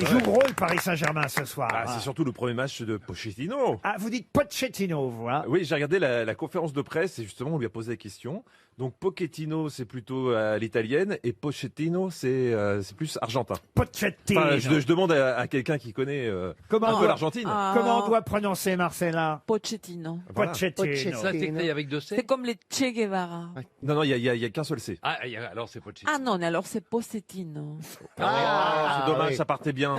Il joue gros le Paris Saint-Germain ce soir. Ah, c'est surtout le premier match de Pochettino. Ah, vous dites Pochettino, vous, hein? Oui, j'ai regardé la conférence de presse et justement on lui a posé la question. Donc Pochettino c'est plutôt à l'italienne et Pochettino c'est plus argentin. Pochettino. Enfin, je demande à quelqu'un qui connaît un peu l'Argentine. Comment on doit prononcer, Marcella? Pochettino. Voilà. Pochettino. Ça, c'est écrit avec 2 C. C'est comme les Che Guevara. Non, il y a qu'un seul C. Ah, alors c'est Pochettino. Ah non, mais alors c'est Pochettino. C'est dommage, ça partait bien.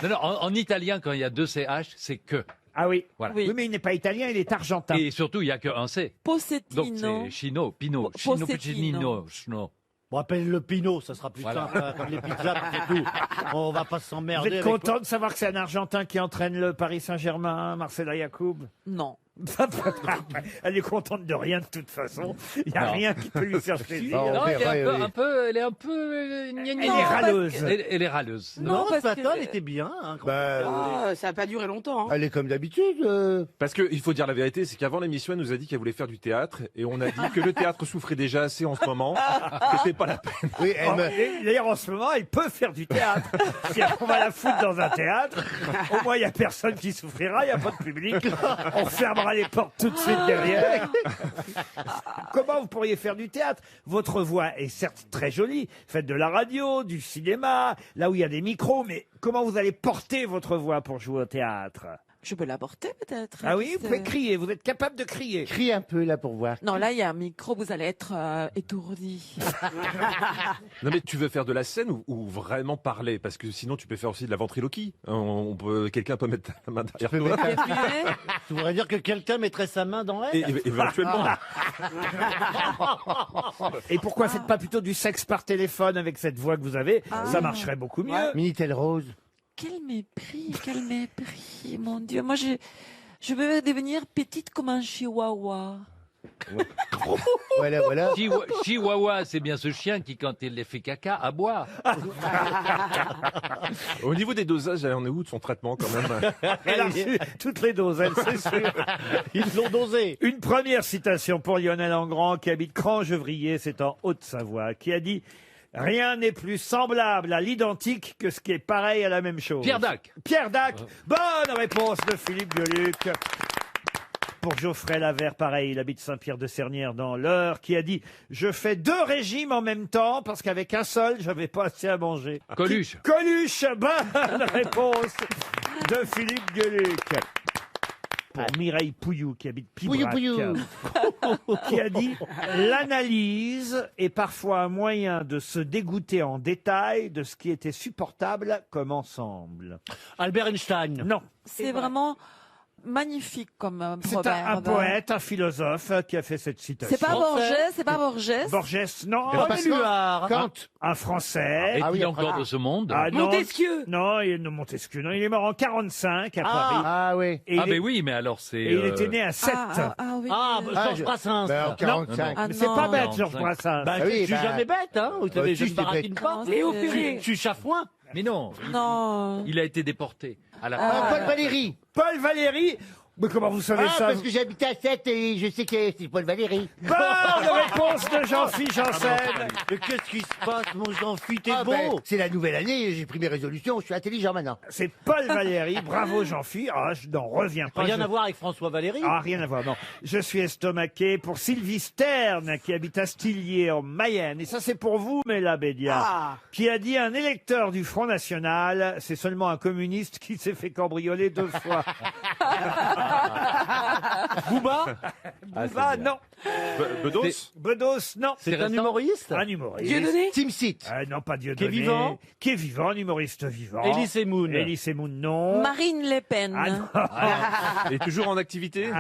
Non, en italien, quand il y a 2 CH, c'est que. Ah oui. Voilà. Oui, mais il n'est pas italien, il est argentin. Et surtout, il n'y a qu'un C. Donc Pochettino. c'est Chino, Pino, Pochettino. Pochettino, Chino. On appelle le Pinot, ça sera plus Voilà. simple, hein, comme les pizzas, c'est tout. On va pas Vous s'emmerder. êtes avec- content de savoir que c'est un Argentin qui entraîne le Paris Saint-Germain, Marcela Yacoub? Non. Elle est contente de rien de toute façon. Il n'y a Non. rien qui peut lui faire plaisir. Non, Non, on elle est verra, un peu, elle est un peu, gna, Elle gna. est Non, râleuse. Elle est râleuse. Non, Non, parce ce matin, que- elle était bien. Hein, quand Ah, ça n'a pas duré longtemps. Hein. Elle est comme d'habitude. Parce qu'il faut dire la vérité, c'est qu'avant l'émission, elle nous a dit qu'elle voulait faire du théâtre et on a dit que le théâtre souffrait déjà assez en ce moment, que c'était pas la peine. Oui, elle Oh, me... et D'ailleurs, en ce moment, elle peut faire du théâtre. Si on va la foutre dans un théâtre, au moins, il n'y a personne qui souffrira, il n'y a pas de public. On fermera les portes tout de suite derrière. Comment vous pourriez faire du théâtre? Votre voix est certes très jolie. Faites de la radio, du cinéma, là où il y a des micros, mais comment vous allez porter votre voix pour jouer au théâtre? Je peux l'aborder peut-être. Ah oui, C'est- vous pouvez crier, vous êtes capable de crier. Crie un peu là pour voir. Non, là, il y a un micro, vous allez être étourdi. Non mais tu veux faire de la scène ou vraiment parler? Parce que sinon tu peux faire aussi de la ventriloquie. Quelqu'un peut mettre la main derrière toi. Tu voudrais dire que quelqu'un mettrait sa main dans elle Éventuellement. Et pourquoi faites pas plutôt du sexe par téléphone avec cette voix que vous avez? Ça marcherait beaucoup mieux. Minitel Rose. Quel mépris, mon Dieu. Moi, je veux devenir petite comme un chihuahua. Voilà, voilà. Chihuahua, c'est bien ce chien qui, quand il les fait caca, aboie. Au niveau des dosages, elle en est où de son traitement quand même? Elle a reçu toutes les doses, elle, c'est sûr. Ils l'ont dosé. Une première citation pour Lionel Engrand, qui habite Crangevrier, c'est en Haute-Savoie, qui a dit « Rien n'est plus semblable à l'identique que ce qui est pareil à la même chose. » Pierre Dac. Pierre Dac. Bonne réponse de Philippe Gueluc. Pour Geoffrey Lavert, pareil, il habite Saint-Pierre-de-Sernières dans l'Eure, qui a dit « Je fais 2 régimes en même temps parce qu'avec un seul, j'avais pas assez à manger. » Coluche. Coluche, bonne réponse de Philippe Gueluc. Pour Mireille Pouillou, qui habite Pibrac, qui a dit « L'analyse est parfois un moyen de se dégoûter en détail de ce qui était supportable comme ensemble. Albert Einstein. » Non. C'est vraiment magnifique comme C'est un proverbe. poète, un philosophe qui a fait cette citation. C'est pas Borges, c'est pas Borges. Borges, non. René Luard. Un Français. Est-il encore de ce monde? Ah, non. Montesquieu. Non, Montesquieu. Non, il est mort en 45 à Paris. Ah oui. Et Ah, il, mais est- oui, mais alors c'est. et il était né à 7. Oui. Ah, Georges Brassens. Ben, en 45. Ah, Mais c'est non. pas bête, Non, Georges cinq. Brassens. Bah, Ah oui, je suis bah. jamais bête, hein. Vous savez, je si, ne c'est baratine pas. Non, Léo c'est- Ferré. Je suis chafouin. Mais non. Non. Il a été déporté à la Ah, Paul Valéry. Paul Valéry. Mais comment vous savez Ah, ça parce que j'habitais à 7 et je sais que c'est Paul Valéry. Bonne réponse de Jean-Philippe Janssen. Mais qu'est-ce qui se passe, mon Jean-Philippe? T'es Ah, beau. ben, c'est la nouvelle année, j'ai pris mes résolutions, je suis intelligent maintenant. C'est Paul Valéry. Bravo Jean-Philippe. Ah, je n'en reviens pas. Rien Je- à voir avec François Valéry. Ah, rien à voir, non. Je suis estomaqué pour Sylvie Stern, qui habite Astillier, en Mayenne. Et ça, c'est pour vous, Mela Bédia, Ah. qui a dit un électeur du Front National, c'est seulement un communiste qui s'est fait cambrioler 2 fois. Booba. Booba, non. Bedos? Bedos, non. C'est un récent. humoriste. Un humoriste. Dieudonné. Team Seat. Non, pas Dieudonné. Qui est vivant. Qui est vivant, un humoriste vivant. Elie Moon. Elie Semoun, non. Marine Le Pen. Ah, non. Et toujours en activité?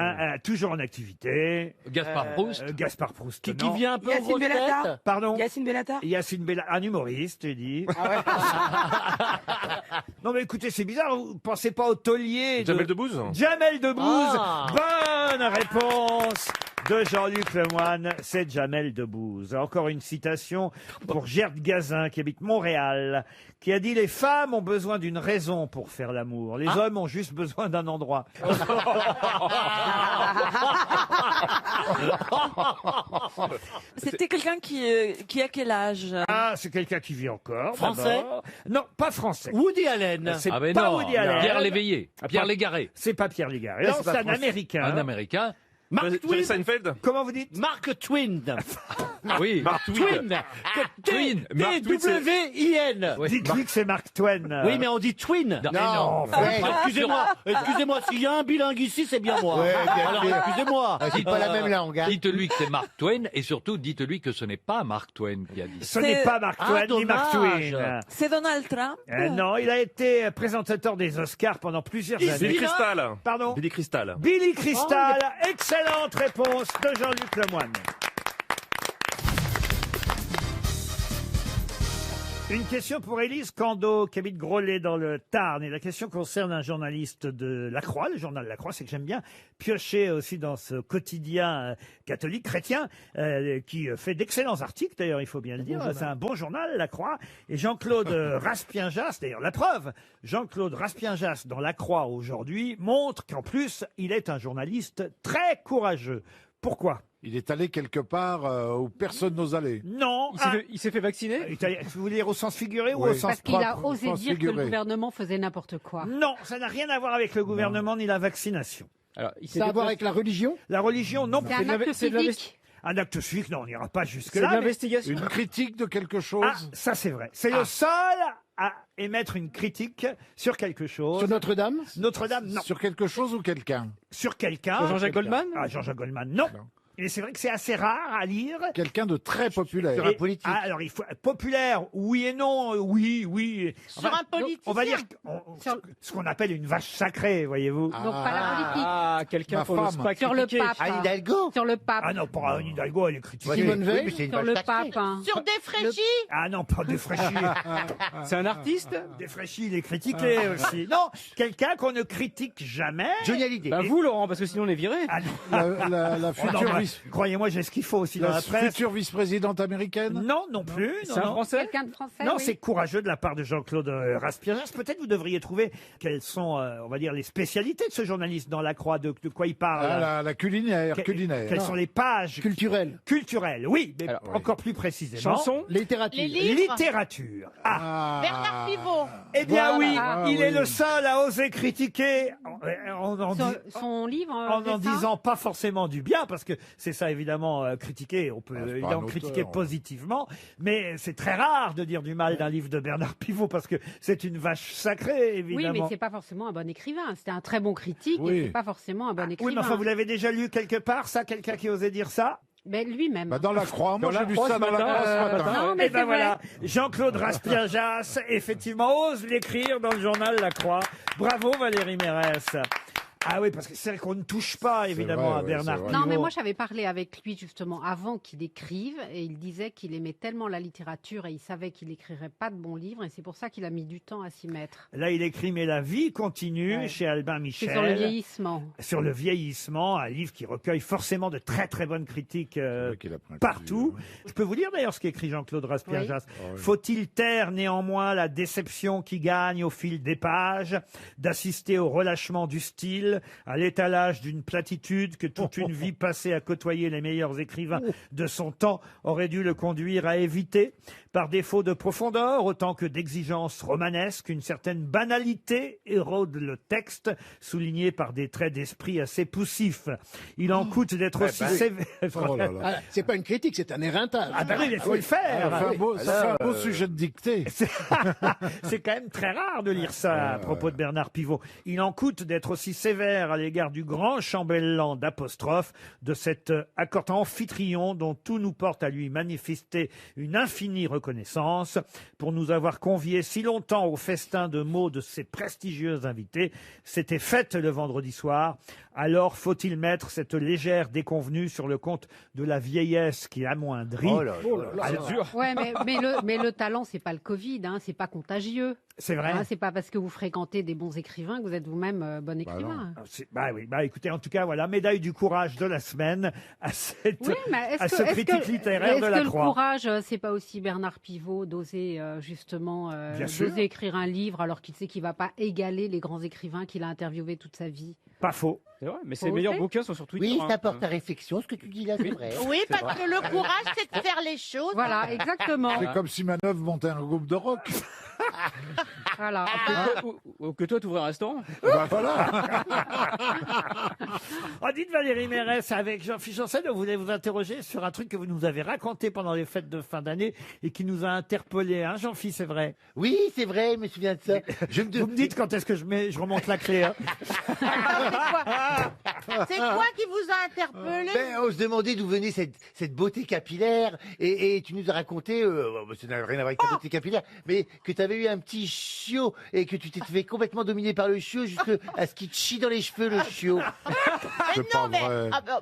Toujours en activité. Gaspard Proust. Gaspard Proust, Qui non. vient un peu aux Yacine grosses Bellatar. têtes. Pardon. Yacine Bellatar. Yacine Bella, un humoriste, j'ai dit. Non mais écoutez, c'est bizarre, vous pensez pas au taulier Jamel Debbouze? Jamel Debbouze. Ah. Bonne réponse de Jean-Luc Lemoyne, c'est Jamel Debbouze. Encore une citation pour Gerd Gazin, qui habite Montréal, qui a dit « Les femmes ont besoin d'une raison pour faire l'amour. Les hommes ont juste besoin d'un endroit. » C'était quelqu'un qui a quel âge? Ah, c'est quelqu'un qui vit encore. Français? d'abord. Non, pas français. Woody Allen. C'est Ah ben pas non, Woody Allen. Pierre Léveillé, Pierre Légaré, C'est pas Pierre Légaré. Non, c'est pas c'est un français. Américain. un Américain. Mark Jerry Twain. Seinfeld. Comment vous dites? Mark Twain. Oui, Mark Twain. Twin. Twin. Mark Twain, c'est- T-W-I-N. Oui. Dites-lui que c'est Mark Twain. Oui, mais on dit Twin. Non, non, Ouais. Excusez-moi, s'il y a un bilingue ici, c'est bien moi. Ouais, bien Alors, sûr. excusez-moi. Ah, c'est pas la même langue. Hein. Dites-lui que c'est Mark Twain et surtout dites-lui que ce n'est pas Mark Twain qui a dit ça. Ce n'est pas Mark Twain ni Mark dommage. Twain. C'est Donald Trump? Non, il a été présentateur des Oscars pendant plusieurs Il années. Billy Crystal. Pardon? Billy Crystal. Billy Crystal, excellente réponse de Jean-Luc Lemoyne. Une question pour Élise Cando, qui habite Groslay dans le Tarn. Et la question concerne un journaliste de La Croix, le journal La Croix. C'est que j'aime bien piocher aussi dans ce quotidien catholique, chrétien, qui fait d'excellents articles, d'ailleurs, il faut bien le dire. C'est un bon journal, La Croix. Et Jean-Claude Raspien-Jas, d'ailleurs, la preuve, Jean-Claude Raspien-Jas dans La Croix aujourd'hui montre qu'en plus, il est un journaliste très courageux. Pourquoi? Il est allé quelque part où personne n'ose aller. Non. Il s'est fait vacciner? Vous voulez dire au sens figuré ou Oui. au sens Parce qu'il a propre? osé Sens dire que figuré. le gouvernement faisait n'importe quoi. Non, ça n'a rien à voir avec le gouvernement ni la vaccination. Alors, Ça a à voir avec la religion? La religion, non. C'est un acte c'est de civique. Un acte civique, non, on n'ira pas C'est de jusque-là. mais- l'investigation. Une critique de quelque chose. Ah, ça c'est vrai. C'est le seul à émettre une critique sur quelque chose. Sur Notre-Dame? Notre-Dame, non. Sur quelque chose ou quelqu'un. Sur quelqu'un. Sur Jean-Jacques Goldman? Ah, Jean-Jacques Goldman, non. Et c'est vrai que c'est assez rare à lire. Quelqu'un de très populaire. Sur un Et- politique. Ah, alors, il faut populaire, oui et non, oui. Sur un politicien. On va dire Sur- ce qu'on appelle une vache sacrée, voyez-vous. Donc pas la politique. Ah, quelqu'un Ma qu'on n'ose femme. pas Sur le critiquer. pape. Anne Hidalgo? Sur le pape. Ah non, pas Anne Hidalgo, elle est critiquée. Simone Oui, Veil? mais sur le pape. hein. Sur des fraîchis. Ah non, pas Desfraîchis. C'est un artiste? Desfraîchis, il est critiqué aussi. Non, quelqu'un qu'on ne critique jamais. Johnny Hallyday. Bah vous, Laurent, parce que sinon on est viré. Ah non. La Oh non, future, bah, vice- croyez-moi, j'ai ce qu'il faut aussi dans la la presse. future vice-présidente américaine. Non, non plus. C'est Non, un non. Français? Quelqu'un de français. Non, oui. c'est courageux de la part de Jean-Claude Raspien-Jas. Peut-être vous devriez trouver quelles sont, on va dire, les spécialités de ce journaliste dans La Croix, de quoi il parle. Ah, la culinaire. Que- culinaire. Quelles sont les pages Culturel. culturelles? Oui, mais Alors, encore plus précisément. Chanson? Littérature. Les livres. Littérature. Ah, Ah. Bernard Pivot. eh bien Voilà. oui, Ah, il oui. est le seul à oser critiquer en Son livre. en c'est ça disant pas forcément du bien, parce que c'est ça évidemment critiquer, on peut Ah, c'est pas évidemment un critiquer auteur. positivement, mais c'est très rare de dire du mal d'un livre de Bernard Pivot, parce que c'est une vache sacrée, Oui, évidemment. mais c'est pas forcément un bon écrivain. C'était un très bon critique, Oui. mais c'est pas forcément un bon écrivain. Oui, mais enfin, vous l'avez déjà lu quelque part, ça, quelqu'un qui osait dire ça? Mais lui-même. Bah, dans la Croix. Moi, Dans la j'ai lu Croix ça ce dans la matin, Croix ce ce matin. matin. Non, mais Et ben c'est voilà, vrai. Jean-Claude Raspien-Jas, effectivement, ose l'écrire dans le journal La Croix. Bravo Valérie Mérès. Ah oui, parce que c'est vrai qu'on ne touche pas, évidemment, vrai, à ouais, Bernard c'est vrai. Pivot. Non, mais moi j'avais parlé avec lui justement avant qu'il écrive et il disait qu'il aimait tellement la littérature et il savait qu'il écrirait pas de bons livres et c'est pour ça qu'il a mis du temps à s'y mettre. Là, il écrit Mais la vie continue Ouais. chez Albin Michel. C'est sur le vieillissement. Sur le vieillissement, un livre qui recueille forcément de très très bonnes critiques vrai qu'il a pris un partout. coup, Je peux vous lire d'ailleurs ce qu'écrit Jean-Claude Raspien-Jas. oui. Faut-il taire néanmoins la déception qui gagne au fil des pages, d'assister au relâchement du style, à l'étalage d'une platitude que toute une vie passée à côtoyer les meilleurs écrivains de son temps aurait dû le conduire à éviter? Par défaut de profondeur, autant que d'exigence romanesque, une certaine banalité érode le texte, souligné par des traits d'esprit assez poussifs. Il en coûte d'être aussi sévère. Oh là là. Ah, c'est pas une critique, c'est un éreintage. Ah ben oui, mais il faut le faire. Ça fait un beau sujet de dictée. C'est quand même très rare de lire ça à propos de Bernard Pivot. Il en coûte d'être aussi sévère à l'égard du grand chambellan d'apostrophe, de cet accord amphitryon dont tout nous porte à lui manifester une infinie reconnaissance pour nous avoir conviés si longtemps au festin de mots de ses prestigieux invités. C'était fête le vendredi soir. Alors faut-il mettre cette légère déconvenue sur le compte de la vieillesse qui amoindrit? Oh là là. Alors, Ouais, mais le talent c'est pas le Covid, hein, c'est pas contagieux. C'est vrai. C'est pas parce que vous fréquentez des bons écrivains que vous êtes vous-même bon écrivain. Bah oui, bah écoutez, en tout cas, voilà, médaille du courage de la semaine à Oui, mais à ce critique littéraire de la Est-ce que le Croix. courage, c'est pas aussi Bernard Pivot d'oser justement Bien sûr. d'oser écrire un livre alors qu'il sait qu'il va pas égaler les grands écrivains qu'il a interviewés toute sa vie? Pas faux. C'est vrai, mais ses meilleurs bouquins sont sur Twitter. Oui, hein. ça porte à réflexion, ce que tu dis là, c'est vrai. Oui, parce que le courage, c'est de faire les choses. Voilà, exactement. C'est comme si Manœuvre montait un groupe de rock. Voilà. Ou que toi, tu ouvres un restaurant. Bah voilà. Oh, dites Valérie Mérès, avec Jean-Philippe Janssen, on voulait vous interroger sur un truc que vous nous avez raconté pendant les fêtes de fin d'année et qui nous a interpellés, hein, Jean-Philippe, c'est vrai. Oui, c'est vrai, je me souviens de ça. Vous me dites quand est-ce que je remonte la clé, hein. C'est quoi qui vous a interpellé? On se demandait d'où venait cette beauté capillaire et tu nous as raconté, ça n'a rien à voir avec la beauté capillaire, mais que tu avais eu un petit chiot et que tu t'es fait complètement dominer par le chiot jusqu'à ce qu'il te chie dans les cheveux, le chiot. Mais non, mais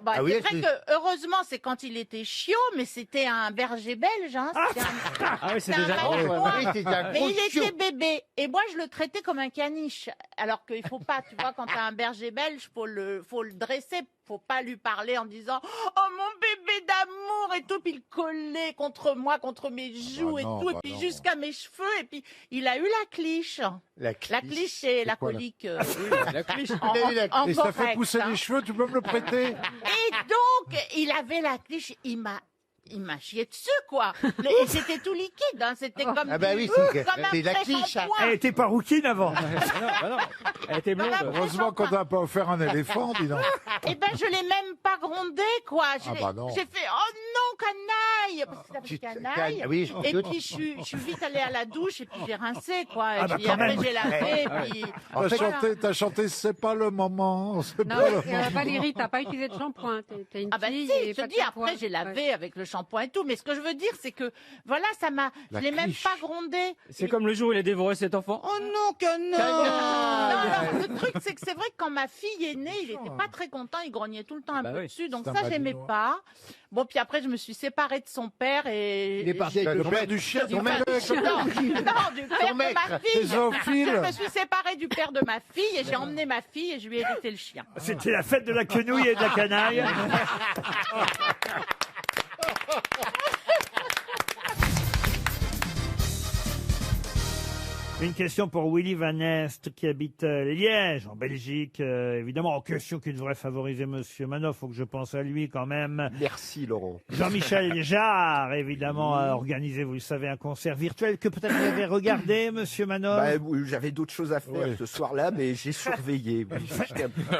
Ah oui, c'est vrai que heureusement, c'est quand il était chiot, mais c'était un berger belge. Hein. Ah oui, c'est C'est un déjà. Malinois. Oui, c'était un Mais gros il chiot. était bébé. Et moi, je le traitais comme un caniche. Alors qu'il faut pas, tu vois, quand t'as un berger belge, faut le dresser. Faut pas lui parler en disant « Oh, mon bébé d'amour !» et tout. Puis il collait contre moi, contre mes joues et tout. Et puis jusqu'à mes cheveux. Et puis, il a eu la cliche. La cliche, c'est la quoi, colique. La cliché. Et ça fait correct, pousser hein. les cheveux, tu peux me le prêter? Et donc, il avait la cliche, il m'a chié dessus, quoi. Et c'était tout liquide, hein. C'était comme, Ah bah oui, comme c'est un la vrai cliche, hein. Elle était pas rouquine avant. Ah non, elle était blonde. Heureusement qu'on n'a pas offert un éléphant, dis donc. Eh ben, je l'ai même pas grondé, quoi. Ah bah non. J'ai fait, oh non, canaille! Parce que c'était canaille. Ah oui, Et puis, je suis vite allée à la douche, et puis j'ai rincé, quoi. Et Ah bah puis quand après, même. j'ai lavé, puis... T'as chanté, c'est pas le moment. C'est Non, pas le moment. Valérie, t'as pas utilisé de shampoing. T'es une Ah bah fille si, et je te pas de dis, shampoing. après j'ai lavé avec le shampoing et tout, mais ce que je veux dire, c'est que, voilà, je l'ai même pas grondé. C'est comme le jour où il a dévoré cet enfant. Oh non, canaille! Non, le truc, c'est que c'est vrai que quand ma fille est née, il était pas très content, il grognait tout le temps un Bah peu oui. dessus, donc C'est ça, un j'aimais Malinois. pas. Bon, puis après, je me suis séparée de son père et... Il est parti avec Le père du chien, ton mec. Non, du père de ma fille. Tes zoophiles. Je me suis séparée du père de ma fille et j'ai emmené ma fille et je lui ai hérité le chien. C'était la fête de la quenouille et de la canaille. Une question pour Willy Van Est qui habite Liège, en Belgique. Évidemment, en question qui devrait favoriser Monsieur Manoff, faut que je pense à lui quand même. Merci Laurent. Jean-Michel Jarre, évidemment, a organisé, vous le savez, un concert virtuel que peut-être vous avez regardé, Monsieur Manoff. Bah, oui, j'avais d'autres choses à faire ce soir-là, mais j'ai surveillé. Oui, j'étais un petit peu-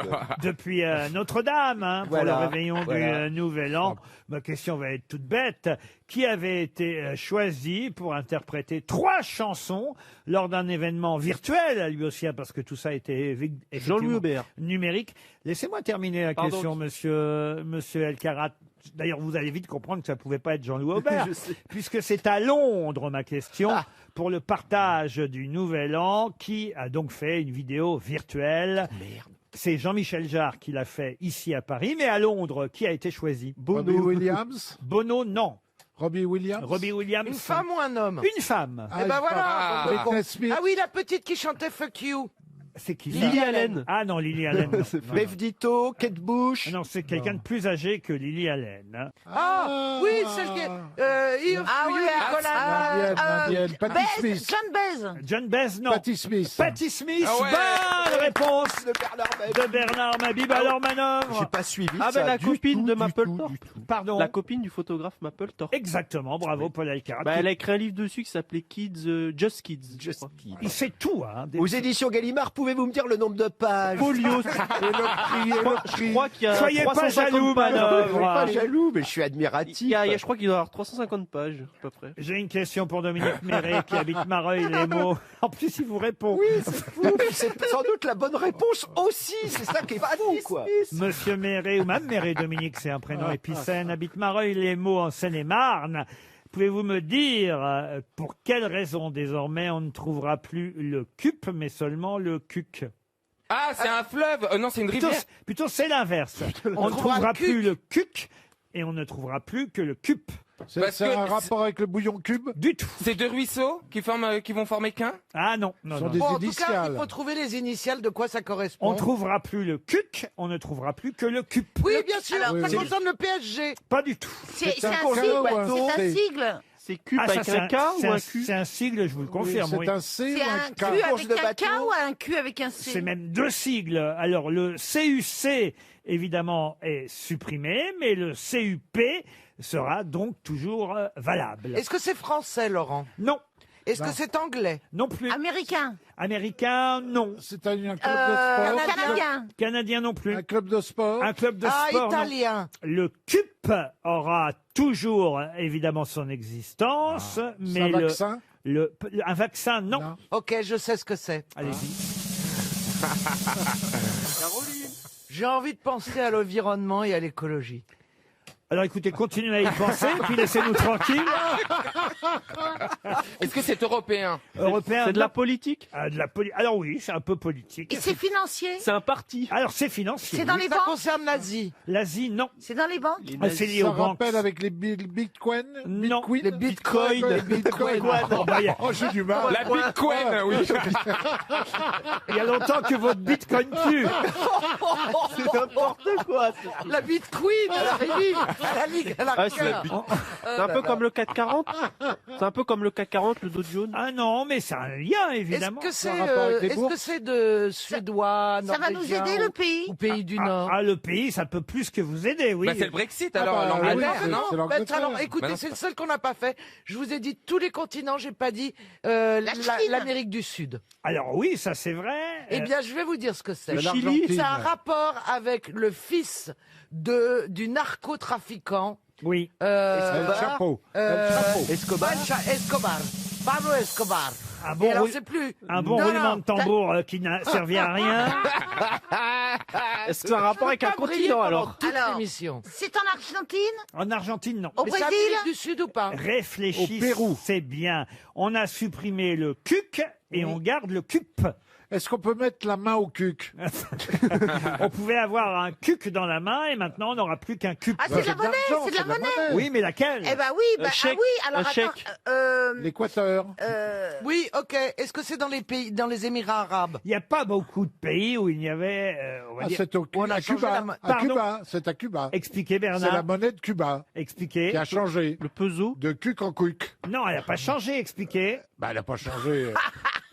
Depuis Notre-Dame, hein, pour Voilà, le réveillon voilà. du Nouvel An. Ma question va être toute bête. Qui avait été choisi pour interpréter 3 chansons lors d'un événement virtuel, lui aussi, hein, parce que tout ça a été Jean-Louis Aubert. numérique. Laissez-moi terminer la Pardon. question, monsieur Elkarat. D'ailleurs, vous allez vite comprendre que ça pouvait pas être Jean-Louis Aubert, Je sais. puisque c'est à Londres, ma question, pour le partage du Nouvel An, qui a donc fait une vidéo virtuelle. Merde. C'est Jean-Michel Jarre qui l'a fait ici à Paris, mais à Londres, qui a été choisi? Robbie Williams. Bono, non. Robbie Williams. Robbie Williams. Une femme ou un homme? Une femme. Ah, Eh ben voilà. Britney Spears. Ah oui, la petite qui chantait Fuck You. C'est qui ça? Lily Allen. Ah non, Lily Allen. non. Bev Ditto, Kate Bush. Ah non, c'est quelqu'un de plus âgé que Lily Allen. hein. Ah, oui, celle qui est... Ah oui, Indienne. Patti Smith. John Baez. John Baez, non. Patti Smith. Patti Smith, Ah ouais. bonne réponse de Bernard Mabille. de Bernard Mabille. Alors, J'ai manœuvre. pas suivi Ah ça ben la du copine tout, de du Mapplethorpe. tout, du tout. Pardon. La copine du photographe Mapplethorpe. Exactement, bravo Paul Alcarat. Bah, elle a écrit un livre dessus qui s'appelait Kids, Just Kids. je Just crois. kidding. Il sait tout. Hein, des- Aux éditions Gallimard, pouvez-vous me dire le nombre de pages? Folio. Je crois qu'il y a Soyez pas 350 jaloux, pages. Manœuvre. Je suis pas jaloux, mais je suis Il admiratif. y a, je crois qu'il doit y avoir 350 pages, à peu près. J'ai une question pour Dominique Méret qui habite Mareuil-les-Maux. En plus, il vous répond. Oui, c'est fou. C'est sans doute la bonne réponse aussi. C'est ça qui est fou, quoi. Monsieur Méret, ou même Méret Dominique, c'est un prénom épicène, habite Mareuil-les-Maux en Seine-et-Marne. Pouvez-vous me dire pour quelle raison désormais on ne trouvera plus le CUP, mais seulement le CUC? Ah, c'est un fleuve. Non, c'est une Plutôt, rivière. plutôt c'est l'inverse. On ne trouvera plus le CUC et on ne trouvera plus que le CUP. Parce C'est que un rapport avec le bouillon cube? Du tout. c'est deux ruisseaux qui vont former qu'un. Ah non, non, Ce sont non. des Bon, en tout cas, initiales. il faut trouver les initiales de quoi ça correspond. On ne trouvera plus le cuc, on ne trouvera plus que le cup. Oui, bien sûr, Alors, ça oui. concerne le PSG. Pas du tout. C'est un un sigle. cadeau ou un C'est un C? sigle. C'est cube Ah, ça, avec c'est un K ou un Q? C'est un sigle, je vous le confirme. C'est oui. un C C'est ou un un K? Q Course avec de un K bateau. ou un Q avec un C? C'est même deux sigles. Alors le CUC, évidemment, est supprimé, mais le CUP sera donc toujours valable. Est-ce que c'est français, Laurent? Non, Est-ce que c'est anglais? non plus. Américain. Américain, non. C'est un club de sport? Canadien. Canadien non plus. Un club de sport? Un club de Ah, sport, non. italien. Le CUP aura toujours, évidemment, son existence, C'est mais un vaccin? un vaccin, non. Non. Ok, je sais ce que c'est. Allez-y. J'ai envie de penser à l'environnement et à l'écologie. Alors écoutez, continuez à y penser, puis laissez-nous tranquilles. Est-ce que c'est européen? Européen, C'est de la non. politique? Ah, alors oui, c'est un peu politique. Et c'est financier. C'est un parti? Alors c'est financier. C'est dans les Ça banques. concerne l'Asie. L'Asie, non. C'est dans les banques. Ah, c'est lié Ça aux banques. rappelle avec les bitcoins? Non. Bitcoin? Les bitcoins. Les bitcoins. Oh, bah, Oh, j'ai du mal. La Bitcoin, oui. il y a longtemps que votre bitcoin pue. C'est n'importe quoi. La bitcoin, elle arrive. La ligue, elle Ah, c'est arrive. c'est un peu comme le CAC 40. C'est un peu comme le CAC 40, le Dow Jones. Ah non, mais c'est un lien, Est-ce évidemment. que c'est rapport avec les est-ce que bourses c'est de suédois, Ça va nous norvégien aider, le pays. ou pays du Nord? Ah, le pays, ça peut plus que vous aider, oui. Bah, c'est le Brexit Ah alors, bah, l'Angleterre, oui, non? c'est l'Angleterre. Bah, alors, écoutez, Bah non. c'est le seul qu'on n'a pas fait. Je vous ai dit tous les continents, j'ai pas dit Chine. l'Amérique du Sud. Alors oui, ça c'est vrai. Eh bien, je vais vous dire ce que c'est. Le Chili, l'Argentine. C'est un rapport avec le fils du narcotrafiquant. Oui. El Chapo. El Chapo. Escobar. Pablo Escobar. Un Et bon, alors, rou- c'est plus. un bon Non, roulement non, de tambour qui n'a servi à rien. Est-ce que c'est un rapport avec un pas briller continent pendant alors? toute Alors, l'émission. c'est en Argentine. En Argentine, non. Au Mais c'est Brésil. Amérique du Sud ou pas? Réfléchissez Au Pérou. bien. On a supprimé le cuc et on garde le cup. Est-ce qu'on peut mettre la main au cuc? On pouvait avoir un cuc dans la main et maintenant on n'aura plus qu'un cup. Ah, c'est de la monnaie. l'argent, C'est de la monnaie. Oui, mais laquelle? Eh ben oui. Un Bah, chèque. ah oui. Alors Un attends. chèque. L'Équateur. Oui, ok. Est-ce que c'est dans les pays, dans les Émirats arabes? Il n'y a pas beaucoup de pays où il y avait, on va Ah, dire... c'est au on a à changé Cuba. la main. À Pardon. Cuba. C'est à Cuba. Expliquez, C'est la Bernard. monnaie de Cuba Expliquez. qui a changé. Le peso? De cuc en cuc. Non, elle n'a pas changé, expliquez. Bah, elle n'a pas changé.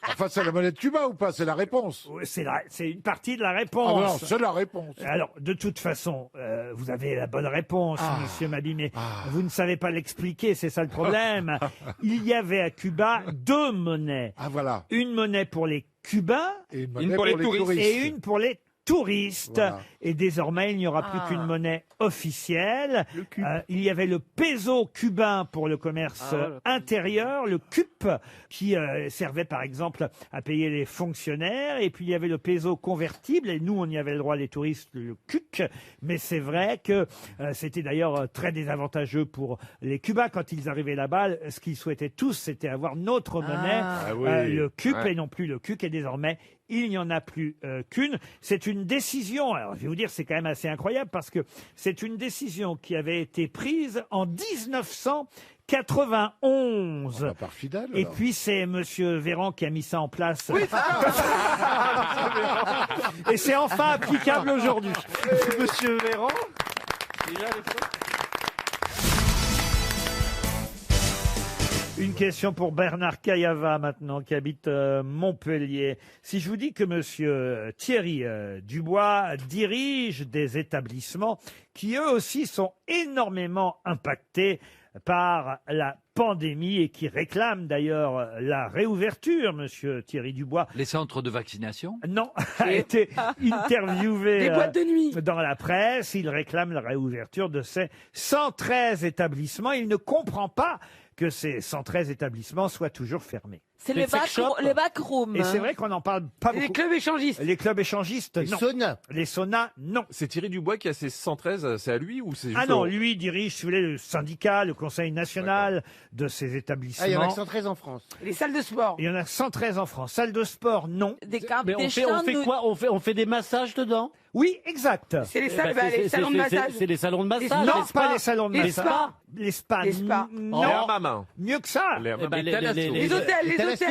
Enfin, c'est la monnaie de Cuba ou pas? C'est la réponse. C'est une partie de la Ah réponse. non, c'est la réponse. Alors, de toute façon, vous avez la bonne réponse, monsieur Mabie, mais vous ne savez pas l'expliquer, c'est ça le problème. Il y avait à Cuba deux monnaies. Ah, voilà. Une monnaie pour les Cubains Et une Une monnaie pour les touristes. et une pour les touristes. Voilà. Et désormais, il n'y aura plus qu'une monnaie officielle. Il y avait le peso cubain pour le commerce intérieur, le CUP, qui servait par exemple à payer les fonctionnaires. Et puis il y avait le peso convertible. Et nous, on y avait le droit, les touristes, le CUC. Mais c'est vrai que c'était d'ailleurs très désavantageux pour les Cubains quand ils arrivaient là-bas. Ce qu'ils souhaitaient tous, c'était avoir notre monnaie, le CUP, et non plus le CUC. Et désormais, il n'y en a plus qu'une. C'est une décision, alors je vais vous dire, c'est quand même assez incroyable parce que c'est une décision qui avait été prise en 1991. Bah, par Fidel, Et alors. puis c'est Monsieur Véran qui a mis ça en place. Et c'est enfin applicable aujourd'hui. Monsieur Véran? Déjà à l'époque. Une question pour Bernard Cayava maintenant, qui habite Montpellier. Si je vous dis que monsieur Thierry Dubois dirige des établissements qui eux aussi sont énormément impactés par la pandémie et qui réclament d'ailleurs la réouverture, monsieur Thierry Dubois. Les centres de vaccination? Non, a été interviewé Des boîtes de nuit. dans la presse. Il réclame la réouverture de ces 113 établissements. Il ne comprend pas que ces 113 établissements soient toujours fermés. C'est Les sex shops. les backrooms. Et c'est vrai qu'on n'en parle pas beaucoup. Les clubs échangistes. Les clubs échangistes, Les non. saunas. Les saunas, non. C'est Thierry Dubois qui a ses 113, c'est à lui ou c'est juste Ah non, lui dirige, si vous voulez, le syndicat, le conseil national de ces établissements. Ah, il y en a 113 en France. Les salles de sport. Il y en a 113 en France. Salle de sport, non. Des camps, Mais des on fait chambres quoi on fait des massages dedans. Oui, exact. C'est les salons de massage. C'est les salons de massage. Non, pas les salons de Les massage. spas. Les spas. Les spas. Non. Les hammams. Mieux que ça. Les hammams. Les Thalasso. Les hôtels.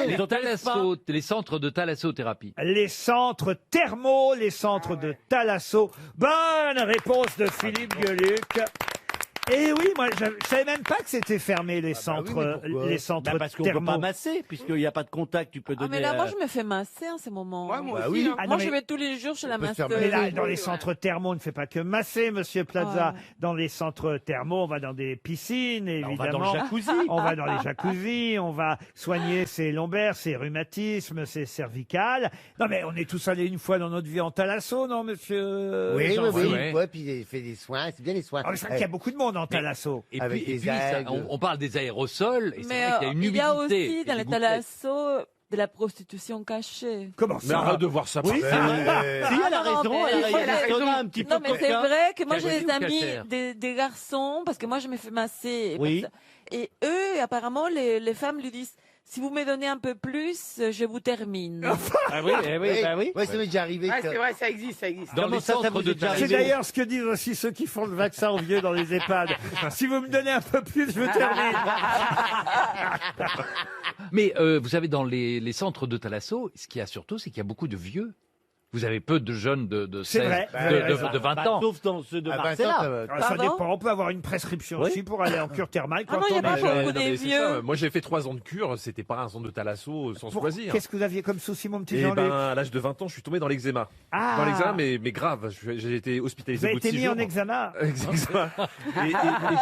Les Thalasso, les centres de thalassothérapie. Les centres thermaux, les centres de thalasso. Bonne réponse de Philippe Gueluc. Et oui, moi, je savais même pas que c'était fermé, les centres, oui, mais pourquoi les centres Parce qu'on peut thermaux. pas masser, puisqu'il n'y a pas de contact, tu peux Ah, donner... mais là, moi, je me fais masser en ce moment. Ouais, moi Bah aussi. oui. hein. Ah, non, Moi, mais- je vais tous les jours chez la peut se faire masseuse. Mais là, Oui, dans oui, les centres thermaux, on ne fait pas que masser, Monsieur Plaza. Ouais. Dans les centres thermaux, on va dans des piscines, On va évidemment. dans le jacuzzi. On va dans les jacuzzis, on va soigner ses lombaires, ses rhumatismes, ses cervicales. Non, mais on est tous allés une fois dans notre vie en thalasso, non, monsieur Oui, Jean oui, oui. ouais. Ouais, puis il fait des soins. C'est bien les soins. Ah, mais c'est vrai qu'il y a beaucoup de monde en thalasso. Et Avec puis, des ça, algues. on parle des aérosols, et c'est Mais vrai qu'il y a une il y a humidité. aussi dans et les des gouttelettes. thalassos de la prostitution cachée. Comment Mais ça arrête de voir ça. Oui, par- c'est vrai. Si, elle a Ah, non, raison, mais- elle a il faut raison. la- Un petit peu Non, mais c'est coquin. vrai que moi j'ai Cagoule des ou amis, cachère des garçons, parce que moi je me fais masser. Oui. Et eux, apparemment, les femmes lui disent, si vous me donnez un peu plus, je vous termine. Ah oui, eh oui, bah oui. Ouais, ça m'est déjà arrivé. Ouais, que- c'est vrai, ça existe. Dans Comment les ça, ça centres vous de est déjà C'est arrivé d'ailleurs ce que disent aussi ceux qui font le vaccin aux vieux dans les EHPAD. Si vous me donnez un peu plus, je termine. Mais vous savez, dans les centres de thalasso, ce qu'il y a surtout, c'est qu'il y a beaucoup de vieux. Vous avez peu de jeunes de C'est 16, vrai. de 20 Bah, ans. sauf dans ceux de À 20 ans, Marcella. ça va. Ça Pardon dépend. On peut avoir une prescription Oui. aussi pour aller en cure thermale Ah quand non, il y a on pas est beaucoup jeune. Non, des mais c'est vieux. ça. Moi, j'ai fait 3 ans de cure. C'était pas un centre de thalasso sans choisir. Qu'est-ce que vous aviez comme souci, mon petit Et Jean-Luc ben, à l'âge de 20 ans, je suis tombé dans l'eczéma. Ah. Dans l'eczéma, mais grave. J'ai été Vous hospitalisé avez au bout de été 6 mis jours. en examen. Exactement. Et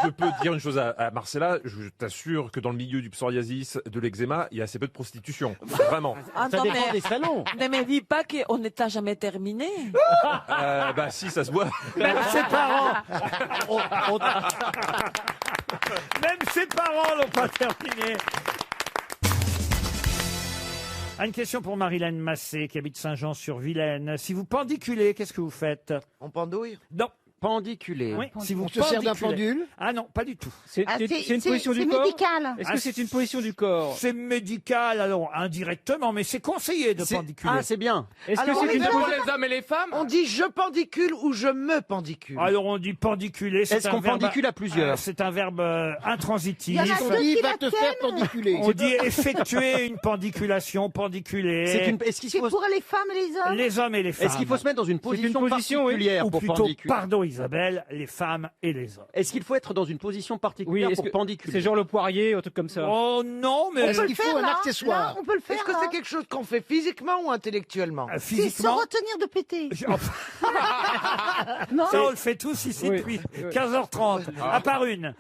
je peux te dire une chose à Marcella, je t'assure que dans le milieu du psoriasis, de l'eczéma, il y a assez peu de prostitution. Vraiment. Ça Attends, dépend des salons. ne me dis pas qu'on n'est pas jamais terminé. Bah si, ça se voit. Même ses parents, On- même ses parents l'ont pas terminé. Une question pour Marilène Massé, qui habite Saint-Jean-sur-Vilaine. Si vous pendiculez, qu'est-ce que vous faites? On pendouille Non. Pendiculé. Oui, si vous On se sert d'un pendiculez. pendule. Ah non, pas du tout. C'est une position du corps. médical. Est-ce Ah, que c'est une position du corps? C'est médical, alors indirectement, mais c'est conseillé de pendiculer. Ah, c'est bien. Est-ce que Alors, c'est une on est Pour les hommes et les femmes On dit je pendicule ou je me pendicule. Alors on dit pendiculer. c'est Est-ce un qu'on verbe- pendicule à plusieurs C'est un verbe intransitif. Il y en a deux Il qui va la te faire pendiculer. On dit effectuer une pendiculation, pendiculer. Est-ce qu'il C'est faut... pour les femmes et les hommes. Les hommes et les femmes. Est-ce qu'il faut se mettre dans une position, position, oui. particulière Ou pour plutôt, pendiculer pardon Isabelle, les femmes et les hommes. Est-ce qu'il faut être dans une position Oui, particulière est-ce pour que pendiculer c'est genre le poirier, un truc comme ça? Oh non, mais Est-ce qu'il faut un accessoire? Là, on peut le faire. Est-ce que c'est quelque chose qu'on fait physiquement ou intellectuellement C'est se physiquement... retenir de péter. Non. Ça, on le fait tous ici Oui, depuis oui. 15h30, à part une.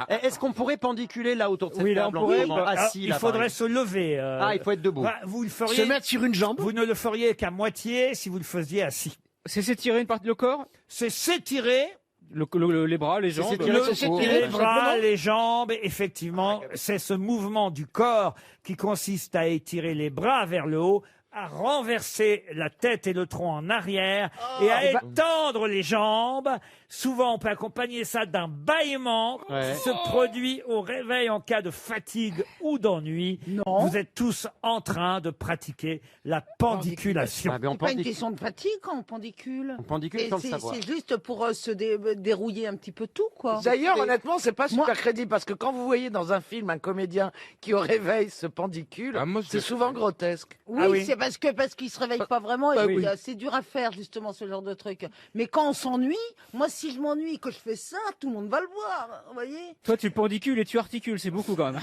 Est-ce qu'on pourrait pendiculer là autour de cette Oui, là, table on en pourrait, ce moment, bah, assis il là, faudrait par se lever. Ah, il faut être debout. Vous le Se feriez. mettre sur une jambe. Vous ne le feriez qu'à moitié si vous le faisiez assis. C'est s'étirer une partie du corps? C'est s'étirer Les bras, les jambes? s'étirer le- son cou. les Tout bras, simplement. les jambes. Effectivement, c'est ce mouvement du corps qui consiste à étirer les bras vers le haut, à renverser la tête et le tronc en arrière et à étendre les jambes. Souvent, on peut accompagner ça d'un bâillement Ouais. qui se produit au réveil en cas de fatigue ou d'ennui. Vous êtes tous en train de pratiquer la pendiculation. Ah, mais on C'est pas une pendicule. question de fatigue quand on pendicule. On pendicule sans le savoir. C'est juste pour se dérouiller un petit peu tout, quoi. D'ailleurs, Et- honnêtement, c'est pas super Moi- crédible parce que quand vous voyez dans un film un comédien qui au réveil se pendicule, Ah, moi, c'est souvent grotesque. Oui, Ah oui. c'est parce qu'il se réveille pas vraiment. Bah et oui. c'est dur à faire justement ce genre de truc. Mais quand on s'ennuie, moi si je m'ennuie et que je fais ça, tout le monde va le voir. Vous voyez? Toi, tu pendicules et tu articules, c'est beaucoup quand même.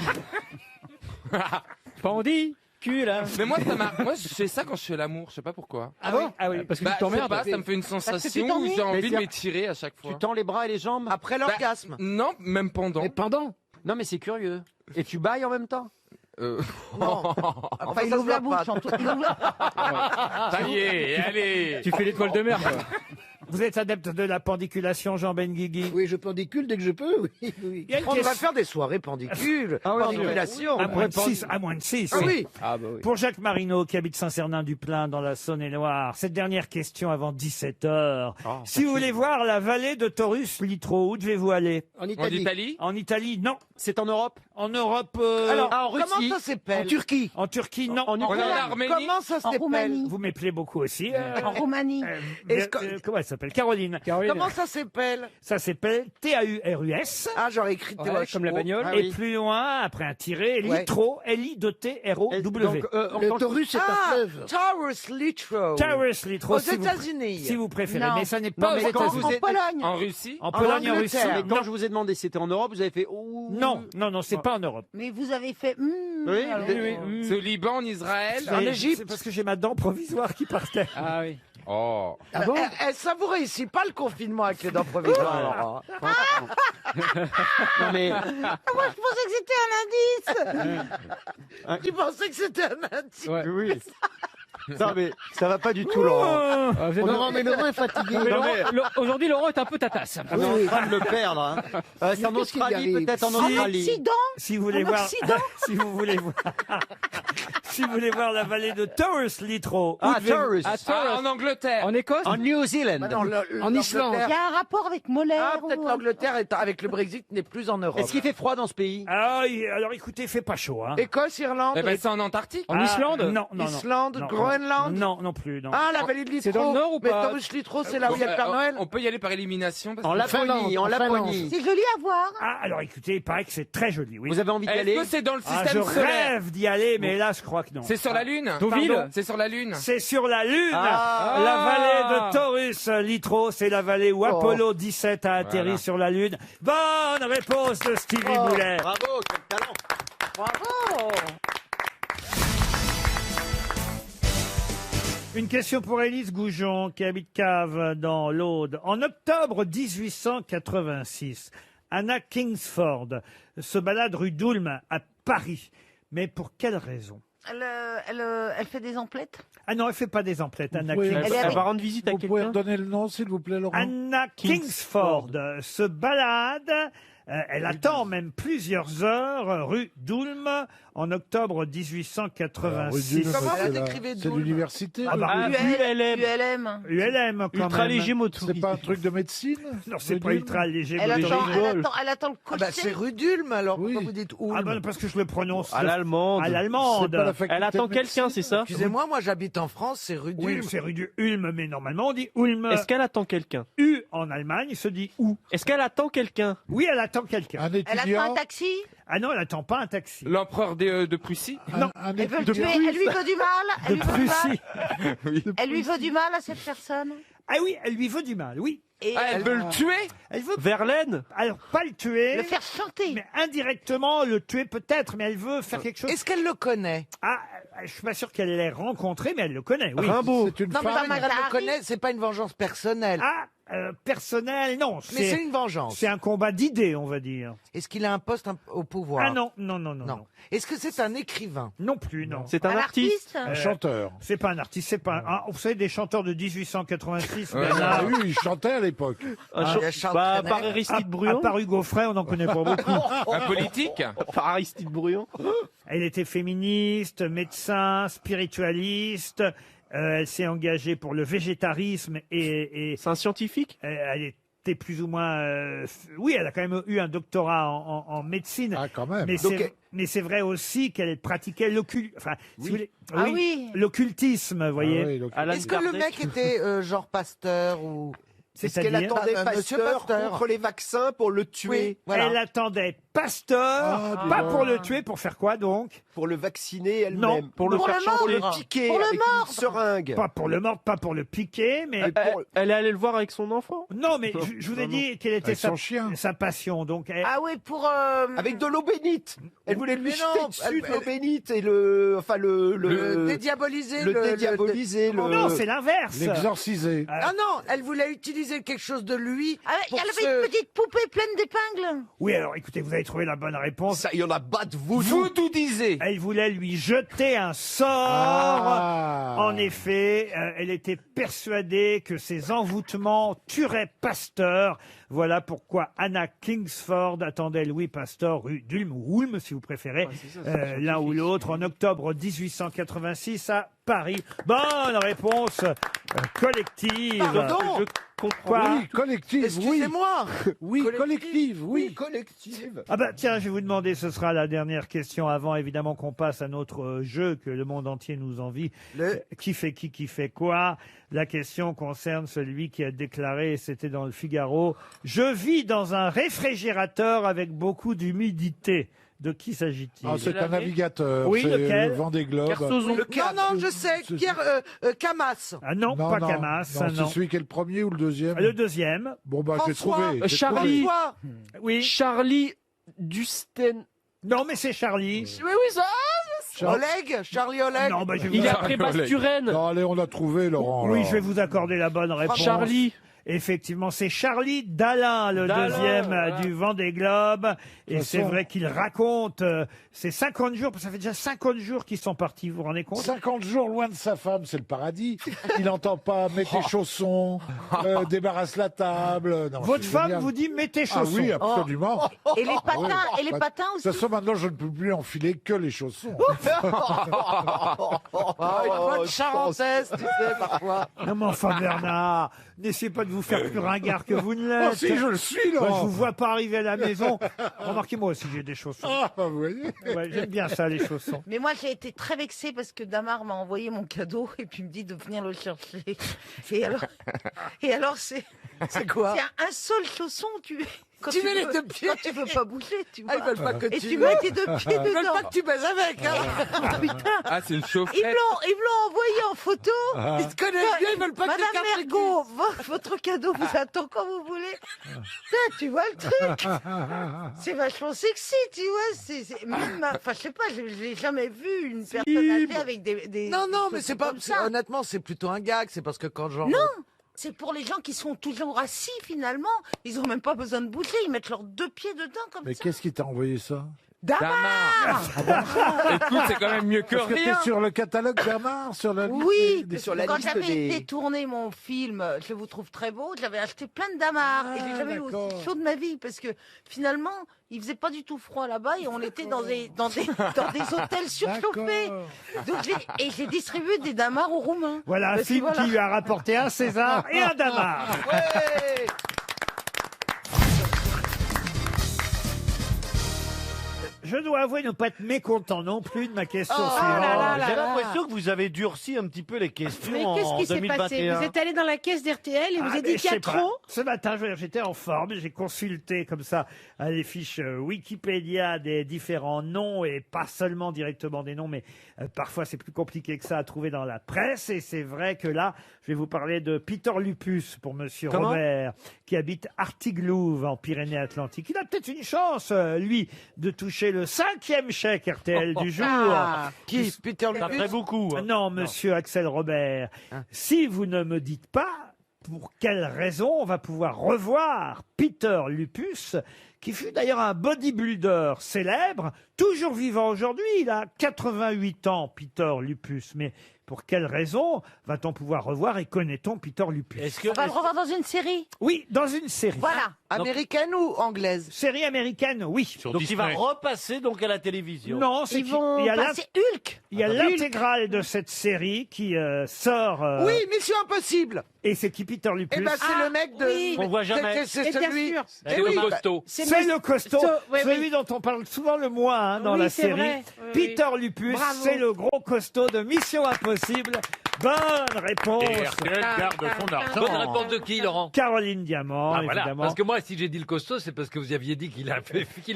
Pendicule, hein. Mais moi, moi, je fais ça quand je fais l'amour, je sais pas pourquoi. Ah bon? Ah oui, parce que Bah, tu je sais t'emmerdes. pas, ça me fait une que tu sensation où t'ennuies. j'ai envie de Mais m'étirer à chaque fois. Tu tends les bras et les jambes après l'orgasme. Non, même pendant. Mais pendant. Non, mais c'est curieux. Et tu bailles en même temps Non. Enfin, il ça se ouvre la voit bouche. pas. il ouvre la- Ça y est, allez. Tu fais l'étoile de mer, quoi. Vous êtes adepte de la pendiculation, Jean Benguigui? Oui, je pendicule dès que je peux. Oui, oui. Il y a une On va question- faire des soirées pendicules, Ah oui, pendiculations. À moins de 6. À moins de 6. Ah oui. Ah bah oui. Pour Jacques Marino, qui habite Saint-Cernin-du-Plain dans la Saône-et-Loire, cette dernière question avant 17h. Si vous voulez voir la vallée de Taurus Litro, où devez-vous aller? En En Italie. Italie En Italie, non. C'est en Europe. En Europe, Alors, en Russie. comment ça En s'appelle? Turquie. en Turquie, non. En On est en Ukraine. Arménie. Comment ça En s'appelle? Roumanie. Vous m'appelez beaucoup aussi. En Roumanie. Est-ce que- Comment elle s'appelle? Caroline. Comment ça s'appelle? Ça s'appelle Taurus. Ah, j'aurais écrit comme la bagnole. Ah, Et oui. plus loin, après un tiré, Ouais. Litro, L-I-T-R-O-W. Le Taurus, c'est un Ah, fleuve. Taurus Litro. Taurus Litro, Aux si vous, États-Unis. si vous préférez. Non. Mais ça n'est pas aux mais quand États-Unis. vous êtes- Pologne. En Russie. En Pologne, en Russie. Angleterre. Mais quand je vous ai demandé si c'était en Europe, vous avez fait oh. Non, non, non, c'est pas en Europe. Mais vous avez fait. Oui, alors, oui, C'est au Liban, en Israël. C'est- En Égypte. C'est parce que j'ai ma dent provisoire qui partait. Ah oui. Oh. Ah bon ça vous réussit pas le confinement avec les dents provisoires, alors, hein. Non mais Moi, je pensais que c'était un indice. Tu pensais que c'était un indice? oui. Non mais ça va pas du tout, Laurent. Oh, Laurent, mais Laurent est fatigué. Aujourd'hui, Laurent est un peu tatasse. On est en train de le perdre. Hein. C'est en Qu'est-ce qui lui Australie, arrive peut-être en Si. Australie. Accident. si vous voulez En voir, Occident. si vous voulez voir, si vous voulez voir la vallée de Taurus Litro, où Ah, devez-vous- Taurus. Ah, en Angleterre. En Écosse. En New Zealand. Bah non, En Islande. Il y a un rapport avec Molaire. Ah, peut-être ou- l'Angleterre avec le Brexit n'est plus en Europe. Est-ce qu'il fait froid dans ce pays? Alors écoutez, il fait pas chaud, hein. Écosse, Irlande, Eh ben, c'est en Antarctique. En Islande. Non, non, non. Islande, Non, Groenland. Non, non plus, non. Ah, la vallée de Litro. C'est dans le nord ou Mais pas Taurus Litro, c'est là où il y a le Père Noël. On peut y aller par élimination. Parce En que- Laponie, en en Laponie. C'est joli à voir. Ah, alors écoutez, il paraît que c'est très joli, oui. Vous avez envie d'y Est-ce aller? que c'est dans le Ah, système je solaire? rêve d'y aller, mais hélas, je crois que non. C'est sur la Lune. Deauville. Pardon, c'est sur la Lune. C'est sur la Lune. Ah. La vallée de Taurus Litro, c'est la vallée où Apollo 17 a atterri Voilà. sur la Lune. Bonne réponse de Stevie Boulet. Bravo, quel talent. Bravo. Une question pour Élise Goujon, qui habite Cave, dans l'Aude. En octobre 1886, Anna Kingsford se balade rue d'Ulm à Paris. Mais pour quelle raison? Elle fait des emplettes. Ah non, elle fait pas des emplettes, Anna pouvez- Kingsford. Elle est Elle avec- va rendre visite à Vous pouvez quelqu'un. redonner le nom, s'il vous plaît, Laurent? Anna Kingsford se balade. Elle attend même plusieurs heures rue d'Ulm en octobre 1886. Comment c'est vous la- écrivez C'est Doulme? l'université. Ah bah, rue ULM. ULM. ULM quand Ultra même. léger d'Ulm. moto. C'est pas un truc de médecine? Non, c'est Rue pas d'Ulm ultra léger. Elle motorisé. attend le Ah bah c'est rue d'Ulm, alors Oui. pourquoi vous dites Ulm? Ah ben parce que je le prononce À l'allemande. à C'est l'allemande. pas la faculté Elle attend de médecine. quelqu'un, c'est ça? Excusez-moi, moi j'habite en France, c'est rue Oui, d'Ulm. c'est rue du Ulm, mais normalement on dit Ulm. Est-ce qu'elle attend quelqu'un? U en Allemagne se dit ou. Est-ce qu'elle attend quelqu'un? Oui, elle attend quelqu'un. Un Elle attend étudiant? un taxi. Ah non, elle attend pas un taxi. L'empereur de Prussie. Un Elle veut le étudiant? tuer. Elle lui veut du mal. De Elle lui veut du mal. Prussie. Elle lui veut du mal à cette personne. Ah oui, elle lui veut du mal, oui. Et Ah, elle veut le tuer. Elle veut Verlaine? alors pas le tuer, le faire chanter. mais indirectement le tuer peut-être, mais elle veut faire quelque chose. Est-ce qu'elle le connaît? Ah, je suis pas sûr qu'elle l'ait rencontré, mais elle le connaît, oui. Rimbaud. C'est une Non, mais femme? pas Elle le Matahari. connaît, c'est pas une vengeance personnelle. Ah, personnel, non. Mais c'est une vengeance. C'est un combat d'idées, on va dire. Est-ce qu'il a un poste au pouvoir? Ah non, non, non, non, non. Non. Est-ce que c'est un écrivain? Non plus, non. C'est un artiste? Un chanteur. C'est pas un artiste, c'est pas un... Vous savez, des chanteurs de 1886, Ouais, Bernard, Ah oui, il chantait à l'époque. Un il y a Charles Bah, Trenet. par Aristide à Bruand. part Hugo Frey, on n'en connaît pas beaucoup. Un politique. Par Aristide Bruand. Elle était féministe, médecin, spiritualiste. Elle s'est engagée pour le végétarisme et C'est un scientifique? elle était plus ou moins... oui, elle a quand même eu un doctorat en médecine. Ah, quand même. Mais Donc, mais c'est vrai aussi qu'elle pratiquait l'occultisme. Enfin, si vous voulez, Ah oui. l'occultisme, vous voyez. Ah oui, donc- Alan Est-ce que le Kardec. mec était genre pasteur ou... Est-ce qu'elle C'est-à-dire attendait Monsieur Pasteur Pasteur. contre les vaccins pour le tuer? Oui, voilà. Elle attendait Pasteur, Ah, dis pas donc. pour le tuer, pour faire quoi donc? Pour le vacciner elle-même? Non, Pour le Pour faire le chanter. Pour le mordre. piquer Pour le avec mordre. une seringue? Pas pour le mordre, pas pour le piquer, mais... Elle est allée le voir avec son enfant? Non, mais je vous ai dit quelle était Avec son chien. sa passion. Donc, Ah oui, pour. Avec de l'eau bénite. Elle voulait lui Mais jeter non, dessus de elle- l'eau bénite et le dédiaboliser. le dédiaboliser. non, c'est l'inverse. L'exorciser. Ah non, elle voulait utiliser disait quelque chose de lui. Il y avait une petite poupée pleine d'épingles. Oui, alors écoutez, vous avez trouvé la bonne réponse. Ça, il y en a pas de vous. Voodoo disait. Elle voulait lui jeter un sort. En effet, elle était persuadée que ses envoûtements tueraient Pasteur. Voilà pourquoi Anna Kingsford attendait Louis Pasteur rue d'Ulm ou Ulm, si vous préférez, l'un ou l'autre, en octobre 1886 à Paris. Bonne réponse collective. Pardon. Quoi Oui, collective, oui. Excusez-moi. Oui, collective, oui. Collective. Ah bah tiens, je vais vous demander, ce sera la dernière question avant évidemment qu'on passe à notre jeu que le monde entier nous envie. Qui fait qui fait quoi? La question concerne celui qui a déclaré, c'était dans le Figaro, je vis dans un réfrigérateur avec beaucoup d'humidité. De qui s'agit-il? C'est un navigateur. Oui, c'est lequel? le Vendée Globe. Non, je sais. Camas. Ah non, pas Camas. Non, c'est celui qui est le premier ou le deuxième? Le deuxième. Bon, bah, j'ai trouvé. Charlie. Oui. Charlie Dusten. Non, mais c'est Charlie. Oui, ça. Oleg. Charlie Oleg. Non, bah, je vais Il vous est après Basturen. Non, allez, on l'a trouvé, Laurent. Oui, alors. je vais vous accorder la bonne réponse. Charlie. Effectivement, c'est Charlie Dalin, le Dalin, deuxième voilà. du Vendée Globe. Et De c'est toute façon- vrai qu'il raconte ces 50 jours, ça fait déjà 50 jours qu'ils sont partis, vous vous rendez compte? 50 jours loin de sa femme, c'est le paradis. Il n'entend pas, mets tes chaussons, débarrasse la table. Non, Votre c'est femme génial. vous dit, mets tes Ah chaussons. oui, absolument. Et les patins, Ah oui. et les patins De aussi. toute façon, maintenant, je ne peux plus enfiler que les chaussons. Bonne charentaise, tu sais, parfois. Non mais enfin Bernard, n'essayez pas de vous faire plus ringard que vous ne l'êtes. Oh, si, je le suis, Moi, Laurent. je vous vois pas arriver à la maison. Remarquez, moi aussi j'ai des chaussons. Ah, bah, vous voyez. Ouais, j'aime bien ça, les chaussons. Mais moi, j'ai été très vexée parce que Damar m'a envoyé mon cadeau et puis me dit de venir le chercher. Et alors c'est quoi? C'est un seul chausson, quand Tu mets les deux pieds. Quand tu veux pas bouger, tu vois. Ils veulent pas que et tu tu mets tes deux pieds Ils veulent dedans. pas que tu baises avec, hein. Oh, putain. Ah, c'est une Ils me chaufferette. l'ont envoyé en photo. Ils te connaissent bien, ils veulent pas que tu Madame casses les Mergo, votre cadeau vous attend quand vous voulez. Putain, tu vois le truc. C'est vachement sexy, tu vois. Enfin, je sais pas, je l'ai jamais vu une personnalité avec des. Non, des mais c'est chaussons pas. comme ça. Honnêtement, c'est plutôt un gag. C'est parce que quand genre. Non, c'est pour les gens qui sont toujours assis finalement. Ils ont même pas besoin de bouger, ils mettent leurs deux pieds dedans comme Mais ça. qu'est-ce qui t'a envoyé ça? Damar. Écoute, c'est quand même mieux que Parce que rien. t'es sur le catalogue Bernard, sur la liste Oui, des- parce que quand j'avais été tourner mon film Je vous trouve très beau, j'avais acheté plein de damars et j'ai jamais eu d'accord. aussi chaud de ma vie parce que finalement il faisait pas du tout froid là-bas et on était dans des hôtels surchauffés. Donc j'ai distribué des damars aux Roumains. Voilà un Parce que film voilà. qui lui a rapporté un César et un Damar. Ouais. Je dois avouer ne pas être mécontent non plus de ma question Oh suivante. là là J'ai là. l'impression que vous avez durci un petit peu les questions Mais qu'est-ce en qui s'est passé 2021. Vous êtes allé dans la caisse d'RTL et vous Ah, avez mais dit qu'il y je a sais pas. trop. Ce matin, j'étais en forme, j'ai consulté comme ça les fiches Wikipédia des différents noms et pas seulement directement des noms, mais parfois c'est plus compliqué que ça à trouver dans la presse. Et c'est vrai que là, je vais vous parler de Peter Lupus pour Monsieur Comment Robert, qui habite Artiglouve en Pyrénées-Atlantiques. Il a peut-être une chance, lui, de toucher le 5e chèque RTL du jour. Qui Peter Ça ferait Lupus. beaucoup. hein. Non, monsieur Axel Robert, si vous ne me dites pas pour quelle raison on va pouvoir revoir Peter Lupus, qui fut d'ailleurs un bodybuilder célèbre, toujours vivant aujourd'hui, il a 88 ans, Peter Lupus, mais pour quelle raison va-t-on pouvoir revoir et connaît-on Peter Lupus? Est-ce que On va le revoir dans une série. Oui, dans une série. Voilà. Américaine ou anglaise? Série américaine, oui. Sur donc il va Disney. repasser donc à la télévision. Non, c'est Ils qu'il vont y a passer Hulk. il y a l'intégrale de cette série qui sort. Oui, Mission Impossible. Et c'est qui Peter Lupus? Eh ben, c'est le mec de. oui. On voit jamais. C'est Et bien celui. sûr. C'est Eh le oui, costaud. C'est le costaud, oui, celui oui. dont on parle souvent le moins dans Oui, la c'est série. vrai. Oui, Peter oui. Lupus, Bravo. c'est le gros costaud de Mission Impossible. Bonne réponse. Et RTL garde son argent. Bonne réponse de qui, Laurent? Caroline Diamant, Ah, voilà. évidemment. Parce que moi, si j'ai dit le costaud, c'est parce que vous aviez dit qu'il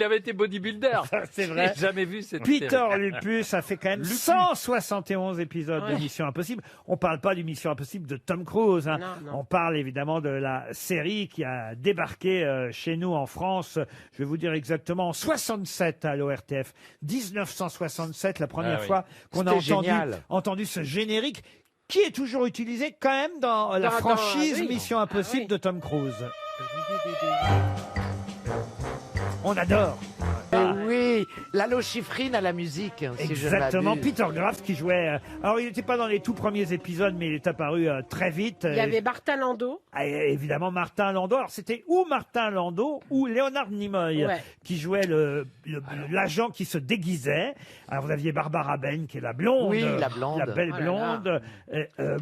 avait été bodybuilder. C'est vrai. J'ai jamais vu cette Peter série. Lupus a fait quand même 171 épisodes de Mission Impossible. On parle pas du Mission Impossible de Tom Cruise. Hein. Non, non. On parle évidemment de la série qui a débarqué chez nous en France. Je vais vous dire exactement en 67 à l'ORTF. 1967, la première Ah oui. fois qu'on a C'était génial. entendu ce générique qui est toujours utilisé quand même dans la Dans- franchise oui. Mission Impossible Ah oui. de Tom Cruise. On adore. Oui, Lalo Schifrin à la musique, si je ne Exactement, m'abuse. Peter Graft qui jouait. Alors, il n'était pas dans les tout premiers épisodes, mais il est apparu très vite. Il y avait Martin Landau. Évidemment, Martin Landau. Alors, c'était ou Martin Landau ou Leonard Nimoy Ouais. qui jouait l'agent qui se déguisait. Alors, vous aviez Barbara Ben qui est la blonde. Oui, la blonde. La belle Oh là blonde.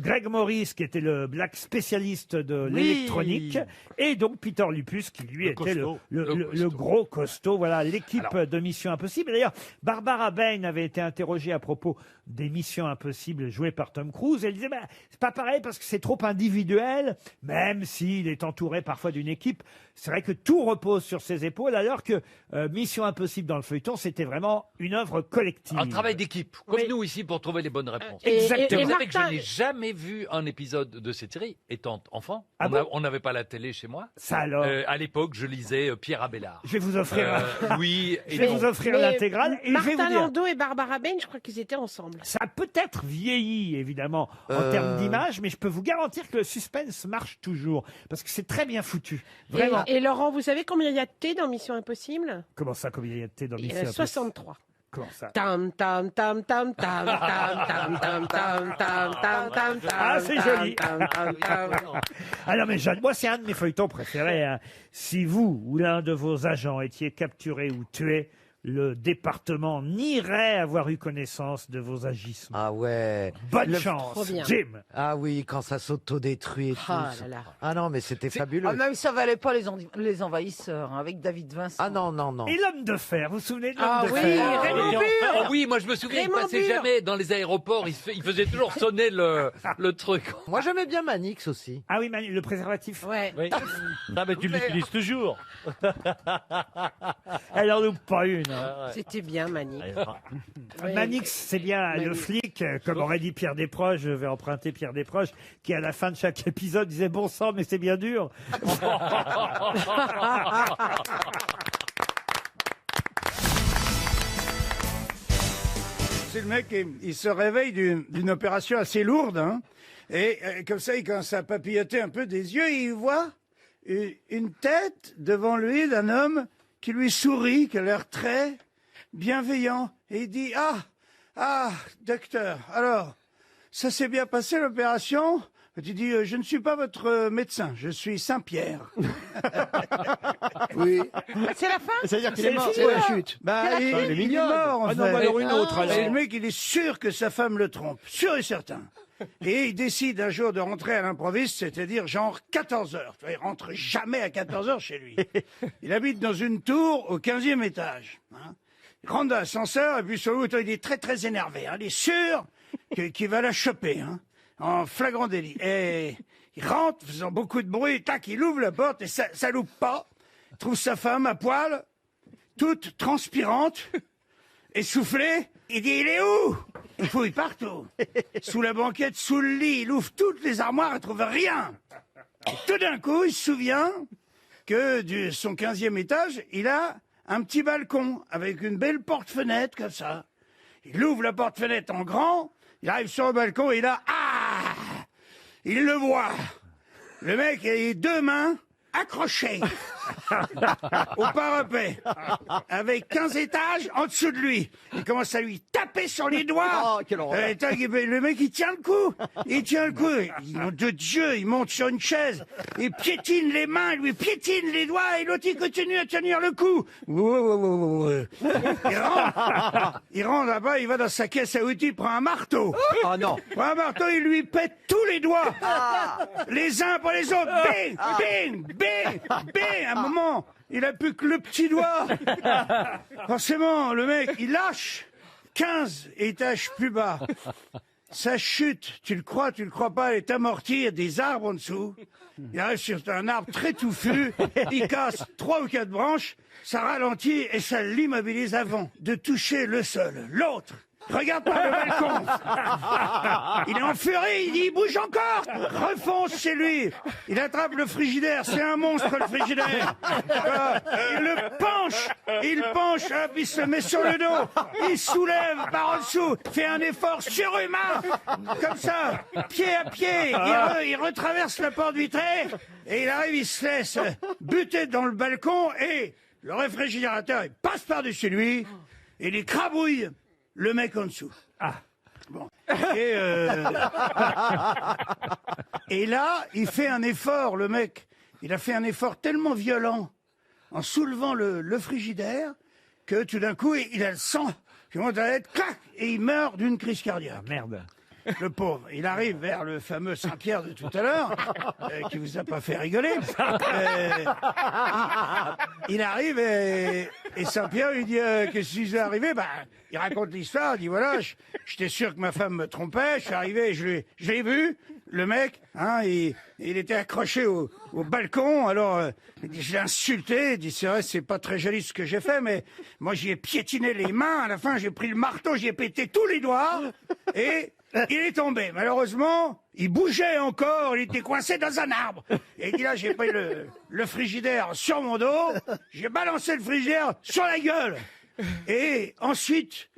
Greg Morris qui était le black spécialiste de Oui. l'électronique. Et donc, Peter Lupus qui, lui, était costaud. le gros costaud. Voilà, l'équipe de Mission Impossible. D'ailleurs, Barbara Bain avait été interrogée à propos des Missions Impossibles jouées par Tom Cruise. Elle disait, c'est pas pareil parce que c'est trop individuel, même s'il est entouré parfois d'une équipe. C'est vrai que tout repose sur ses épaules, alors que Mission Impossible dans le feuilleton, c'était vraiment une œuvre collective. Un travail d'équipe, comme nous ici, pour trouver les bonnes réponses. Exactement. Vous savez que je Martin- n'ai jamais vu un épisode de cette série, étant enfant. Ah bon On n'avait pas la télé chez moi. Ça alors. À l'époque, je lisais Pierre Abélard. Je vais vous offrir, oui. je vais vous offrir Mais l'intégrale et je vais vous Martin dire. Landau et Barbara Ben, je crois qu'ils étaient ensemble. Ça a peut-être vieilli, évidemment, en termes d'image, mais je peux vous garantir que le suspense marche toujours. Parce que c'est très bien foutu. Vraiment. Et Laurent, vous savez combien il y a de thé dans Mission Impossible? Comment ça, combien il y a de thé dans Il y Mission en a Impossible 63. Comment ça Tam tam tam tam tam tam tam tam tam tam tam tam. Ah, c'est joli. tam, tam, tam. Alors, mais Jeanne, moi, c'est un de mes feuilletons préférés. Hein. Si vous ou l'un de vos agents étiez capturé ou tué, le département nierait avoir eu connaissance de vos agissements. Ah ouais. Bonne Le- chance, Trop bien. Jim. Ah oui, quand ça s'autodétruit et tout. Ah là là. Ah non, mais c'était fabuleux. Ah, même ça valait pas les envahisseurs, hein, avec David Vincent. Ah non, non, non. Et l'homme de fer, vous vous souvenez de l'homme Ah de oui, fer Raymond Burr. Oh oui, moi je me souviens, il Raymond passait Burr. jamais dans les aéroports, il faisait toujours sonner le truc. Moi, j'aimais bien Manix aussi. Ah oui, Manu, le préservatif. Ouais. Oui. Non, mais tu l'utilises toujours. Elle en loupe pas une. hein. C'était bien, Mani. Ouais. Manix, c'est bien le Manix. flic, comme aurait dit Pierre Desproges, je vais emprunter Pierre Desproges, qui à la fin de chaque épisode disait « Bon sang, mais c'est bien dur !» C'est le mec, il se réveille d'une opération assez lourde, hein, et comme ça, il commence à papilloter un peu des yeux, et il voit une tête devant lui d'un homme qui lui sourit, qui a l'air très bienveillant, et il dit « Ah, docteur, alors, ça s'est bien passé l'opération ?» Tu dis « Je ne suis pas votre médecin, je suis Saint-Pierre. » Oui. C'est la fin? C'est-à-dire qu'il est mort, c'est la chute. Bah, C'est la il, fin. il est mignonne. mort, en Ah fait. non, bah alors une autre, alors. Et le mec, il est sûr que sa femme le trompe. Sûr et certain. Et il décide un jour de rentrer à l'improviste, c'est-à-dire genre 14 heures. Il rentre jamais à 14 heures chez lui. Il habite dans une tour au 15e étage. Hein. Il rentre dans l'ascenseur et puis sur l'autre, il est très très énervé. Hein. Il est sûr qu'il va la choper, hein, en flagrant délit. Et il rentre, faisant beaucoup de bruit, tac, il ouvre la porte et ça loupe pas. Il trouve sa femme à poil, toute transpirante, essoufflée. Il dit, il est où? Il fouille partout. Sous la banquette, sous le lit, il ouvre toutes les armoires, il trouve rien. Et tout d'un coup, il se souvient que de son 15e étage, il a un petit balcon avec une belle porte-fenêtre comme ça. Il ouvre la porte-fenêtre en grand, il arrive sur le balcon et là, il le voit. Le mec a les deux mains accrochées au parapet, avec 15 étages en dessous de lui. Il commence à lui taper sur les doigts. Oh, quelle horreur. Le mec, il tient le coup. Il tient le coup. Nom de Dieu, il monte sur une chaise. Il piétine les mains, il lui piétine les doigts, et l'autre, il continue à tenir le coup. Il rentre là-bas, il va dans sa caisse à outils, il prend un marteau. Oh non. Il prend un marteau, il lui pète tous les doigts. Les uns pour les autres. Bing, bing, bing, bing. À un moment, il a plus que le petit doigt. Forcément, le mec, il lâche 15 étages plus bas. Ça chute, tu le crois pas, elle est amortie, il y a des arbres en dessous. Il arrive sur un arbre très touffu, il casse 3 ou 4 branches, ça ralentit et ça l'immobilise avant de toucher le sol. L'autre regarde par le balcon. Il est en furie, il dit, il bouge encore. Refonce chez lui. Il attrape le frigidaire, c'est un monstre le frigidaire. Il le penche Il penche, hop, il se met sur le dos, il soulève par en dessous, fait un effort surhumain, comme ça, pied à pied, il retraverse la porte vitrée, et il arrive, il se laisse buter dans le balcon, et le réfrigérateur, il passe par-dessus lui, et il écrabouille le mec en dessous. Ah. Bon. Et là, il fait un effort, le mec. Il a fait un effort tellement violent en soulevant le frigidaire que tout d'un coup, il a le sang qui monte à la tête, clac, et il meurt d'une crise cardiaque. Ah, merde. Le pauvre, il arrive vers le fameux Saint-Pierre de tout à l'heure, qui vous a pas fait rigoler. Il arrive et Saint-Pierre lui dit qu'est-ce qui est arrivé. Bah, il raconte l'histoire, il dit voilà, j'étais sûr que ma femme me trompait, je suis arrivé, je l'ai vu, le mec, hein, il était accroché au balcon, alors il dit, je l'ai insulté, il dit c'est vrai, c'est pas très joli ce que j'ai fait, mais moi j'y ai piétiné les mains, à la fin j'ai pris le marteau, j'y ai pété tous les doigts, et il est tombé. Malheureusement, il bougeait encore, il était coincé dans un arbre. Et il dit là, j'ai pris le frigidaire sur mon dos, j'ai balancé le frigidaire sur la gueule. Et ensuite,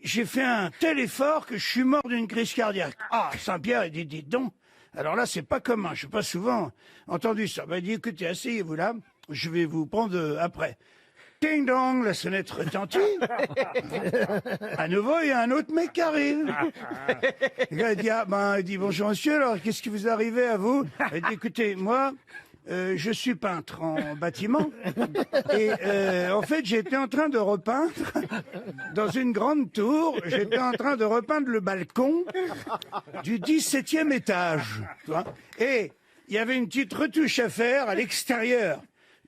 j'ai fait un tel effort que je suis mort d'une crise cardiaque. Ah, Saint-Pierre, il dit, dites donc, alors là, c'est pas commun, je n'ai pas souvent entendu ça. Ben, il dit, écoutez, asseyez-vous là, je vais vous prendre après. Ding dong, la sonnette retentit. À nouveau, il y a un autre mec qui arrive. Le gars, il dit bonjour monsieur, alors qu'est-ce qui vous est arrivé à vous? Il dit écoutez, moi, je suis peintre en bâtiment. Et en fait, j'étais en train de repeindre dans une grande tour, j'étais en train de repeindre le balcon du 17e étage. Tu vois, et il y avait une petite retouche à faire à l'extérieur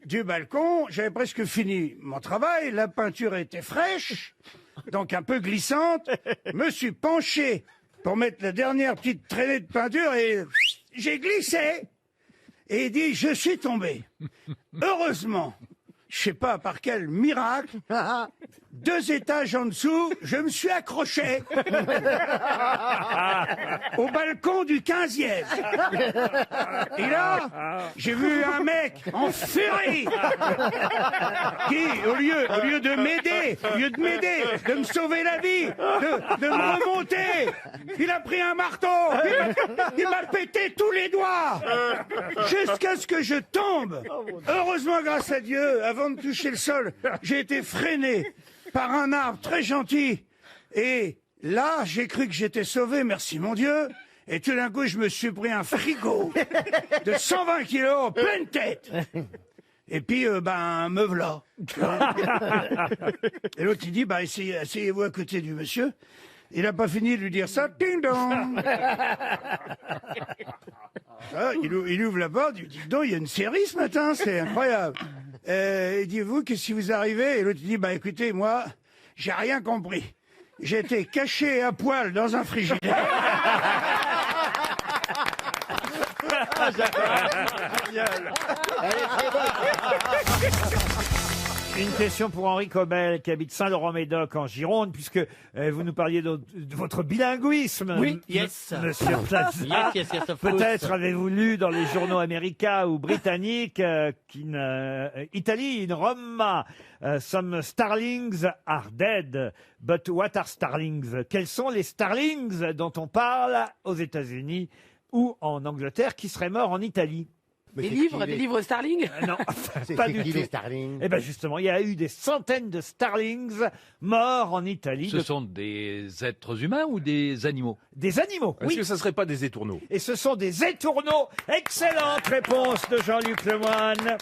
du balcon, j'avais presque fini mon travail, la peinture était fraîche, donc un peu glissante, me suis penché pour mettre la dernière petite traînée de peinture et j'ai glissé et il dit je suis tombé. Heureusement, je sais pas par quel miracle, 2 étages en dessous, je me suis accroché au balcon du 15e. Et là, j'ai vu un mec en furie qui, au lieu de m'aider, de me sauver la vie, de me remonter, il a pris un marteau, il m'a pété tous les doigts jusqu'à ce que je tombe. Heureusement, grâce à Dieu, avant de toucher le sol, j'ai été freiné par un arbre très gentil. Et là, j'ai cru que j'étais sauvé, merci mon Dieu. Et tout d'un coup, je me suis pris un frigo de 120 kilos en pleine tête. Et puis, me voilà. Et l'autre, il dit, asseyez-vous à côté du monsieur. Il n'a pas fini de lui dire ça. Ding dong. Il ouvre la porte, il dit, donc, il y a une série ce matin, c'est incroyable. Il dit, vous, qu'est-ce qui vous arrivez? Et l'autre dit, écoutez, moi, j'ai rien compris. J'étais caché à poil dans un frigidaire. Une question pour Henri Cobel, qui habite Saint-Laurent-Médoc en Gironde, puisque vous nous parliez de votre bilinguisme. Oui, yes. Monsieur Plaza. Yes, Peut-être avez-vous lu dans les journaux américains ou britanniques Italy in Roma, some starlings are dead. But what are starlings? Quels sont les starlings dont on parle aux États-Unis ou en Angleterre qui seraient morts en Italie? Des livres Starling? Non, pas du tout. Eh ben justement, il y a eu des centaines de Starlings morts en Italie. Ce sont des êtres humains ou des animaux? Des animaux, oui. Est-ce que ça serait pas des étourneaux? Et ce sont des étourneaux. Excellente réponse de Jean-Luc Lemoyne.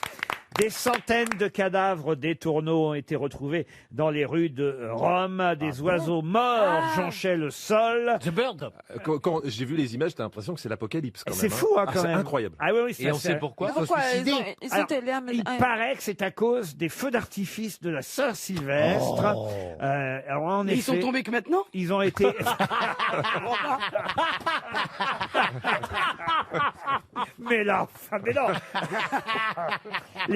Des centaines de cadavres d'étourneaux ont été retrouvés dans les rues de Rome. Des oiseaux morts jonchaient le sol. The Bird. Quand j'ai vu les images, t'as l'impression que c'est l'apocalypse quand même. C'est fou, hein, quand c'est même. incroyable. Ah oui, Et on sait pourquoi? Pourquoi ils Alors, étaient là, il paraît que c'est à cause des feux d'artifice de la Saint-Sylvestre. Alors en Ils sont tombés que maintenant? Ils ont été. Mais là, enfin, mais non.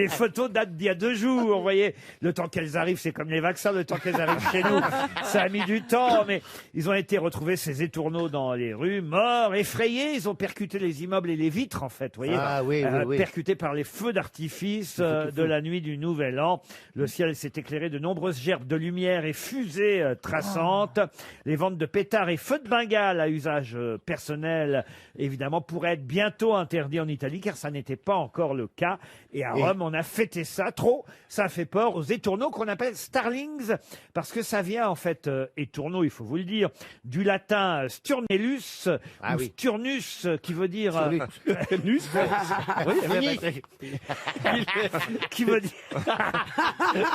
Les photos datent d'il y a 2 jours. Vous voyez, le temps qu'elles arrivent, c'est comme les vaccins, le temps qu'elles arrivent chez nous, ça a mis du temps. Mais ils ont été retrouvés, ces étourneaux, dans les rues, morts, effrayés. Ils ont percuté les immeubles et les vitres, en fait. Vous voyez, Ah, oui, oui, oui. percutés par les feux d'artifice de la nuit du Nouvel An. Le ciel s'est éclairé de nombreuses gerbes de lumière et fusées traçantes. Les ventes de pétards et feux de Bengale à usage personnel, évidemment, pourraient être bientôt interdits en Italie, car ça n'était pas encore le cas. Et à Rome, on a fêté ça trop. Ça fait peur aux étourneaux qu'on appelle starlings, parce que ça vient, en fait, étourneaux, il faut vous le dire, du latin sturnellus, ou sturnus, qui veut dire... Sturnus. qui veut dire...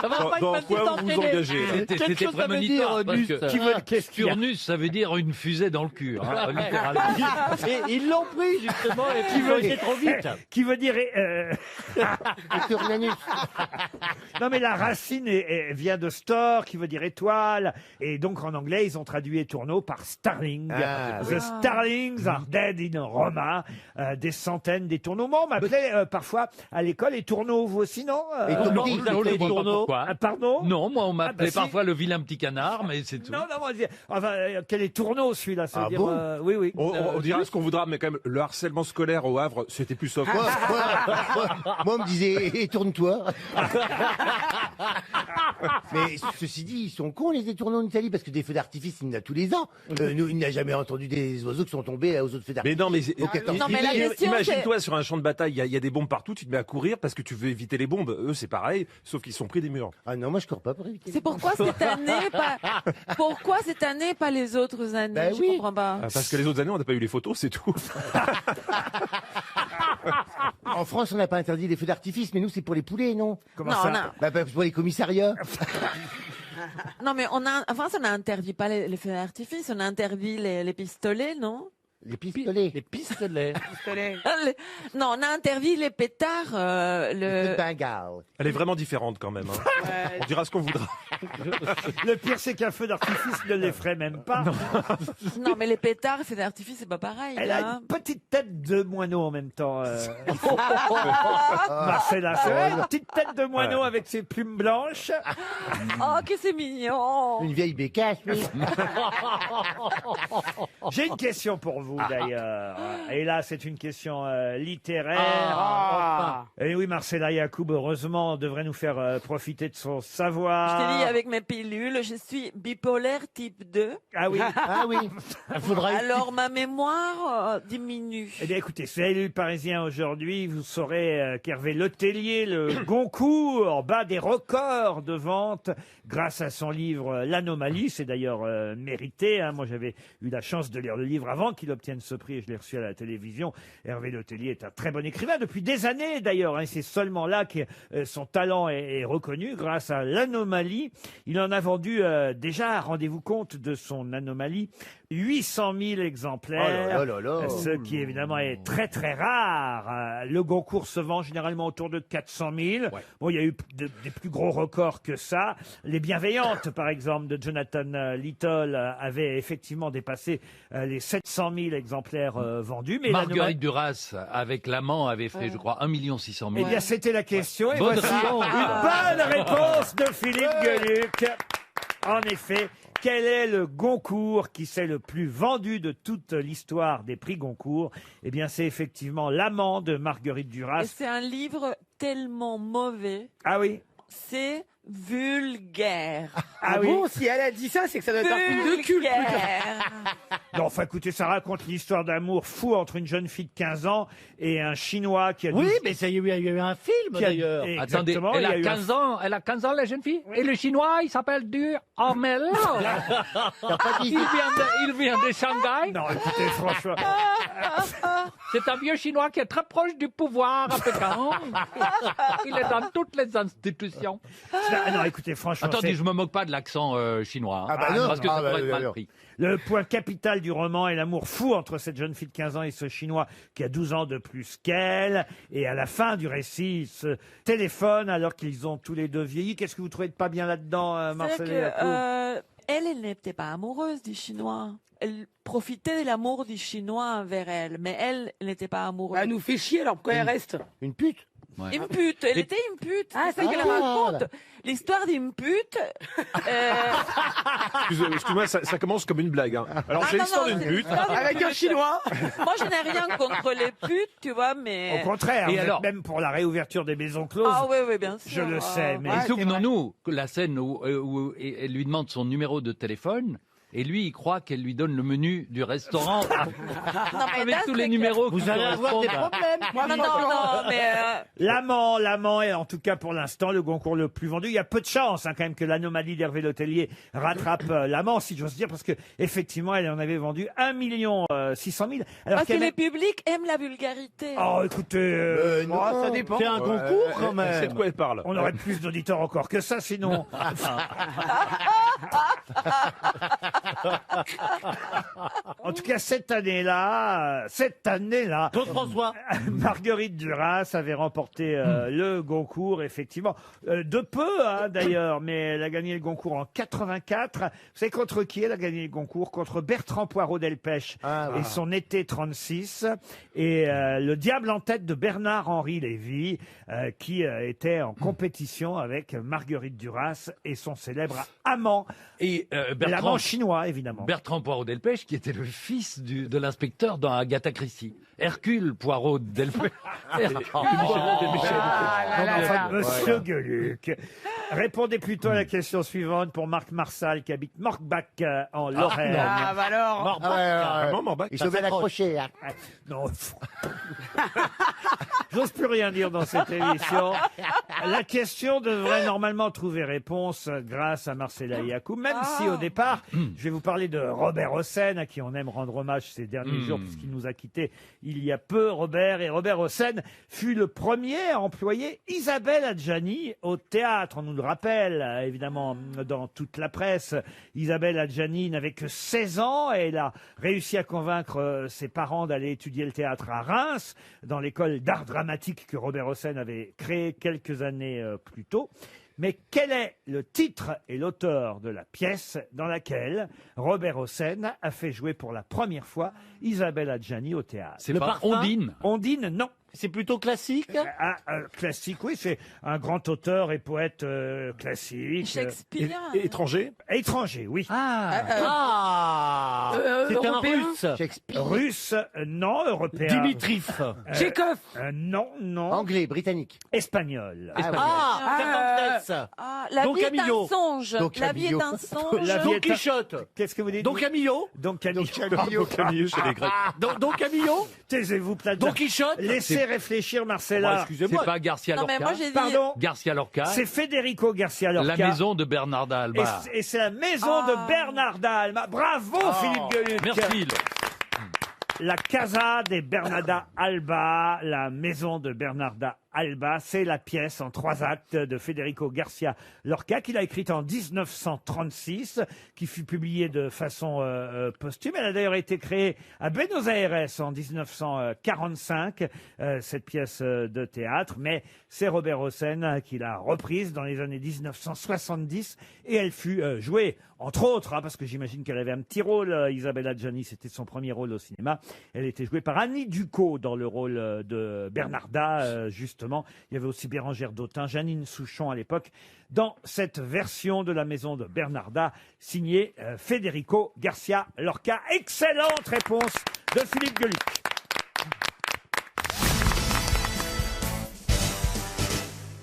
Dans quoi vous vous engagez là C'était prémonitoire, parce que qu'est-ce qu'il y a Turnus, ça veut dire une fusée dans le cul, hein, littéralement. Et ils l'ont pris, justement, et puis ils ont été trop vite. Qui veut dire... Non, mais la racine vient de store, qui veut dire étoile. Et donc, en anglais, ils ont traduit étourneau par starling. The starlings are dead in Roma. Des centaines d'étourneaux. Moi, on m'appelait parfois à l'école étourneaux. Vous aussi, non Non, les tourneaux. Pardon Non, moi, on m'appelait si. parfois le vilain petit canard, mais c'est tout. Non, on disait, enfin, quel est tourneau, celui-là? Ça veut dire, bon oui, oui. On dira ce qu'on voudra, mais quand même, le harcèlement scolaire au Havre, c'était plus soft. Moi, on me disait, tourne-toi. Mais ceci dit, ils sont cons, les étourneaux en Italie, parce que des feux d'artifice, il y en a tous les ans. Nous, il n'a jamais entendu des oiseaux qui sont tombés aux autres feux Mais d'artifice. non, mais, Non, mais la question, imagine-toi sur un champ de bataille, il y a des bombes partout, tu te mets à courir parce que tu veux éviter les bombes. Eux, c'est pareil, sauf qu'ils sont pris des murs. Ah non, moi je cours pas pour éviter. C'est pourquoi cette année, pourquoi cette année, pas les autres années? Ben Je oui. comprends pas. Parce que les autres années, on n'a pas eu les photos, c'est tout. En France, on n'a pas interdit les feux d'artifice, mais nous, c'est pour les poulets, non? Comment Non, ça non. Bah, pour les commissariats. Non, mais en France, on a interdit pas les feux d'artifice, on a interdit les pistolets, non? Les pistolets. Les pistolets. Non, on a interdit les pétards. Le Bengale. Elle est vraiment différente quand même. Hein. On dira ce qu'on voudra. Le pire, c'est qu'un feu d'artifice ne l'effraie même pas. Non, mais les pétards, feux d'artifice, c'est pas pareil. Elle là. a une petite tête de moineau en même temps. Marcella, c'est vrai, une petite tête de moineau avec ses plumes blanches. Oh, que c'est mignon. Une vieille bécasse, oui. J'ai une question pour vous d'ailleurs. Et là, c'est une question littéraire. Et oui, Marcella Yacoub, heureusement, devrait nous faire profiter de son savoir. Je t'ai dit, avec mes pilules, je suis bipolaire type 2. Ah oui. Ah oui. Alors ma mémoire diminue. Eh bien, écoutez, c'est lu Parisien aujourd'hui. Vous saurez qu'Hervé Letellier, le Goncourt, bat des records de vente grâce à son livre L'Anomalie. C'est d'ailleurs mérité. Hein. Moi, j'avais eu la chance de lire le livre avant qu'il obtienne ce prix et je l'ai reçu à la télévision. Hervé Letellier est un très bon écrivain depuis des années d'ailleurs. Hein. C'est seulement là que son talent est reconnu grâce à L'Anomalie. Il en a vendu déjà, rendez-vous compte de son Anomalie, 800 000 exemplaires, Oh là là là. ce qui évidemment est très très rare. Le Goncourt se vend généralement autour de 400 000. Ouais. Bon, il y a eu des plus gros records que ça. Les Bienveillantes, par exemple, de Jonathan Littell, avaient effectivement dépassé les 700 000 exemplaires vendus. Mais Marguerite Duras, avec l'amant, avait fait, je crois, 1 600 000. Eh bien, c'était la question. Et Bonne voici réponse. une bonne réponse de Philippe Gueluc. En effet, quel est le Goncourt qui s'est le plus vendu de toute l'histoire des prix Goncourt? Eh bien, c'est effectivement L'amant de Marguerite Duras. Et c'est un livre tellement mauvais. Ah oui? C'est vulgaire. Ah oui. Bon, si elle a dit ça, c'est que ça doit être un film de culte. Non, enfin, écoutez, ça raconte l'histoire d'amour fou entre une jeune fille de 15 ans et un Chinois qui a... Oui, mais il y a eu un film, d'ailleurs. Attendez, Exactement, elle il y a eu 15 ans, elle a 15 ans, la jeune fille. Et le chinois, il s'appelle du Hormel. Il vient de Shanghai. Non, écoutez, franchement... C'est un vieux chinois qui est très proche du pouvoir à Pékin. Il est dans toutes les institutions. Non, écoutez, franchement... Attendez, c'est- je me moque pas de l'accent chinois. Hein, Ah bah non, parce que ça pourrait être mal alors. pris. Le point capital du roman est l'amour fou entre cette jeune fille de 15 ans et ce Chinois qui a 12 ans de plus qu'elle. Et à la fin du récit, ils se téléphonent alors qu'ils ont tous les deux vieilli. Qu'est-ce que vous trouvez de pas bien là-dedans, C'est Marcel que, Yacoub elle n'était pas amoureuse du Chinois. Elle profitait de l'amour du Chinois envers elle, mais elle n'était pas amoureuse. Elle nous fait chier, alors pourquoi elle reste? Une pute. Ouais. Une pute, elle était une pute. Ah, c'est ça qu'elle raconte. L'histoire d'une pute. Excuse-moi, ça commence comme une blague. Hein. Alors, Ah, j'ai non, l'histoire non, d'une c'est pute. l'histoire d'une Avec un pute. Chinois. Moi, je n'ai rien contre les putes, tu vois, mais. Au contraire, Et vous êtes alors même pour la réouverture des maisons closes. Ah oui, oui, bien sûr. Je le sais, mais... Et souvenons-nous que la scène où elle lui demande son numéro de téléphone. Et lui, il croit qu'elle lui donne le menu du restaurant avec là, tous les c'est numéros. Vous qui allez avoir des correspondent. problèmes. Non, mais. L'amant est en tout cas pour l'instant le Goncourt le plus vendu. Il y a peu de chance quand même que l'anomalie d'Hervé Letellier rattrape l'amant, si j'ose dire, parce que effectivement elle en avait vendu 1 600 000. Alors Parce que qu'elle les publics aiment la vulgarité. Oh, écoutez, Non, ça dépend. C'est un concours quand même. C'est de quoi elle parle. on aurait plus d'auditeurs encore que ça, sinon. En tout cas, cette année-là, Claude François. Marguerite Duras avait remporté le Goncourt, effectivement, de peu hein, d'ailleurs, mais elle a gagné le Goncourt en 84. Vous savez contre qui elle a gagné le Goncourt? Contre Bertrand Poirot Delpech et son été 36, et le Diable en tête de Bernard-Henri Lévy, qui était en compétition avec Marguerite Duras et son célèbre amant, Et l'amant chinois évidemment. Bertrand Poirot Delpech, qui était le fils de l'inspecteur dans Agatha Christie. Hercule Poirot Delpech. Monsieur Gueluc, répondez plutôt à la question suivante pour Marc Marsal qui habite Morkbach en Lorraine. Ah, bah alors. Vraiment, Morbach. Il faut bien accrocher. Hein. Non, j'ose plus rien dire dans cette émission. La question devrait normalement trouver réponse grâce à Marcella Yacoub, même si au départ, je vais vous parler de Robert Hossein, à qui on aime rendre hommage ces derniers jours, puisqu'il nous a quittés il y a peu, Robert. Et Robert Hossein fut le premier à employer Isabelle Adjani au théâtre. On nous le rappelle, évidemment, dans toute la presse. Isabelle Adjani n'avait que 16 ans et elle a réussi à convaincre ses parents d'aller étudier le théâtre à Reims, dans l'école d'art dramatique que Robert Hossein avait créée quelques années plus tôt. Mais quel est le titre et l'auteur de la pièce dans laquelle Robert Hossein a fait jouer pour la première fois Isabelle Adjani au théâtre? C'est pas Ondine. Ondine, non. C'est plutôt classique. Classique, oui, c'est un grand auteur et poète classique. Shakespeare. Étranger. Étranger, oui. C'est un Européen. russe. Russe, non. Européen. Dimitrif. Tchekhov. Non, non. Anglais, britannique. Espagnol. Cervantes. Ah, la Don vie est un Camillo. songe. Don La vie est Camillo. un songe. La vie Don est un- Quichotte. Qu'est-ce que vous dites? Don Camillo. Don Camillo. Don Camillo chez les Grecs. Don Camillo. Taisez-vous, Plaza. Don Quichotte. Laissez réfléchir, Marcella. C'est pas Garcia Non, mais Lorca. moi j'ai dit. Pardon. Garcia Lorca. C'est Federico Garcia Lorca. La maison de Bernarda Alba. Et c'est la maison de Bernarda Alba. Bravo, Philippe Gueluc. Merci. La Casa de Bernarda Alba, la maison de Bernarda Alba, c'est la pièce en 3 actes de Federico Garcia Lorca qu'il a écrite en 1936, qui fut publiée de façon posthume. Elle a d'ailleurs été créée à Buenos Aires en 1945, cette pièce de théâtre, mais c'est Robert Hossein qui l'a reprise dans les années 1970 et elle fut jouée, entre autres, hein, parce que j'imagine qu'elle avait un petit rôle, Isabelle Adjani, c'était son premier rôle au cinéma. Elle était jouée par Annie Ducot dans le rôle de Bernarda, justement. Il y avait aussi Bérangère Dautin, Janine Souchon à l'époque, dans cette version de la maison de Bernarda, signée Federico Garcia Lorca. Excellente réponse de Philippe Gueluc.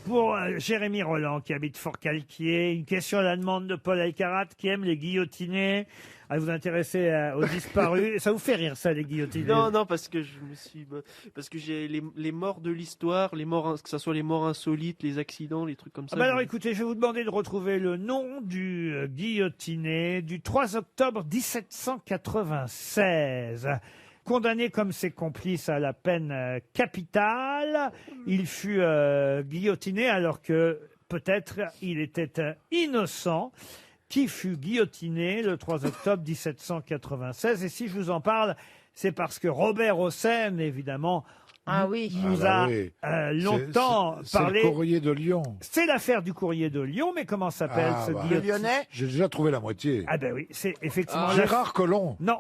Pour Jérémy Roland, qui habite Fort-Calquier, une question à la demande de Paul Alcarat, qui aime les guillotinés. À vous intéresser aux disparus. Ça vous fait rire, ça, les guillotinés? Non, parce que parce que j'ai les morts de l'histoire, les morts, que ce soit les morts insolites, les accidents, les trucs comme ça. Ah bah alors écoutez, je vais vous demander de retrouver le nom du guillotiné du 3 octobre 1796. Condamné comme ses complices à la peine capitale, il fut guillotiné alors que peut-être il était innocent. Qui fut guillotiné le 3 octobre 1796. Et si je vous en parle, c'est parce que Robert Hossein, évidemment, Ah oui. nous Ah a bah oui. longtemps C'est parlé. le courrier de Lyon. C'est l'affaire du courrier de Lyon, mais comment s'appelle Ah, ce bah. guillotine J'ai déjà trouvé la moitié. Ah ben oui, c'est effectivement Gérard Collomb. Non,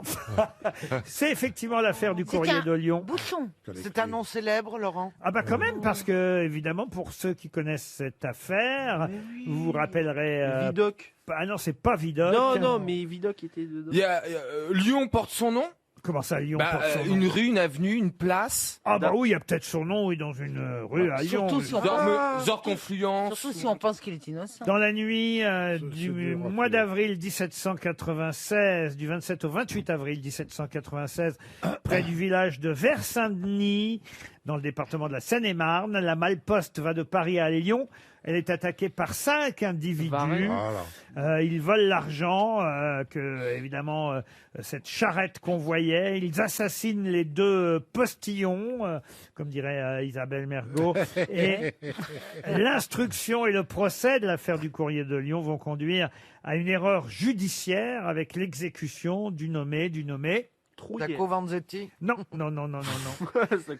c'est effectivement l'affaire du courrier de Lyon. Bouchon. C'est un nom célèbre, Laurent? Ah bah quand même, parce que évidemment, pour ceux qui connaissent cette affaire, vous vous rappellerez... Vidocq. Ah non, c'est pas Vidocq. Non, mais Vidocq était dedans. Lyon porte son nom? Comment ça, Lyon porte son nom Une rue, une avenue, une place? Ah bah oui, il y a peut-être son nom, oui, dans une rue à Lyon. Surtout si on Genre Confluence. Surtout si on pense qu'il est innocent. Dans la nuit du mois d'avril 1796, du 27 au 28 avril 1796, près du village de Vers-Saint-Denis, dans le département de la Seine-et-Marne, la Malle-Poste va de Paris à Lyon. Elle est attaquée par 5 individus. Ils volent l'argent que, évidemment, cette charrette convoyait. Ils assassinent les 2 postillons, comme dirait Isabelle Mergo. Et l'instruction et le procès de l'affaire du courrier de Lyon vont conduire à une erreur judiciaire avec l'exécution du nommé. Zacco Vanzetti? Non.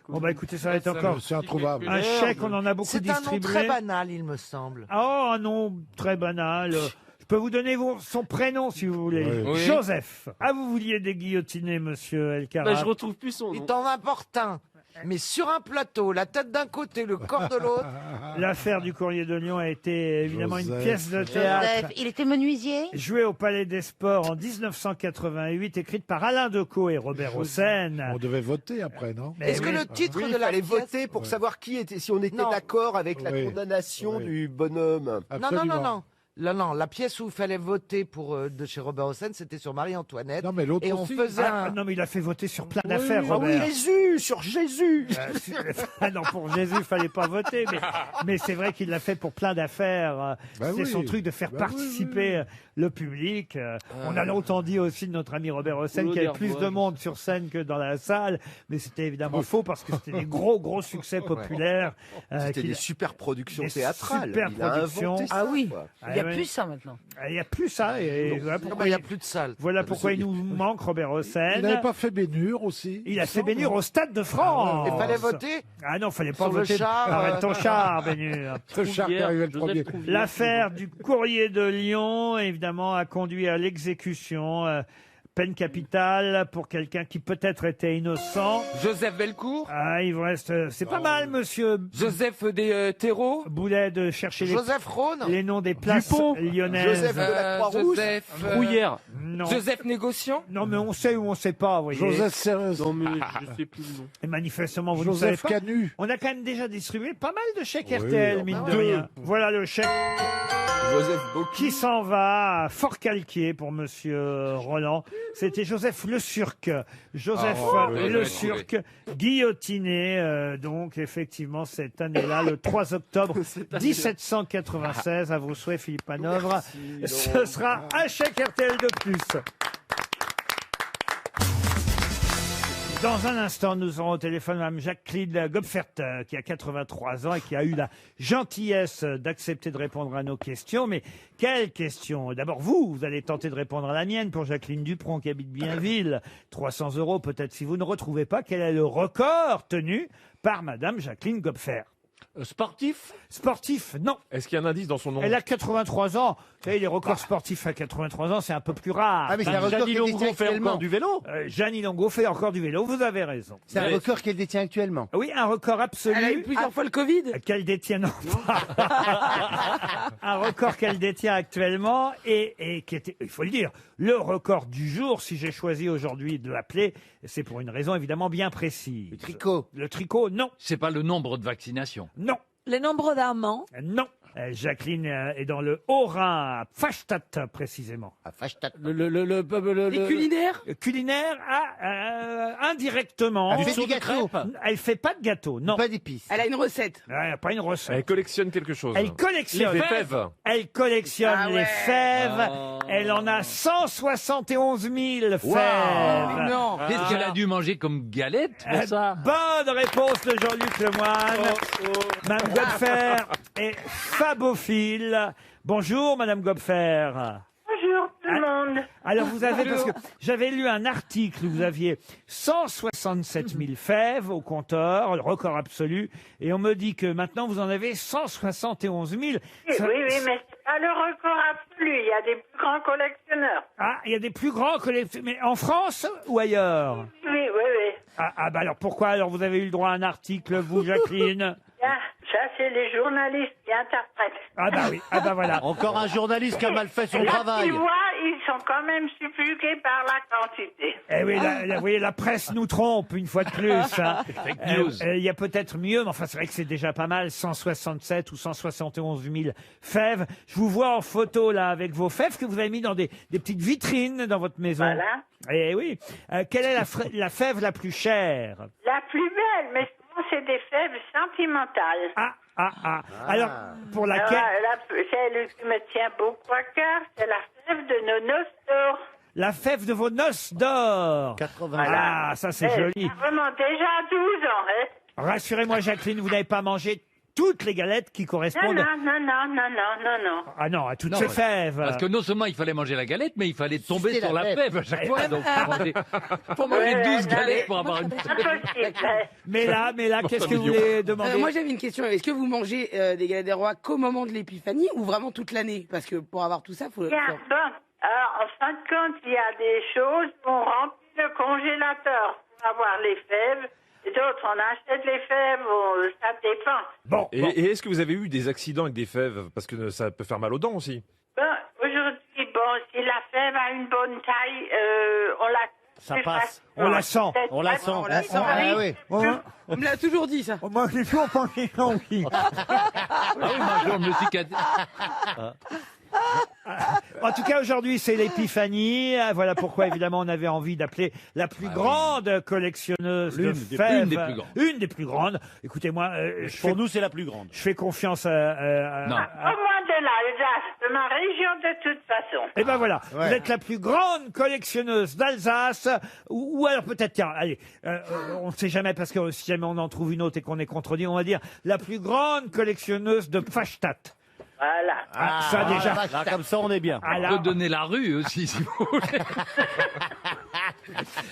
Bon bah écoutez, ça va être encore C'est introuvable. un chèque, on en a beaucoup C'est un nom distribué. très banal, il me semble. Oh, un nom très banal. Je peux vous donner son prénom si vous voulez. Oui. Joseph. Ah, vous vouliez déguillotiner, monsieur Elkarat? Bah, je retrouve plus son Il nom. t'en importe un. Mais sur un plateau, la tête d'un côté, le corps de l'autre. L'affaire du courrier de Lyon a été évidemment une Joseph. pièce de théâtre Joseph, il était menuisier. jouée au Palais des Sports en 1988, écrite par Alain Decaux et Robert Hossein. On devait voter après, non? Mais Est-ce que oui. le titre Oui, de il la fallait pièce... voter pour Ouais. savoir qui était, si on était Non. d'accord avec la Oui. condamnation Oui. du bonhomme. Absolument. Non, la pièce où il fallait voter pour de chez Robert Hossein, c'était sur Marie-Antoinette. Non, mais l'autre Et on aussi. faisait Ah, un... non, mais il a fait voter sur plein d'affaires, Ah oui, Robert. Jésus, sur Jésus. Ah non, pour Jésus, il fallait pas voter, mais c'est vrai qu'il l'a fait pour plein d'affaires. Bah C'est oui. son truc de faire Bah participer le public. On a longtemps dit aussi de notre ami Robert Hossein qu'il y avait plus de monde sur scène que dans la salle, mais c'était évidemment faux parce que c'était des gros succès populaires. C'était qu'il- des super productions des théâtrales. super Il a productions. inventé ça, Ah oui. quoi. Il n'y a ouais. plus ça maintenant. Il n'y a plus ça. Et voilà Ah pourquoi, bah, il n'y a plus de salle. voilà pourquoi il nous manque Robert Hossein. Il n'avait pas fait Bénure aussi? Il a fait Bénure au Stade de France. Il fallait voter. Ah non, fallait pas Sur le voter. char, Arrête ton char, Bénure. Le char qui arrivait le premier. L'affaire du courrier de Lyon, évidemment, a conduit à l'exécution. Peine capitale pour quelqu'un qui peut-être était innocent. Joseph Belcourt? Ah, il vous reste... C'est pas mal, monsieur Joseph des Terreaux? Boulet, de chercher Joseph Rhône. les noms des places Dupont. lyonnaises. Joseph de la Croix-Rouge. Joseph Brouillère. Non. Joseph Négociant? Non, mais on sait ou on sait pas, vous voyez. Joseph Serres. Non, mais je sais plus le nom. Et manifestement, vous ne savez Joseph pas. Canu. On a quand même déjà distribué pas mal de chèques Oui, RTL, mine de deux. rien. Voilà le chèque Joseph Bocchi. qui s'en va à Fort-Calquier pour monsieur Roland. C'était Joseph Le Surc. Joseph Le Surc, guillotiné, donc, effectivement, cette année-là, le 3 octobre 1796. À vos souhaits, Philippe Hanovre. Ce sera un chèque RTL de plus. Dans un instant, nous aurons au téléphone Mme Jacqueline Gopfert, qui a 83 ans et qui a eu la gentillesse d'accepter de répondre à nos questions. Mais quelles questions? D'abord, vous allez tenter de répondre à la mienne pour Jacqueline Dupron, qui habite Bienville. 300 € peut-être si vous ne retrouvez pas. Quel est le record tenu par Mme Jacqueline Gopfert? Sportif? Sportif, non. Est-ce qu'il y a un indice dans son nom? Elle a 83 ans. Vous savez, les records sportifs à 83 ans, c'est un peu plus rare. Ah, mais c'est un record Jeannie qu'elle Longo détient fait actuellement. encore du vélo. Jeannie Longo fait encore du vélo, vous avez raison. C'est un record qu'elle détient actuellement. Oui, un record absolu. Elle a eu plusieurs fois le Covid. Qu'elle détient, non, un record qu'elle détient actuellement et qui était, il faut le dire, le record du jour. Si j'ai choisi aujourd'hui de l'appeler, c'est pour une raison évidemment bien précise. Le tricot. Le tricot, non. C'est pas le nombre de vaccinations. Non. Le nombre d'amants. Non. Jacqueline est dans le Haut-Rhin, à Pfastatt précisément. À Pfastatt. Les culinaires. Culinaire, indirectement. Elle fait des gâteaux. Elle fait pas de gâteau, non. Pas d'épices. Elle a une recette. Pas une recette. Elle collectionne quelque chose. Elle collectionne. Les fèves. Elle collectionne Ah les ouais. fèves. Oh. Elle en a 171 000 fèves. Non. Qu'est-ce qu'elle a dû manger comme galette pour ça? Bonne réponse de Jean-Luc Lemoyne. Madame Gopfert est fabophile. Bonjour, Madame Gopfert. Bonjour. tout le monde. Alors vous avez, parce que j'avais lu un article où vous aviez 167 000 fèves au compteur, le record absolu, et on me dit que maintenant vous en avez 171 000. Oui, oui, mais c'est pas le record absolu. Il y a des plus grands collectionneurs. Ah, il y a des plus grands collectionneurs, mais en France ou ailleurs? Oui, oui, oui. Ah, bah alors pourquoi alors vous avez eu le droit à un article, vous, Jacqueline? Ça, c'est les journalistes qui interprètent. Ah bah oui, ah bah voilà. Encore un journaliste qui a mal fait son Là, travail. tu vois, ils sont quand même subjugués par la quantité. Eh oui, vous voyez, la presse nous trompe une fois de plus. Hein. Fake news. Il y a peut-être mieux, mais enfin c'est vrai que c'est déjà pas mal, 167 ou 171 000 fèves. Je vous vois en photo là avec vos fèves que vous avez mis dans des petites vitrines dans votre maison. Voilà. Eh oui. Quelle est la fève la plus chère? La plus belle, mais souvent, c'est des fèves sentimentales. Alors, pour laquelle... Celle qui me tient beaucoup à cœur, c'est la fève de nos noces d'or. La fève de vos noces d'or. 80. Ah, ça c'est joli. Ça remonte déjà à 12 ans, hein. Rassurez-moi, Jacqueline, vous n'avez pas mangé toutes les galettes qui correspondent... Non. Ah non, à toutes Non, ces ouais. fèves. Parce que non seulement il fallait manger la galette, mais il fallait tomber Sucer sur la la fève. fève à chaque fois. Ouais. Donc, faut manger 12 galettes pour avoir une Mais là, qu'est-ce que vous voulez demander? Moi, j'avais une question. Est-ce que vous mangez des galettes des rois qu'au moment de l'épiphanie ou vraiment toute l'année? Parce que pour avoir tout ça, faut... Bien, bon. Alors, en fin de compte, il y a des choses où on remplit le congélateur pour avoir les fèves. Et d'autres, on achète les fèves, ça dépend. Bon. Et est-ce que vous avez eu des accidents avec des fèves? Parce que ça peut faire mal aux dents aussi. Bon, aujourd'hui, si la fève a une bonne taille, on la... Ça passe. On la sent. On la sent. On la sent. Ah oui. On me l'a toujours dit, ça. Moi, j'ai toujours pensé ça aussi. Ah oui, moi, je me suis En tout cas, aujourd'hui, c'est l'épiphanie. Voilà pourquoi, évidemment, on avait envie d'appeler la plus grande collectionneuse de fèves. Une des plus grandes. Une des plus grandes. Écoutez-moi, Pour nous, c'est la plus grande. je fais confiance Non. Au moins de l'Alsace, de ma région, de toute façon. Et ben voilà, Ouais. vous êtes la plus grande collectionneuse d'Alsace, ou alors peut-être, tiens, allez, on ne sait jamais parce que si jamais on en trouve une autre et qu'on est contredit, on va dire la plus grande collectionneuse de Pfastatt. Voilà. Ah, ça déjà. Là, comme ça, on est bien. Ah, On là, peut donner la rue aussi, si vous voulez.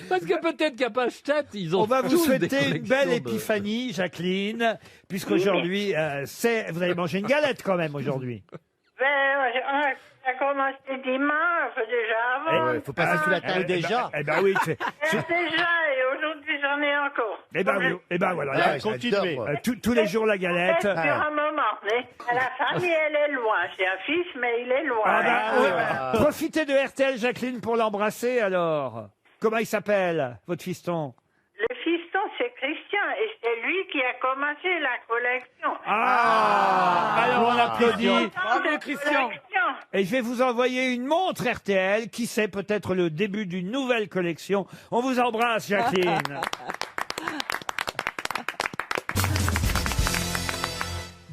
Parce que peut-être qu'à Pfastatt, ils ont on va vous tous des souhaiter une belle collections de- épiphanie, Jacqueline, puisqu'aujourd'hui, vous allez manger une galette quand même aujourd'hui. On a commencé dimanche, déjà avant. Faut passer sous la table déjà. Eh ben oui, Déjà, et aujourd'hui, j'en ai encore. eh ben oui, eh ben voilà. Ouais, Continuez. j'adore. Tous les jours la galette. Sur un moment, mais la famille, elle est loin. J'ai un fils, mais il est loin. Ah ben, hein. ouais. Profitez de RTL, Jacqueline, pour l'embrasser alors. Comment il s'appelle, votre fiston? Le fiston, c'est Christian, et c'est lui qui a commencé la collection. Alors on applaudit. Bravo, Christian. Et je vais vous envoyer une montre RTL, qui sait peut-être le début d'une nouvelle collection. On vous embrasse, Jacqueline.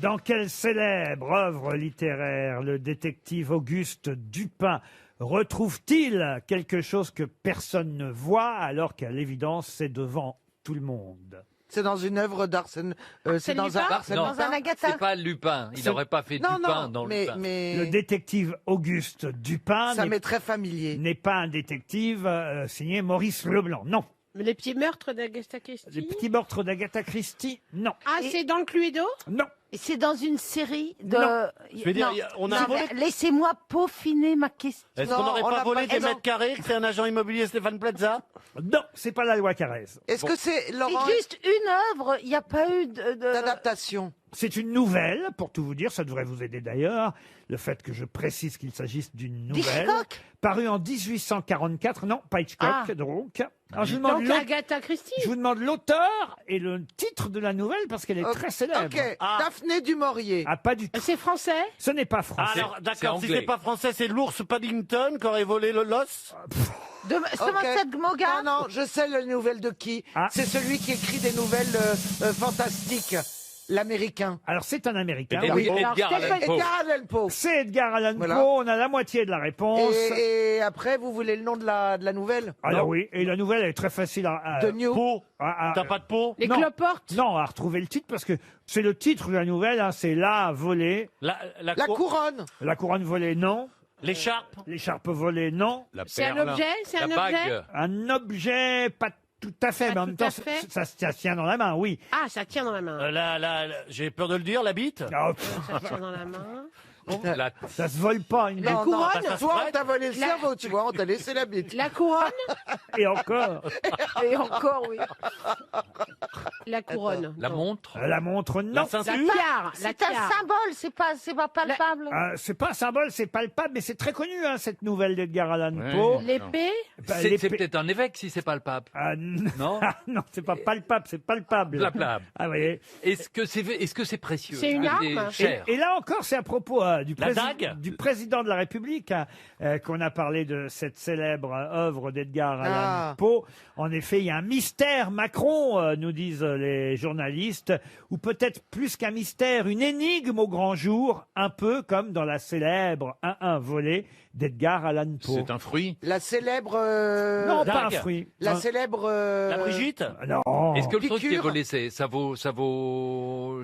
Dans quelle célèbre œuvre littéraire le détective Auguste Dupin retrouve-t-il quelque chose que personne ne voit alors qu'à l'évidence c'est devant tout le monde? C'est dans une œuvre d'Arsène. C'est dans un Arsène Non, Lupin. c'est pas Lupin. Il n'aurait pas fait Non, Dupin non, dans mais, Lupin. Le détective Auguste Dupin ça m'est très familier. n'est pas un détective signé Maurice Leblanc, non. Mais les petits meurtres d'Agatha Christie. Les petits meurtres d'Agatha Christie, non. Ah, c'est dans le Cluedo? Non. Et c'est dans une série de... Non. Je veux dire, on a Non, volé- mais laissez-moi peaufiner ma question. Est-ce qu'on n'aurait on pas l'a volé pas- des non. mètres carrés, que c'est un agent immobilier Stéphane Plaza? Non, c'est pas la loi Carrez. Est-ce que c'est Laurent C'est juste une œuvre, il n'y a pas eu de... d'adaptation? C'est une nouvelle, pour tout vous dire, ça devrait vous aider d'ailleurs, le fait que je précise qu'il s'agisse d'une nouvelle. Hitchcock Parue en 1844, non, pas Hitchcock, Ah. donc. Alors, je vous demande Donc Agatha Christie. je vous demande l'auteur et le titre de la nouvelle parce qu'elle est très célèbre. Ok, Daphné du Maurier. Ah, pas du tout. C'est français? Ce n'est pas français. Alors, c'est d'accord, si anglais. c'est pas français, c'est l'ours Paddington qui aurait volé l'os? De Somerset Maugham? Non, je sais la nouvelle de qui. Ah. C'est celui qui écrit des nouvelles fantastiques. L'américain. Alors, c'est un Américain. Edgar- Oui. Edgar Allan Poe. Edgar Allan Poe. C'est Edgar Allan Voilà. Poe. On a la moitié de la réponse. Et après, vous voulez le nom de la nouvelle? Alors Non. oui, et la nouvelle elle est très facile à... De New. Peau. à- T'as pas de peau? Les non. cloportes? Non, à retrouver le titre parce que c'est le titre de la nouvelle, hein, c'est La volée. La La couronne. La couronne volée, non. L'écharpe. L'écharpe volée, non. C'est un objet. C'est un objet. Un objet, pas tout à fait, mais en même temps, ça se tient dans la main, oui. Ah, ça tient dans la main. J'ai peur de le dire, la bite. Ça tient dans la main. Ça se vole pas, une La bite. couronne. Toi, on t'a volé le La- cerveau, tu vois, on t'a laissé la bite. La couronne. Et encore. Et encore, oui. La couronne. La montre. La montre, non. La tiare. C'est un symbole, c'est pas palpable. C'est pas un symbole, c'est palpable, mais c'est très connu, hein, cette nouvelle d'Edgar Allan Poe. L'épée. Bah, C'est l'épée- peut-être un évêque si c'est pas le pape. Non. Non, c'est pas palpable, c'est palpable. Palpable. Ah oui. Est-ce que c'est précieux? C'est une Est-ce que arme. c'est cher? Et là encore, c'est à propos du, La dague du président de la République qu'on a parlé de cette célèbre œuvre d'Edgar Allan Poe. En effet, il y a un mystère Macron, nous disent les journalistes, ou peut-être plus qu'un mystère, une énigme au grand jour, un peu comme dans la célèbre 1-1 volée d'Edgar Allan Poe. C'est un fruit. La célèbre. Non, pas un fruit. La Un- célèbre. Non. Est-ce que le truc qui est Piqûre. volé, ça vaut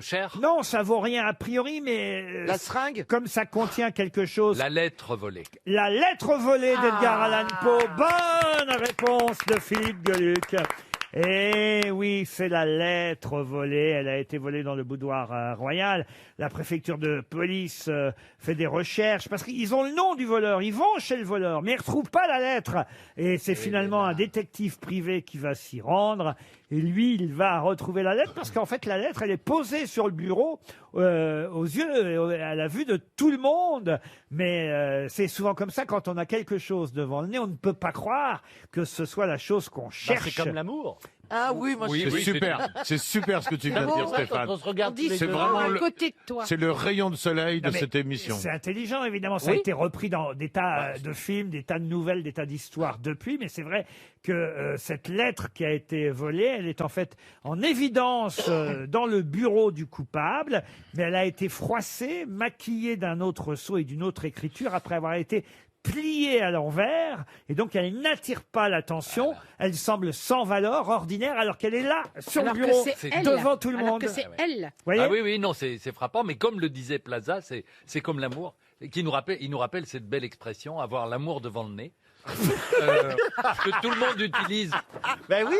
cher? Non, ça vaut rien a priori, mais La seringue. comme ça contient quelque chose. La lettre volée. La lettre volée d'Edgar Allan Poe. Bonne réponse de Philippe Gueluc. Eh oui, c'est la lettre volée. Elle a été volée dans le boudoir royal. La préfecture de police fait des recherches parce qu'ils ont le nom du voleur. Ils vont chez le voleur, mais ils ne retrouvent pas la lettre. Et c'est finalement un détective privé qui va s'y rendre. Et lui, il va retrouver la lettre parce qu'en fait, la lettre, elle est posée sur le bureau aux yeux, à la vue de tout le monde. Mais c'est souvent comme ça quand on a quelque chose devant le nez, on ne peut pas croire que ce soit la chose qu'on cherche. c'est comme l'amour. Ah oui, moi C'est super, c'est super ce que tu viens de dire, Stéphane. On dit C'est souvent vraiment à le- côté de toi. C'est le rayon de soleil de Non, mais cette émission. C'est intelligent, évidemment. Ça a Oui. été repris dans des tas de films, des tas de nouvelles, des tas d'histoires depuis. Mais c'est vrai que cette lettre qui a été volée, elle est en fait en évidence dans le bureau du coupable. Mais elle a été froissée, maquillée d'un autre sceau et d'une autre écriture après avoir été pliée à l'envers, et donc elle n'attire pas l'attention, elle semble sans valeur, ordinaire, alors qu'elle est là, sur Alors le que bureau, c'est elle. devant tout le Alors monde. que c'est elle. Voyez Ah oui, oui, non, c'est frappant, mais comme le disait Plaza, c'est comme l'amour, il nous rappelle cette belle expression, avoir l'amour devant le nez, que tout le monde utilise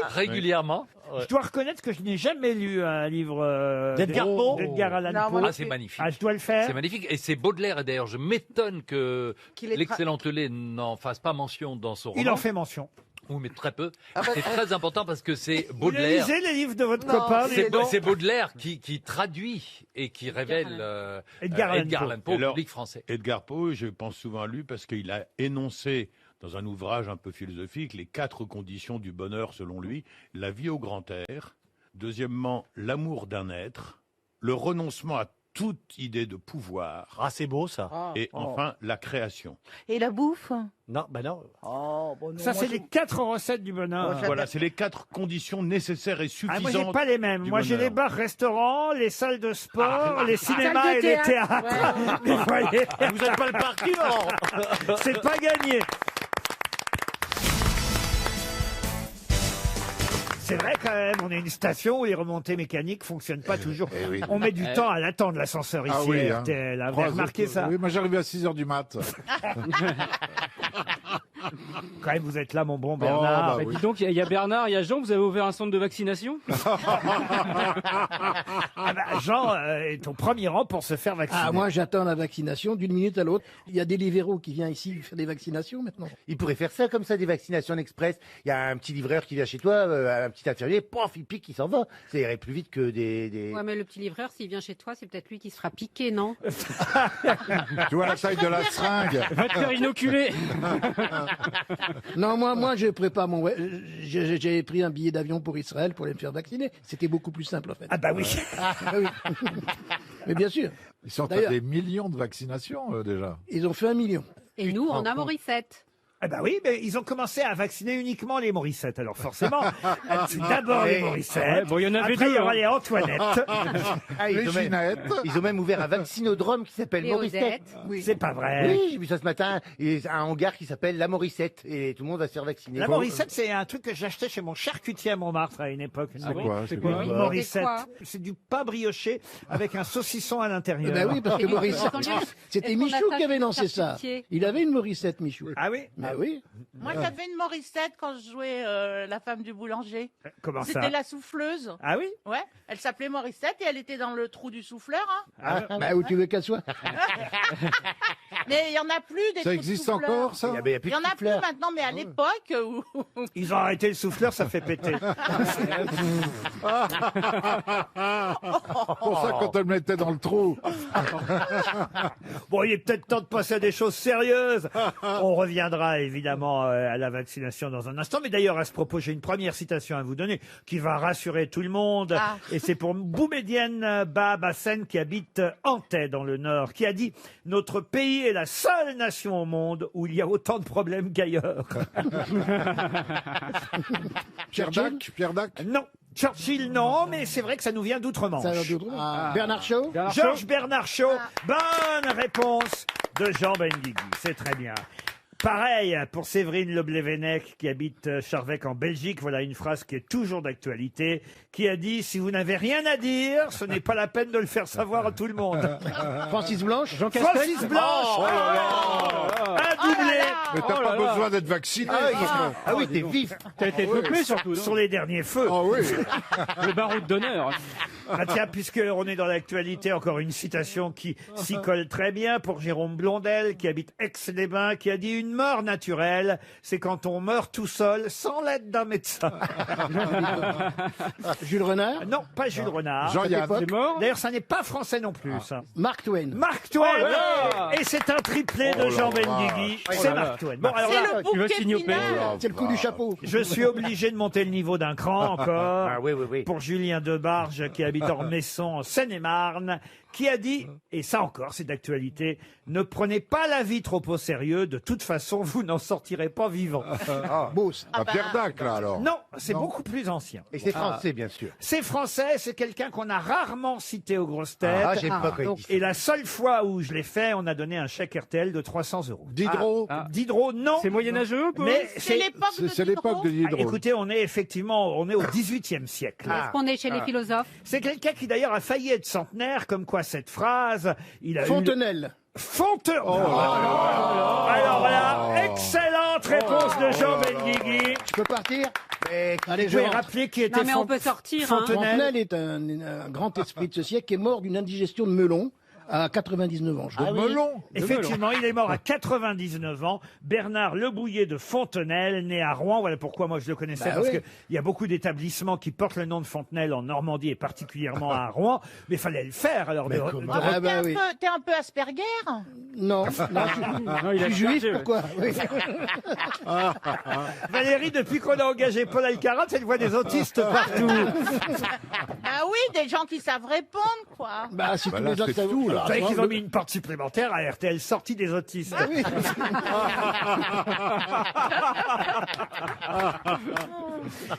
régulièrement. Je dois reconnaître que je n'ai jamais lu un livre D'Edgar Poe d'Edgar Allan Non, Poe. moi non Ah, c'est plus. Magnifique. Ah, je dois le faire. C'est magnifique, et c'est Baudelaire, et d'ailleurs je m'étonne que Qu'il ait tra- l'excellent Tellet n'en fasse pas mention dans son roman. Il en fait mention. Oui, mais très peu. C'est très important parce que c'est Vous Baudelaire. lisez les livres de votre copain C'est Baudelaire qui traduit et qui révèle Edgar Allan Poe au Alors, public français. Edgar Poe, je pense souvent à lui parce qu'il a énoncé dans un ouvrage un peu philosophique les 4 conditions du bonheur selon lui. La vie au grand air, deuxièmement, l'amour d'un être, le renoncement à toute idée de pouvoir. Ah, c'est beau ça. Et enfin, la création. Et la bouffe? Non, ben non. Oh, bon, non, Ça, moi, c'est je- les 4 recettes du bonheur. Voilà, c'est les 4 conditions nécessaires et Ah, suffisantes. moi, j'ai pas les mêmes. du Moi, j'ai bonheur. les bars-restaurants, les salles de sport, les Salle cinémas de et les théâtre. théâtres. Mais voyez. Vous êtes pas le parti, Laurent. C'est pas gagné. C'est vrai quand même, on est une station où les remontées mécaniques fonctionnent pas toujours. On met du temps à l'attendre l'ascenseur ici Ah oui, à hein. RTL. Vous avez remarqué ça? Oui, moi j'arrivais à 6h du mat. Quand même, vous êtes là, mon bon Bernard. Bah, dis donc, il y a Bernard, il y a Jean, vous avez ouvert un centre de vaccination Ah bah, Jean est au premier rang pour se faire vacciner. Ah, moi, j'attends la vaccination d'une minute à l'autre. Il y a des libéraux qui viennent ici faire des vaccinations maintenant. Il pourrait faire ça comme ça, des vaccinations en express. Il y a un petit livreur qui vient chez toi, un petit infirmier, pof, il pique, il s'en va. Ça irait plus vite que des... Ouais, mais le petit livreur, s'il vient chez toi, c'est peut-être lui qui se fera piquer, non? Tu vois la taille de la seringue. Va te faire inoculer. Non, moi, je prépare mon. J'ai pris un billet d'avion pour Israël pour aller me faire vacciner. C'était beaucoup plus simple, en fait. Ah bah oui. Ah, oui. Mais bien sûr. Ils sont à D'ailleurs, des millions de vaccinations déjà. ils ont fait 1 million. Et nous, on a Morissette. Ah bah oui, mais ils ont commencé à vacciner uniquement les Morissette. Alors forcément, c'est d'abord les Morissette. Bon, il y en avait après, il y deux, aura hein. les Antoinette. Ils ont même ouvert un vaccinodrome qui s'appelle Les Morissette. Odettes. C'est pas vrai. Oui, j'ai vu ça ce matin. Il y a un hangar qui s'appelle La Morissette et tout le monde va se faire vacciner. La Morissette, c'est un truc que j'achetais chez mon charcutier à Montmartre à une époque. C'est quoi, c'est quoi Une Morissette. C'est du pain brioché avec un saucisson à l'intérieur. Ben oui, parce que Morissette, c'était Est-ce qu'on Michou attache qui avait une lancé ça. charcutier Il avait une Morissette, Michou. Ah oui Ben oui. Moi, j'avais une Morissette quand je jouais la femme du boulanger. Comment ça C'était la souffleuse. Ah oui Ouais, elle s'appelait Morissette et elle était dans le trou du souffleur. Hein. Bah, où tu veux qu'elle soit. Mais il y en a plus des Ça trous de existe souffleur. encore, ça Il y en a plus maintenant, mais à l'époque où... Ils ont arrêté le souffleur, ça fait péter. Pour ça, quand elle me mettait dans le trou. Bon, il est peut-être temps de passer à des choses sérieuses. On reviendra évidemment à la vaccination dans un instant. Mais d'ailleurs, à ce propos, j'ai une première citation à vous donner qui va rassurer tout le monde. Ah. Et c'est pour Boumedienne Bahabassen qui habite Antey dans le Nord, qui a dit « Notre pays est la seule nation au monde où il y a autant de problèmes qu'ailleurs. » Pierre Dac. Non. Churchill, non, mais c'est vrai que ça nous vient d'outre-Manche. Ça vient d'outre-Manche. Bernard Shaw. Georges Bernard Shaw. Bonne réponse de Jean Benguigui. C'est très bien. Pareil pour Séverine Leblevenec qui habite Charvec en Belgique. Voilà une phrase qui est toujours d'actualité, qui a dit « Si vous n'avez rien à dire, ce n'est pas la peine de le faire savoir à tout le monde. » Francis Blanche. Jean Castex. Francis Blanche. Un doublé. Mais t'as pas besoin d'être vacciné. Ah oui, t'es vif. T'as été peuplé surtout, non? Sur les derniers feux. Ah oui. Le baroud d'honneur. Ah tiens, puisqu'on est dans l'actualité, encore une citation qui s'y colle très bien pour Jérôme Blondel, qui habite Aix-les-Bains, qui a dit « Une mort naturelle, c'est quand on meurt tout seul, sans l'aide d'un médecin. » Jules Renard. Non, pas Jules Renard. Jean-Yann. C'est mort. D'ailleurs, ça n'est pas français non plus, ça. Mark Twain. Mark Twain. Oh là là. Et c'est un triplé de Jean Benguigui. C'est Mark Twain. Bon, alors C'est là, le Tu vas bouquet signoper. final. C'est le coup du chapeau. je suis obligé de monter le niveau d'un cran encore. Ah oui, oui, oui. Pour Julien Debarge, qui habite Ormesson, en Seine-et-Marne, qui a dit, et ça encore, c'est d'actualité, ne prenez pas la vie trop au sérieux, de toute façon, vous n'en sortirez pas vivant. Beauce. Pierre Dac, là, alors. Non, c'est beaucoup plus ancien. Et c'est français, bien sûr. C'est français, c'est quelqu'un qu'on a rarement cité aux grosses têtes. Ah, j'aime pas quand il dit ça. Et la seule fois où je l'ai fait, on a donné un chèque RTL de 300 €. Diderot. Diderot, non. C'est moyenâgeux, peu. Mais C'est l'époque de C'est l'époque de Diderot. Ah, Diderot. écoutez, on est effectivement, on est au XVIIIe siècle. Est-ce qu'on est chez les philosophes? C'est quelqu'un qui d'ailleurs a failli être centenaire, comme quoi cette phrase, il a eu... Fontenelle. Fontenelle. Alors voilà, excellente réponse de Jean Benguigui. Je peux partir. Allez, Vous je pouvez rentre. rappeler qui était Non, mais on peut sortir. Hein. Fontenelle. Fontenelle est un grand esprit de ce siècle qui est mort d'une indigestion de melon à 99 ans. Je dois- Melon. Effectivement, il est mort à 99 ans. Bernard Lebouillet de Fontenelle, né à Rouen. Voilà pourquoi moi je le connaissais, Bah parce oui. qu'il y a beaucoup d'établissements qui portent le nom de Fontenelle en Normandie et particulièrement à Rouen. Mais il fallait le faire. Alors, Mais de- comment de- Ah bah oui. T'es un peu Asperger. Non, Non, il je a suis juif, chargé, ouais. pourquoi Oui. Valérie, depuis qu'on a engagé Paul Alcarat, elle voit des autistes partout. Ah oui, des gens qui savent répondre, quoi. Bah, si Bah tous là, les autres c'est savent- tout, là. Vous savez qu'ils ont mis une porte supplémentaire à RTL, sortie des autistes. Ah oui.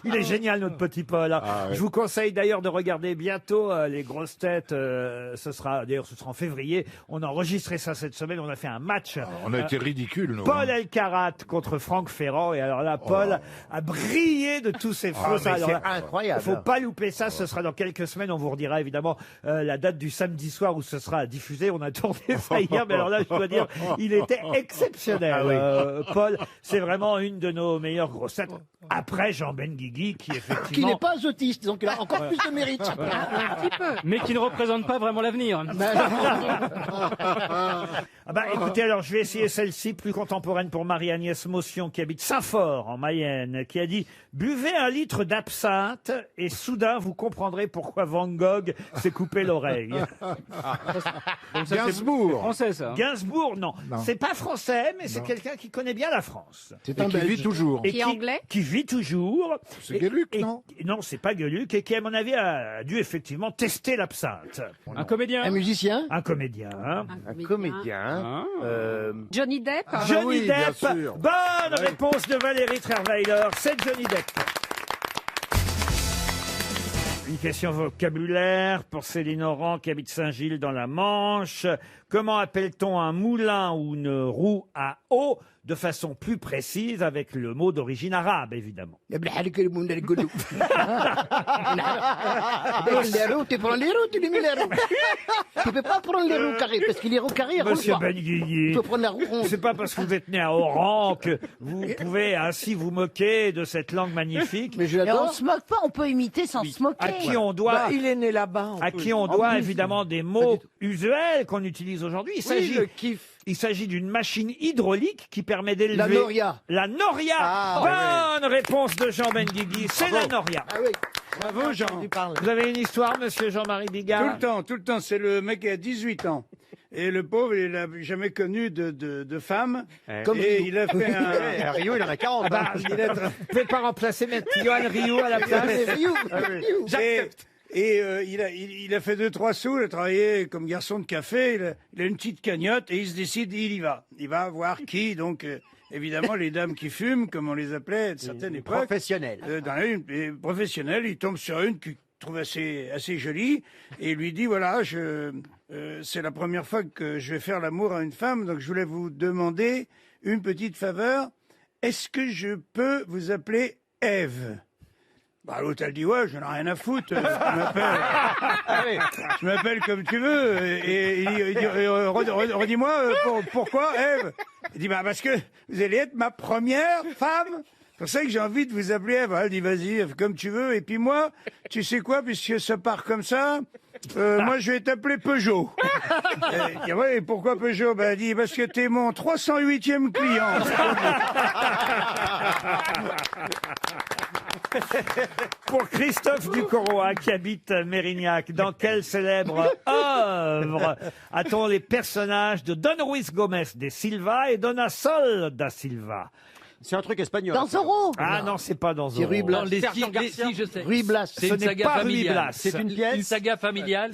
Il est génial, notre petit Paul. Ah, ouais. Je vous conseille d'ailleurs de regarder bientôt les grosses têtes. Ce sera en février. On a enregistré ça cette semaine. On a fait un match. On a été ridicules, nous. Paul Elkarat contre Franck Ferrand. Et alors là, Paul a brillé de tous ses feux. mais Alors c'est là, incroyable. faut pas louper ça. Ce sera dans quelques semaines. On vous redira évidemment la date du samedi soir où ce sera diffusé. On a tourné ça hier, mais alors là, je dois dire, il était exceptionnel. Ah oui. Paul, c'est vraiment une de nos meilleures grosses têtes. Après Jean Benguigui, qui Qui effectivement... n'est pas autiste, donc il a encore plus de mérite. Un petit peu. Mais qui ne représente pas vraiment l'avenir. Ah bah, écoutez, alors je vais essayer celle-ci, plus contemporaine pour Marie-Agnès Motion, qui habite Saint-Fort, en Mayenne, qui a dit « Buvez un litre d'absinthe et soudain vous comprendrez pourquoi Van Gogh s'est coupé l'oreille. Donc ça, c'est Gainsbourg. français, ça. » Gainsbourg, non. Non. C'est pas français, mais c'est quelqu'un qui connaît bien la France. C'est Et un qui vit Belge. toujours. Et Qui est anglais Qui vit toujours. C'est Gueluc, non Non, c'est pas Gueluc, et qui, à mon avis, a dû effectivement tester l'absinthe. Un comédien. Un musicien. Un comédien. Un comédien. Hein. Johnny Depp. Johnny Depp. Bonne réponse de Valérie Trierweiler. C'est Johnny Depp. Une question vocabulaire pour Céline Oran qui habite Saint-Gilles dans la Manche. Comment appelle-t-on un moulin ou une roue à eau de façon plus précise avec le mot d'origine arabe, évidemment? Tu prends les roues, tu prends les roues, tu les mets les roues. Tu peux pas prendre les roues carrées, parce que les roues carrées, elles Monsieur roulent pas. Benguigui, Il faut prendre la roue ronde. c'est pas parce que vous êtes né à Oran que vous pouvez ainsi vous moquer de cette langue magnifique. Mais je Et on l'adore. se moque pas, on peut imiter sans se moquer. À qui on doit, Il est né là-bas. à qui on doit évidemment des mots usuels qu'on utilise aujourd'hui. Il s'agit d'une machine hydraulique qui permet d'élever... La Noria. La Noria. Bonne réponse de Jean Benguigui. C'est la Noria. Ah oui. Bravo, Jean. Vous avez une histoire, monsieur Jean-Marie Bigard? Tout le temps. C'est le mec qui a 18 ans. Et le pauvre, il n'a jamais connu de femme. Comme et Rio. il a fait un... Rio, il en a 40. Ah bah, il a tra- vous pouvez pas remplacer mettre Johan Rioux à la place? Il a fait 2-3 sous, il a travaillé comme garçon de café, il a une petite cagnotte et il se décide, il y va. Il va voir qui, donc évidemment les dames qui fument, comme on les appelait à une certaine époque. Professionnel. Dans la rue, et professionnel, il tombe sur une qu'il trouve assez jolie et il lui dit, voilà, c'est la première fois que je vais faire l'amour à une femme, donc je voulais vous demander une petite faveur. Est-ce que je peux vous appeler Ève? Bah, l'autre, elle dit, ouais, je n'en ai rien à foutre. Je m'appelle comme tu veux. Et il dit, redis-moi, pourquoi, Ève? Il dit, bah, parce que vous allez être ma première femme. C'est pour ça que j'ai envie de vous appeler Ève. Elle dit, vas-y, Ève, comme tu veux. Et puis moi, tu sais quoi, puisque ça part comme ça, moi, je vais t'appeler Peugeot. Il dit, ouais, et pourquoi Peugeot? Bah, elle dit, parce que t'es mon 308e client. Pour Christophe Ducoroy, qui habite Mérignac, dans quelle célèbre œuvre a-t-on les personnages de Don Luis Gomez de Silva et Dona Sol da Silva? C'est un truc espagnol. Dans Zorro. Ah non, c'est pas dans C'est Zorro. Ruy Blas. Si, je sais. Ruy Blas. C'est Ce une n'est saga pas Ruy familiale. Blas. C'est une pièce. Une saga familiale.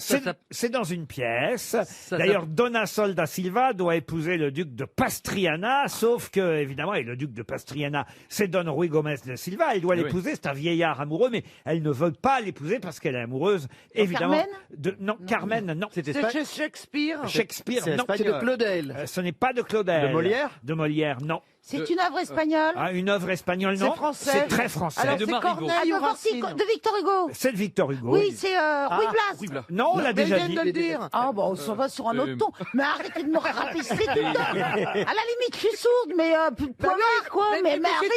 C'est dans une pièce. D'ailleurs, Dona Sol da Silva doit épouser le duc de Pastriana, sauf que, évidemment, et le duc de Pastriana, c'est Don Ruy Gomez de Silva. Elle doit l'épouser, c'est un vieillard amoureux, mais elle ne veut pas l'épouser parce qu'elle est amoureuse, évidemment. Carmen Non, Carmen, non. C'est chez Shakespeare. Shakespeare, C'est non. C'est de Claudel. Ce n'est pas de Claudel. De Molière De Molière, non. C'est une œuvre espagnole. Ah, une œuvre espagnole, non. C'est français. C'est très français. Alors de c'est Marivaux. Corneille ou De Victor Hugo. C'est de Victor Hugo. Oui, c'est Ruy Blas. Non, on l'a déjà Ils dit. viennent de le dire. Ah bon, on s'en va sur un autre ton. Mais arrêtez de me rapisser tout le temps. À la limite, je suis sourde, mais point barre, quoi. Mais arrêtez.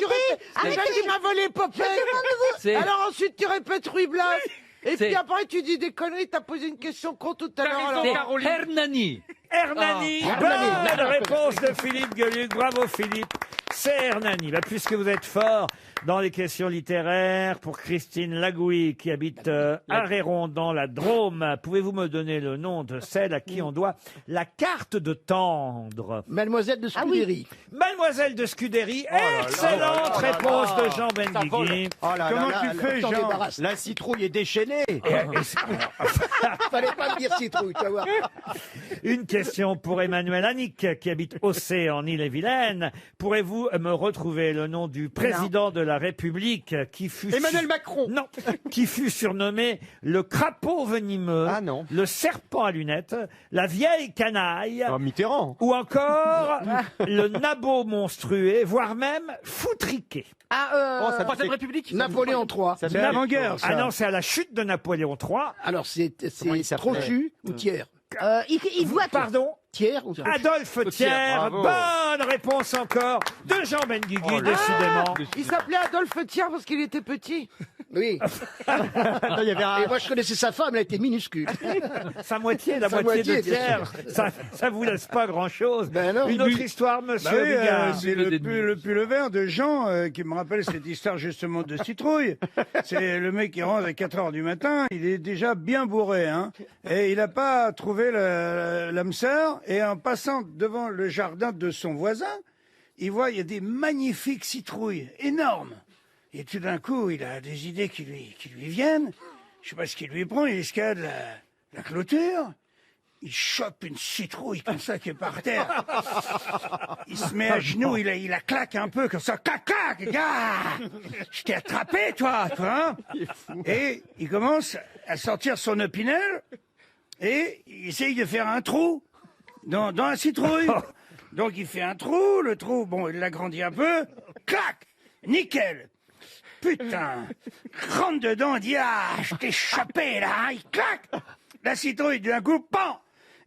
Déjà qu'il m'a volé Popeye. C'est- Alors ensuite tu répètes Ruy Blas. Et C'est- puis après tu dis des conneries, t'as posé une question con tout à l'heure. C'est alors- Hernani. Hernani. Bonne réponse de Philippe Gueluc. Bravo Philippe. C'est Hernani. Bah, puisque vous êtes fort dans les questions littéraires, pour Christine Lagouille qui habite Arréron dans la Drôme, pouvez-vous me donner le nom de celle à qui on doit la carte de tendre? Mademoiselle de Scudéry. Mademoiselle de Scudéry. Excellente réponse de Jean Benguigui. Oh là là Comment là, tu fais, t'en Jean? débarrasses. La citrouille est déchaînée. Fallait pas me dire citrouille, tu vas voir. Une question pour Emmanuel Annick, qui habite Aussay, en Île-et-Vilaine. Pourrez-vous me retrouver le nom du président de la République qui fut... Emmanuel Macron. Non, qui fut surnommé le crapaud venimeux, Ah non. le serpent à lunettes, la vieille canaille, Oh, Mitterrand. ou encore le nabot monstrué, voire même foutriqué. Ah, Oh, ça Troisième fait- République. Napoléon III. C'est avant-guerre, ça. Ah non, c'est à la chute de Napoléon III. Alors, c'est Comment il s'appelait Trochu ou Thiers Il doit... Pardon, Thiers ou Trochu Adolphe Thiers. bravo. Bonne réponse encore de Jean Benguigui, Oh là là. décidément. Il s'appelait Adolphe Thiers parce qu'il était petit. Oui. Attends, il y avait un- Et moi, je connaissais sa femme, elle était minuscule. Sa moitié, la Sa moitié de moitié, bien Thiers. Ça vous laisse pas grand-chose. Ben non. Une autre histoire, monsieur Bah oui, Bigard. c'est le pull vert de Jean qui me rappelle cette histoire justement de citrouille. C'est le mec qui rentre à 4 heures du matin, il est déjà bien bourré, hein, et il n'a pas trouvé l'âme sœur, et en passant devant le jardin de son voisin, il voit, il y a des magnifiques citrouilles, énormes. Et tout d'un coup, il a des idées qui lui viennent. Je sais pas ce qu'il lui prend, il escalade la clôture. il chope une citrouille comme ça qui est par terre. Il se met à genoux, il la claque un peu comme ça. Clac, clac, gars. Je t'ai attrapé, toi, hein. Et il commence à sortir son opinel et il essaye de faire un trou dans la citrouille. Donc il fait un trou, le trou, bon, il l'agrandit un peu. Clac, nickel. Putain, rentre dedans, il dit, ah, je t'ai chopé, là, hein. Il claque. La citrouille, d'un coup, pan.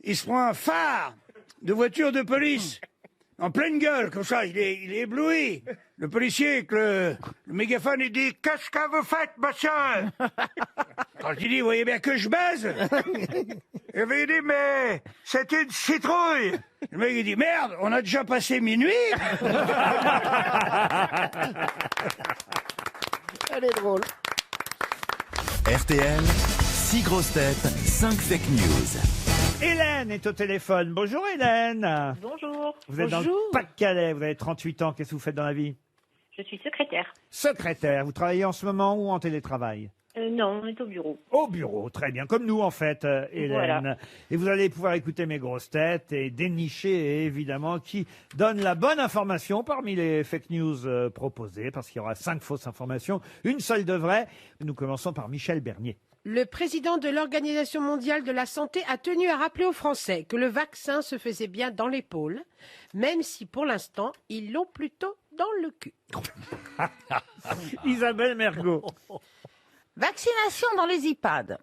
Il se prend un phare de voiture de police en pleine gueule, comme ça, il est ébloui. Le policier avec le mégaphone, il dit « Qu'est-ce que vous faites, monsieur ?» Quand il dit « Vous voyez bien que je baise ?» Il lui dit « Mais c'est une citrouille !» Le mec, il dit « Merde, on a déjà passé minuit !» Elle est drôle. RTL, 6 grosses têtes, 5 fake news. Hélène est au téléphone. Bonjour Hélène. Bonjour. Vous êtes dans le Pas-de-Calais, vous avez 38 ans. Qu'est-ce que vous faites dans la vie? Je suis secrétaire. Secrétaire. Vous travaillez en ce moment ou en télétravail? Non, on est au bureau. Au bureau, très bien. Comme nous en fait, Hélène. Voilà. Et vous allez pouvoir écouter mes grosses têtes et dénicher évidemment qui donne la bonne information parmi les fake news proposées, parce qu'il y aura 5 fausses informations, une seule de vraie. Nous commençons par Michel Bernier. Le président de l'Organisation mondiale de la santé a tenu à rappeler aux Français que le vaccin se faisait bien dans l'épaule, même si pour l'instant, ils l'ont plutôt dans le cul. Isabelle Mergo. Vaccination dans les EHPAD.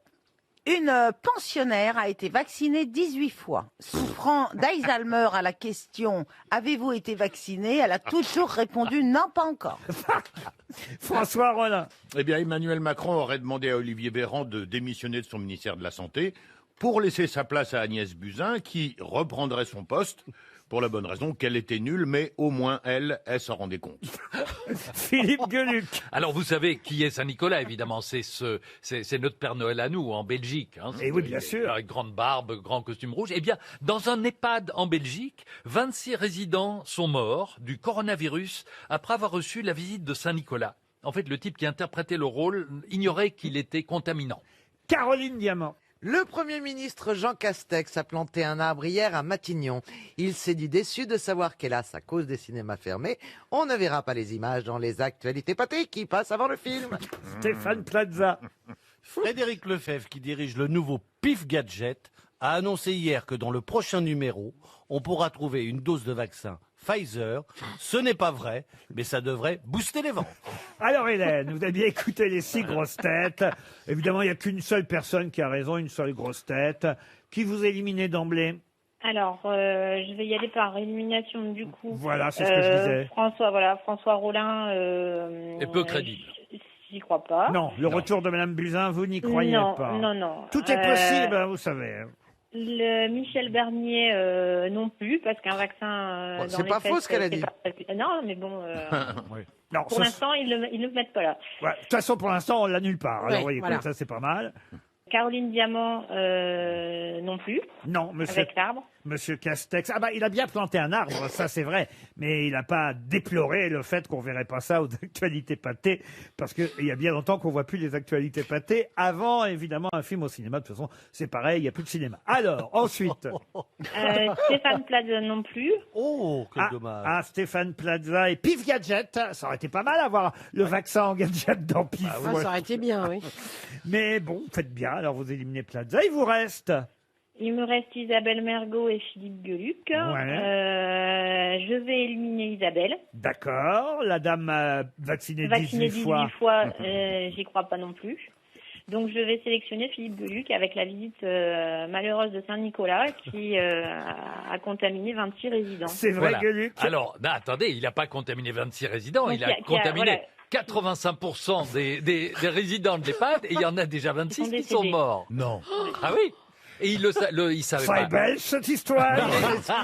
Une pensionnaire a été vaccinée 18 fois. Souffrant d'Alzheimer à la question « Avez-vous été vacciné ?» elle a toujours répondu « Non, pas encore ». François Rollin. Eh bien, Emmanuel Macron aurait demandé à Olivier Véran de démissionner de son ministère de la Santé pour laisser sa place à Agnès Buzyn, qui reprendrait son poste pour la bonne raison qu'elle était nulle, mais au moins elle s'en rendait compte. Philippe Gueluc. Alors, vous savez qui est Saint-Nicolas, évidemment. C'est notre Père Noël à nous, en Belgique. Hein. Et oui, bien sûr. Avec grande barbe, grand costume rouge. Eh bien, dans un EHPAD en Belgique, 26 résidents sont morts du coronavirus après avoir reçu la visite de Saint-Nicolas. En fait, le type qui interprétait le rôle ignorait qu'il était contaminant. Caroline Diamant. Le Premier ministre Jean Castex a planté un arbre hier à Matignon. Il s'est dit déçu de savoir qu'hélas, à cause des cinémas fermés, on ne verra pas les images dans les actualités pâtées qui passent avant le film. Stéphane Plaza. Frédéric Lefebvre, qui dirige le nouveau PIF Gadget, a annoncé hier que dans le prochain numéro, on pourra trouver une dose de vaccin Pfizer. Ce n'est pas vrai, mais ça devrait booster les ventes. Alors Hélène, vous avez bien écouté les 6 grosses têtes. Évidemment, il n'y a qu'une seule personne qui a raison, une seule grosse tête. Qui vous éliminez d'emblée? Alors, je vais y aller par élimination du coup. Voilà, c'est ce que je disais. François Rollin. Et peu crédible. J'y crois pas. Non, le retour de Madame Buzyn, vous n'y croyez pas. Non. Tout est possible, hein, vous savez. Le Michel Bernier non plus, parce qu'un vaccin. Bon, c'est pas faux ce qu'elle a dit. Non, mais bon. Oui. Non, pour l'instant, ils le mettent pas là. Ouais, de toute façon, pour l'instant, on l'annule pas. Alors, Oui, vous voyez, voilà. comme ça, c'est pas mal. Caroline Diamant non plus. Non, monsieur. Avec l'arbre. Monsieur Castex. Ah bah, il a bien planté un arbre, ça c'est vrai. Mais il n'a pas déploré le fait qu'on verrait pas ça aux actualités pâtées. Parce qu'il y a bien longtemps qu'on voit plus les actualités pâtées. Avant, évidemment, un film au cinéma. De toute façon, c'est pareil, il n'y a plus de cinéma. Alors, ensuite. Stéphane Plaza non plus. Oh, quel dommage. Ah, Stéphane Plaza et Pif Gadget. Ça aurait été pas mal avoir le vaccin en gadget dans Pif. Ah, ça aurait été bien, oui. Mais bon, faites bien. Alors, vous éliminez Plaza. Il vous reste. Il me reste Isabelle Mergo et Philippe Gueluc. Je vais éliminer Isabelle. D'accord. La dame vaccinée 18 fois. J'y crois pas non plus. Donc je vais sélectionner Philippe Gueluc avec la visite malheureuse de Saint-Nicolas qui a contaminé 26 résidents. C'est vrai, Voilà. Gueluc. Alors, non, attendez, il n'a pas contaminé 26 résidents, Donc, il a contaminé voilà. 85% des résidents de l'EHPAD et il y en a déjà 26 qui sont décédés. morts. Non. Ah oui. Et il savait Ça pas. est belle, cette histoire.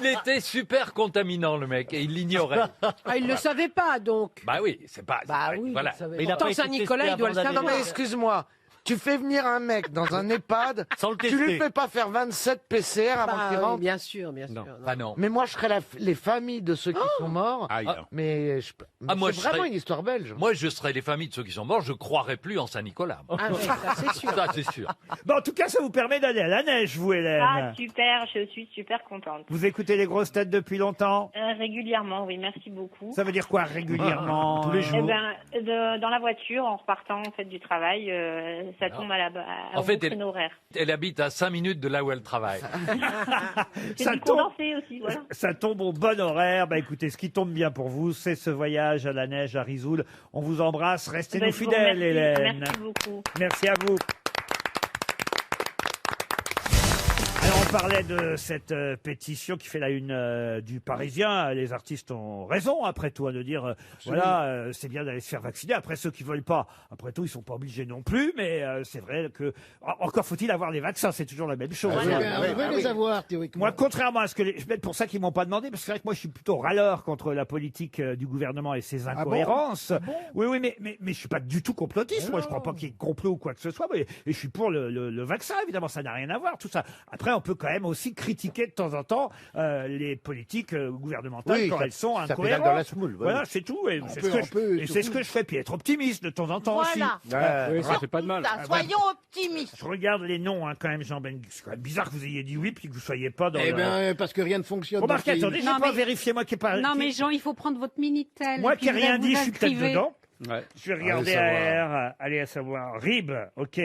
Il était super contaminant, le mec, et il l'ignorait. Ah, il ne le savait pas, donc. Bah oui, c'est pas. Bah oui, voilà. il savait Mais il a Pourtant, pas été Saint-Nicolas, testé il doit le avant d'aller savoir. Non mais excuse-moi, Tu fais venir un mec dans un EHPAD, Sans le tu lui tester. fais pas faire 27 PCR avant Bah, qu'il oui, rentre. bien sûr, bien sûr. Ah non. Mais moi, je serais les familles de ceux qui sont morts. Aïe. Mais, Ah, moi, c'est je vraiment serais- une histoire belge. Moi, je serais les familles de ceux qui sont morts, je croirais plus en Saint-Nicolas. moi. Ah oui, ça c'est sûr. Ça, c'est sûr. Bon, en tout cas, ça vous permet d'aller à la neige, vous, Hélène. Ah, super, je suis super contente. Vous écoutez les grosses têtes depuis longtemps? Régulièrement, oui, merci beaucoup. Ça veut dire quoi, régulièrement? Tous les jours. Eh ben, dans la voiture, en repartant en fait du travail, ça tombe En fait, créneau horaire. Elle habite à 5 minutes de là où elle travaille. C'est Ça du tombe. condensé aussi, voilà. Ça tombe au bon horaire. Bah écoutez, ce qui tombe bien pour vous, c'est ce voyage à la neige à Risoul. On vous embrasse. Restez-nous Ben, je vous fidèles, remercie. Hélène. Merci beaucoup. Merci à vous. Alors, on parlait de cette pétition qui fait la une du Parisien. Les artistes ont raison, après tout, de dire voilà, c'est bien d'aller se faire vacciner. Après, ceux qui veulent pas, après tout, ils sont pas obligés non plus. Mais c'est vrai que encore faut-il avoir les vaccins. C'est toujours la même chose. On veut les avoir, théoriquement. Moi, contrairement à ce que c'est peut-être pour ça qu'ils m'ont pas demandé, parce que c'est vrai que moi, je suis plutôt râleur contre la politique du gouvernement et ses incohérences. Oui, oui, mais je suis pas du tout complotiste. Moi, je crois pas qu'il y ait complot ou quoi que ce soit. Et je suis pour le vaccin, évidemment, ça n'a rien à voir, tout ça. Après, on peut quand même aussi critiquer de temps en temps les politiques gouvernementales Oui, quand ça- elles sont ça pédale incohérentes. dans la semoule, Voilà, oui. c'est tout. Et c'est peut, ce que on peut, et c'est surtout. ce que je fais. Puis être optimiste de temps en temps aussi. Voilà. Oui, ça fait pas de mal. Ça, soyons optimistes. Je regarde les noms, hein, quand même, Jean Benguigui. C'est quand même bizarre que vous ayez dit oui, puis que vous soyez pas dans Eh le... bien, parce que rien ne fonctionne. dans Remarquez, ce pays. attendez, j'ai Non, pas mais- vérifié, moi qui ai pas... Non, qui- mais Jean, il faut prendre votre Minitel. Moi et puis qui n'ai vous rien vous dit, je suis peut-être inscrivez. dedans. Ouais. Je vais regarder AR, allez à savoir. Rib, ok.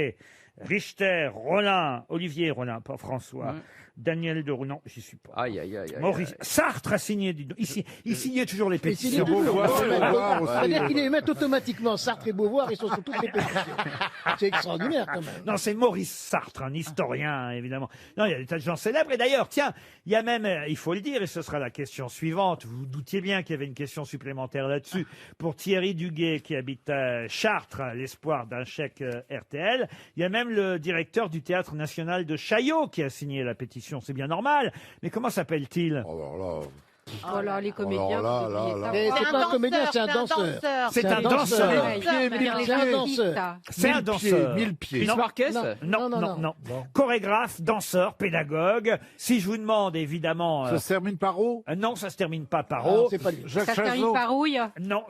Richter, Rollin, Olivier Rollin, pas François. Daniel de Roux, non, j'y suis pas. Aïe, aïe, aïe. Maurice, Sartre a signé, dis donc. Il signait toujours les Mais c'est les pétitions. deux. Beauvoir aussi. C'est-à-dire qu'ils les mettent automatiquement. Sartre et Beauvoir, ils sont sur toutes les pétitions. C'est extraordinaire, quand même. Non, c'est Maurice Sartre, un historien, évidemment. Non, il y a des tas de gens célèbres. Et d'ailleurs, tiens, il y a même, il faut le dire, et ce sera la question suivante. Vous vous doutiez bien qu'il y avait une question supplémentaire là-dessus. Pour Thierry Duguet, qui habite à Chartres, l'espoir d'un chèque RTL. Il y a même le directeur du Théâtre National de Chaillot qui a signé la pétition. C'est bien normal. Mais comment s'appelle-t-il? Oh là, les comédiens. là, vous là, oubliez là. ça. Mais c'est pas un comédien, c'est un danseur. C'est un danseur. Ouais, ça veut dire les C'est un artistes. danseur. C'est un danseur. 1000 pieds. Non. Marquez Non, non, non. Chorégraphe, danseur, pédagogue. Si je vous demande, évidemment... Ça se termine par O? non, ça se termine pas par Ah, O. c'est pas lui. Ça Jacques se termine Chazot. par rouille. Non.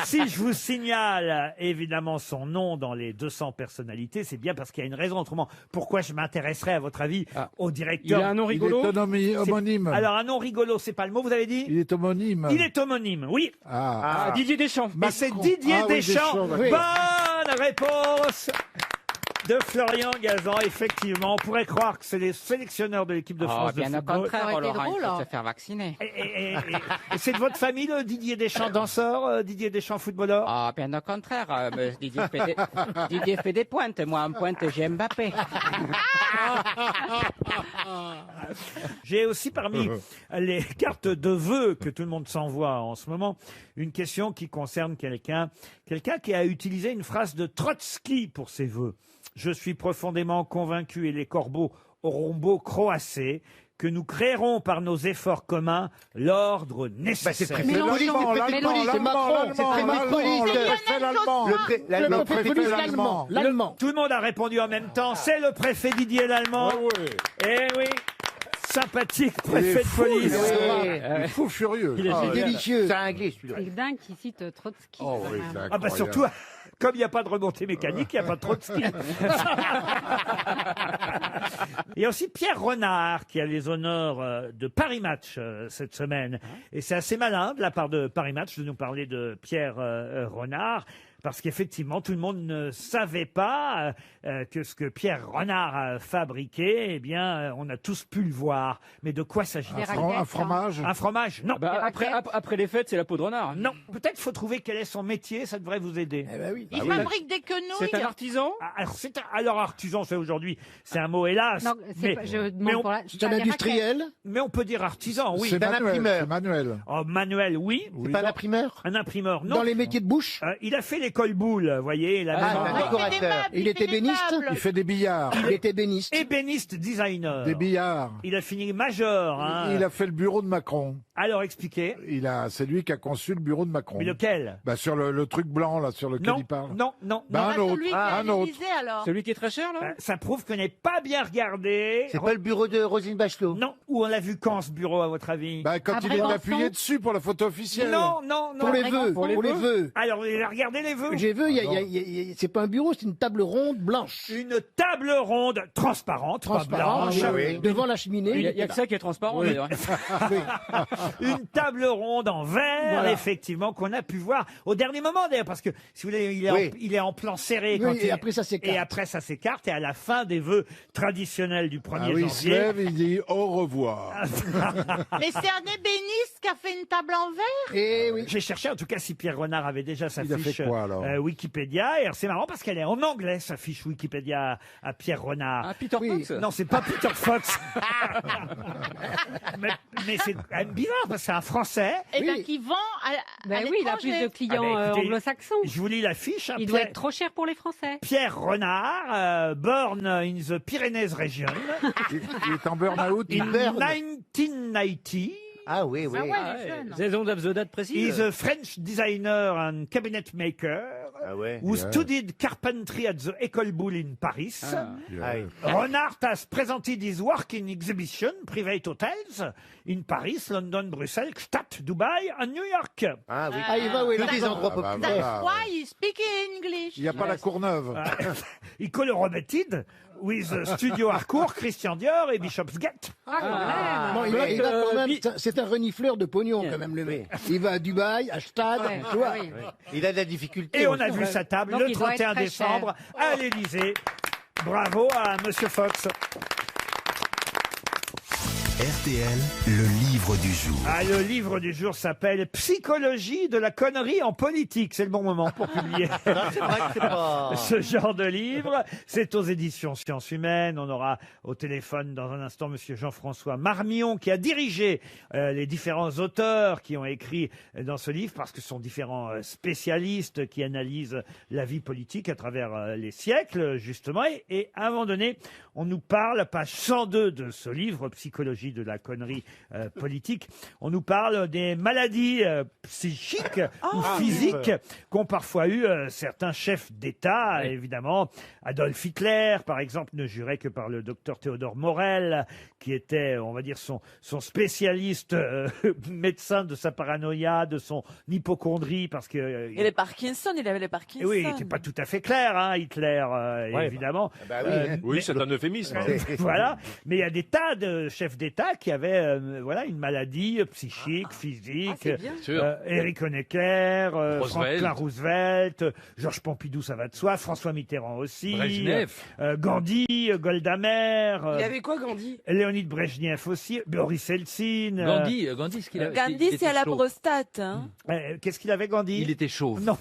Si je vous signale, évidemment, son nom dans les 200 personnalités, c'est bien parce qu'il y a une raison. Autrement, pourquoi je m'intéresserais, à votre avis, au Il directeur? a un nom Il rigolo. est homonyme. Alors, un nom rigolo, c'est pas le mot, vous avez dit? Il est homonyme. Il est homonyme, oui. Ah. Ah, Didier Deschamps. Mais c'est Didier Ah oui, Deschamps. Deschamps, oui. Bonne réponse de Florian Gazan. Effectivement, on pourrait croire que c'est les sélectionneurs de l'équipe de France de bien au football. contraire, Ça aurait été Laurent, il drôle, faut hein. se faire vacciner. Et c'est de votre famille, le Didier Deschamps danseur, Didier Deschamps footballeur? Ah, bien au contraire, mais Didier fait des pointes. Moi, en pointe, j'ai Mbappé. J'ai aussi parmi les cartes de vœux que tout le monde s'envoie en ce moment, une question qui concerne quelqu'un qui a utilisé une phrase de Trotsky pour ses vœux. Je suis profondément convaincu, et les corbeaux auront beau croasser, que nous créerons par nos efforts communs l'ordre nécessaire. c'est le préfet de police, c'est Macron, c'est le préfet de police. Le préfet de police, l'allemand. L'allemand. Tout le monde a répondu en même temps, c'est le préfet Didier Lallemand. Eh oui, sympathique préfet de police. Il est fou furieux. C'est délicieux. C'est un anglais, celui-là. C'est dingue qu'il cite Trotsky. Oh quand oui, même. c'est Ah bah incroyable. surtout, comme il n'y a pas de remontée mécanique, il n'y a pas de Trotsky. Il y a aussi Pierre Renard qui a les honneurs de Paris Match cette semaine. Et c'est assez malin de la part de Paris Match de nous parler de Pierre Renard. Parce qu'effectivement, tout le monde ne savait pas que ce que Pierre Renard a fabriqué, eh bien, on a tous pu le voir. Mais de quoi s'agit-il? Un fromage? Un fromage? Non. Bah, après les fêtes, c'est la peau de renard. Non. Peut-être faut trouver quel est son métier, ça devrait vous aider. Eh ben oui. Il fabrique des quenouilles. C'est un artisan. Alors artisan, c'est aujourd'hui, c'est un mot hélas. Non, c'est mais, pas- je mais demande on, pour la. C'est un industriel. mais on peut dire artisan, oui. C'est un manuel. imprimeur. C'est manuel. Oh, manuel, oui. C'est pas un imprimeur? Un imprimeur, non. Dans les métiers de bouche. Il a fait l'école boule, vous voyez. Ah, c'est un décorateur. Il était béniste. Il fait des billards. Il était béniste. Ébéniste designer. Des billards. Il a fini major. Hein. Il a fait le bureau de Macron. Alors expliquez. C'est lui qui a conçu le bureau de Macron. Mais lequel? Sur le truc blanc là, sur lequel Non, il parle. non. Un autre. Un autre. Celui qui est très cher, là. Ça prouve qu'on n'est pas bien regardé. C'est pas le bureau de Roselyne Bachelot? Non. Où on l'a vu quand, ce bureau, à votre avis? Quand il est appuyé dessus pour la photo officielle. Non. Pour les vœux. Pour les vœux. Alors, vous avez regardé les vœux? J'ai vu, c'est pas un bureau, c'est une table ronde blanche. Une table ronde transparente, pas blanche. Devant la cheminée. Il y a que ça qui est transparent, d'ailleurs. Une table ronde en verre, Voilà. effectivement, qu'on a pu voir au dernier moment, d'ailleurs, parce que, si vous voulez, il est en plan serré. Oui, et après, ça s'écarte. Et après, ça s'écarte, et à la fin des vœux traditionnels du 1er Il se janvier... lève, il dit au revoir. Mais c'est un ébéniste qui a fait une table en verre? Eh oui. J'ai cherché, en tout cas, si Pierre Renard avait déjà sa Il a fiche fait quoi, alors Wikipédia. Et c'est marrant parce qu'elle est en anglais, sa fiche Wikipédia à Pierre Renard. Peter Fox? Non, c'est pas Peter Fox. mais c'est quand même bizarre parce que c'est un Français. Et bien qui vend à Ben oui, il a plus de clients écoutez, anglo-saxons. Je vous lis la fiche. hein, Il doit être trop cher pour les Français. Pierre Renard, born in the Pyrenees region. Il est en burn-out. In 1990. Ah oui. Saison of the date précise. He's a French designer and cabinet maker. Who studied carpentry at the École Boulle in Paris. Renard has presented his work in exhibition, private hotels, in Paris, London, Bruxelles, Gstaad, Dubaï, and New York. Ah oui. Ah, il va où il Que des endroits populaires. That's why you speak English. Il n'y a pas la Courneuve. Il collaborated with Studio Harcourt, Christian Dior et Bishopsgate. Bon, il va quand même, c'est un renifleur de pognon quand même, le mec. Il va à Dubaï, à Stade, tu vois. Il a de la difficulté. Et on a vu sa table Donc, le il doit être 31 très décembre à l'Élysée. Bravo à Monsieur Fox. RTL, le livre du jour. Ah, le livre du jour s'appelle Psychologie de la connerie en politique. C'est le bon moment pour publier C'est vrai que c'est pas... ce genre de livre. C'est aux éditions Sciences Humaines. On aura au téléphone dans un instant Monsieur Jean-François Marmion qui a dirigé les différents auteurs qui ont écrit dans ce livre parce que ce sont différents spécialistes qui analysent la vie politique à travers les siècles, justement. Et à un moment donné, on nous parle, page 102 de ce livre, Psychologie de la connerie politique, on nous parle des maladies psychiques ou physiques qu'ont parfois eu certains chefs d'État, évidemment. Adolf Hitler, par exemple, ne jurait que par le docteur Théodore Morel, qui était, on va dire, son spécialiste médecin de sa paranoïa, de son hypocondrie, parce que... Et les Parkinson, il avait les Parkinson. Oui, il n'était pas tout à fait clair, hein, Hitler, évidemment. Oui, c'est un euphémisme. Voilà, mais il y a des tas de chefs d'État qui avaient une maladie psychique, physique. Éric Honecker, Franklin Roosevelt, Georges Pompidou, ça va de soi, François Mitterrand aussi, Brejnev. Gandhi, Golda Meir, Il avait quoi, Gandhi? Léonid Brejnev aussi, Boris Eltsine. Gandhi, ce qu'il avait. Gandhi, c'est à la prostate. Hein. Qu'est-ce qu'il avait, Gandhi? Il était chauve. Non.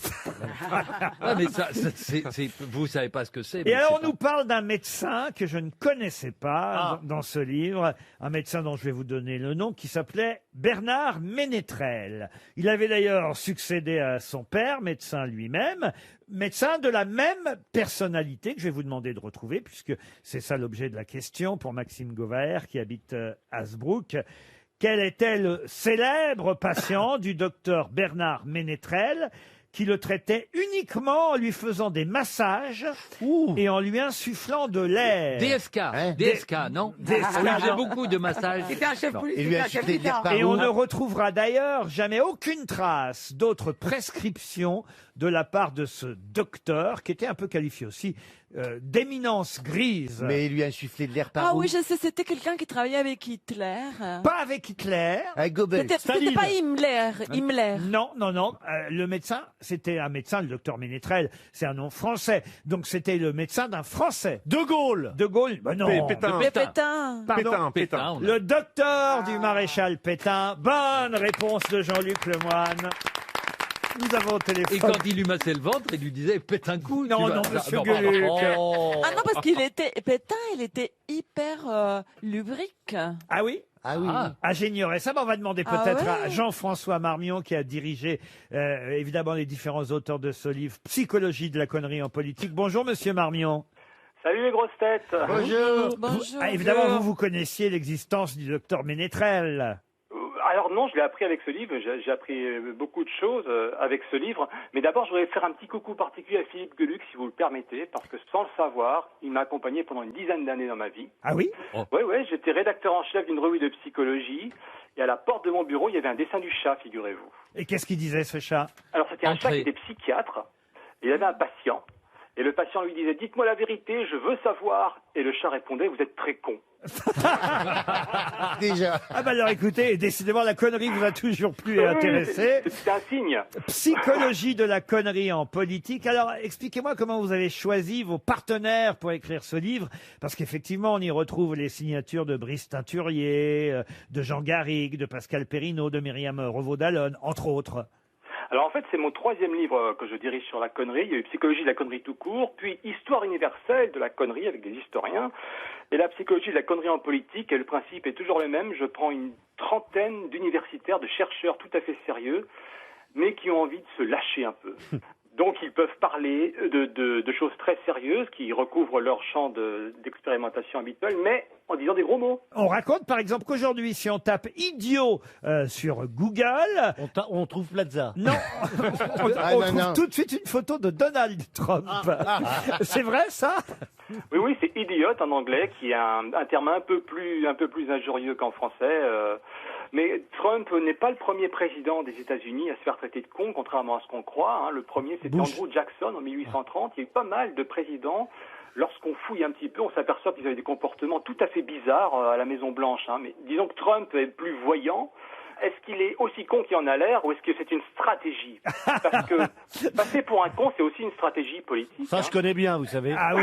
Ah, mais ça, vous savez pas ce que c'est. Et alors, on nous parle d'un médecin que je ne connaissais pas dans ce livre, un médecin dont je vais vous donner le nom, qui s'appelait Bernard Ménétrel. Il avait d'ailleurs succédé à son père, médecin lui-même, médecin de la même personnalité que je vais vous demander de retrouver, puisque c'est ça l'objet de la question pour Maxime Govaert, qui habite Hasbrook. Quel était le célèbre patient du docteur Bernard Ménétrel, qui le traitait uniquement en lui faisant des massages et en lui insufflant de l'air. DSK, DSK, non? DSK, On lui faisait non. beaucoup de massages. C'était un chef politique. Il lui a acheté de l'air par Et où on ne retrouvera d'ailleurs jamais aucune trace d'autres prescriptions de la part de ce docteur, qui était un peu qualifié aussi d'éminence grise. Mais il lui a insufflé de l'air par Ah où oui, je sais, c'était quelqu'un qui travaillait avec Hitler. Pas avec Hitler. Avec Goebbels. C'était pas Himmler. Himmler. Non. Le médecin, c'était un médecin, le docteur Ménétrel, c'est un nom français. Donc c'était le médecin d'un Français. De Gaulle. De Gaulle, bah non. Pétain. Mais Pétain. Pardon. Pétain. Le docteur du maréchal Pétain. Bonne réponse de Jean-Luc Lemoyne. Nous avons au téléphone. Et quand il lui massait le ventre, il lui disait pète un coup. Non, monsieur Gueluc. Ah non, parce qu'il était Pétain, il était hyper lubrique. Ah oui? Ah oui. Ah, j'ignorais ça. On va demander Ah peut-être ouais. à Jean-François Marmion, qui a dirigé évidemment les différents auteurs de ce livre, Psychologie de la connerie en politique. Bonjour, monsieur Marmion. Salut les grosses têtes. Bonjour. Bonjour. Ah, évidemment, vous connaissiez l'existence du docteur Ménétrel. Alors Alors non, je l'ai appris avec ce livre. J'ai appris beaucoup de choses avec ce livre. Mais d'abord, je voudrais faire un petit coucou particulier à Philippe Geluck, si vous le permettez, parce que sans le savoir, il m'a accompagné pendant une dizaine d'années dans ma vie. Ah oui? Oui, j'étais rédacteur en chef d'une revue de psychologie. Et à la porte de mon bureau, il y avait un dessin du chat, figurez-vous. Et qu'est-ce qu'il disait, ce chat? Alors, c'était un chat qui était psychiatre. Il avait un patient. Et le patient lui disait, dites-moi la vérité, je veux savoir. Et le chat répondait, vous êtes très con. Déjà. Ah bah alors écoutez, décidément la connerie vous a toujours plu et intéressé. C'est un signe. Psychologie de la connerie en politique. Alors expliquez-moi comment vous avez choisi vos partenaires pour écrire ce livre, parce qu'effectivement on y retrouve les signatures de Brice Teinturier, de Jean Garrigue, de Pascal Perrineau, de Myriam Revaud-Dallon, entre autres. Alors en fait, c'est mon troisième livre que je dirige sur la connerie. Il y a eu Psychologie de la connerie tout court, puis Histoire universelle de la connerie avec des historiens. Et la psychologie de la connerie en politique, et le principe est toujours le même. Je prends une trentaine d'universitaires, de chercheurs tout à fait sérieux, mais qui ont envie de se lâcher un peu. Donc ils peuvent parler de choses très sérieuses qui recouvrent leur champ d'expérimentation habituel, mais en disant des gros mots. On raconte par exemple qu'aujourd'hui, si on tape idiot sur Google, on trouve Plaza. Non, on trouve tout de suite une photo de Donald Trump. C'est vrai ça? Oui, c'est idiot en anglais, qui est un terme un peu plus injurieux qu'en français. Mais Trump n'est pas le premier président des États-Unis à se faire traiter de con, contrairement à ce qu'on croit. Le premier, c'était Andrew Jackson en 1830. Il y a eu pas mal de présidents. Lorsqu'on fouille un petit peu, on s'aperçoit qu'ils avaient des comportements tout à fait bizarres à la Maison-Blanche. Mais disons que Trump est plus voyant. Est-ce qu'il est aussi con qu'il en a l'air, ou est-ce que c'est une stratégie? Parce que passer pour un con, c'est aussi une stratégie politique. Ça, je connais bien, vous savez. Ah oui.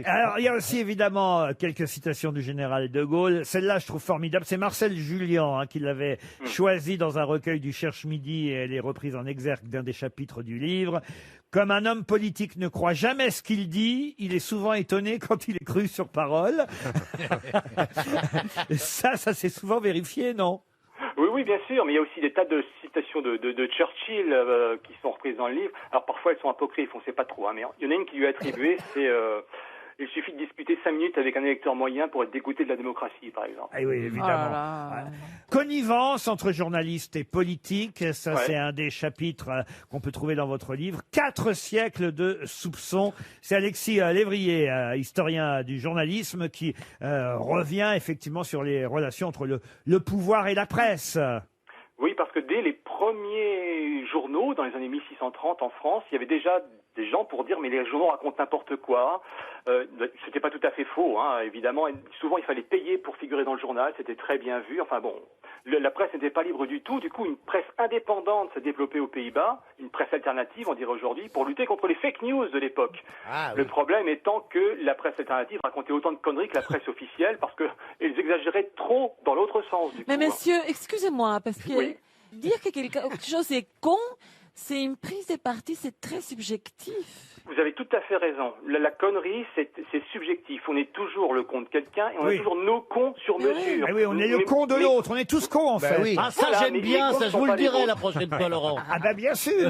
Alors, il y a aussi évidemment quelques citations du général de Gaulle. Celle-là, je trouve formidable. C'est Marcel Julien qui l'avait choisie dans un recueil du Cherche-Midi, et elle est reprise en exergue d'un des chapitres du livre. Comme un homme politique ne croit jamais ce qu'il dit, il est souvent étonné quand il est cru sur parole. Ça s'est souvent vérifié, non? Oui, bien sûr, mais il y a aussi des tas de citations de Churchill qui sont reprises dans le livre. Alors parfois elles sont apocryphes, on ne sait pas trop, mais il y en a une qui lui est attribuée, c'est il suffit de discuter 5 minutes avec un électeur moyen pour être dégoûté de la démocratie, par exemple. Ah oui, évidemment. Connivence entre journalistes et politiques, ça c'est un des chapitres qu'on peut trouver dans votre livre. 4 siècles de soupçons. C'est Alexis Lévrier, historien du journalisme, qui revient effectivement sur les relations entre le pouvoir et la presse. Oui, parce que dès les premiers journaux, dans les années 1630 en France, il y avait déjà des gens pour dire mais les journaux racontent n'importe quoi. C'était pas tout à fait faux, évidemment. Souvent, il fallait payer pour figurer dans le journal. C'était très bien vu. Enfin bon, la presse n'était pas libre du tout. Du coup, une presse indépendante s'est développée aux Pays-Bas, une presse alternative, on dirait aujourd'hui, pour lutter contre les fake news de l'époque. Le problème étant que la presse alternative racontait autant de conneries que la presse officielle parce qu'elles exagéraient trop dans l'autre sens. Mais messieurs, excusez-moi, parce que dire que quelque chose est con, c'est une prise de parti, c'est très subjectif. Vous avez tout à fait raison. La connerie, c'est subjectif. On est toujours le con de quelqu'un et on est toujours nos cons sur mesure. Ah oui, on est le con de l'autre. On est tous cons, en fait. Ah, ça, j'aime bien, ça, je vous le dirai la prochaine fois, Laurent. Ah bah bien sûr.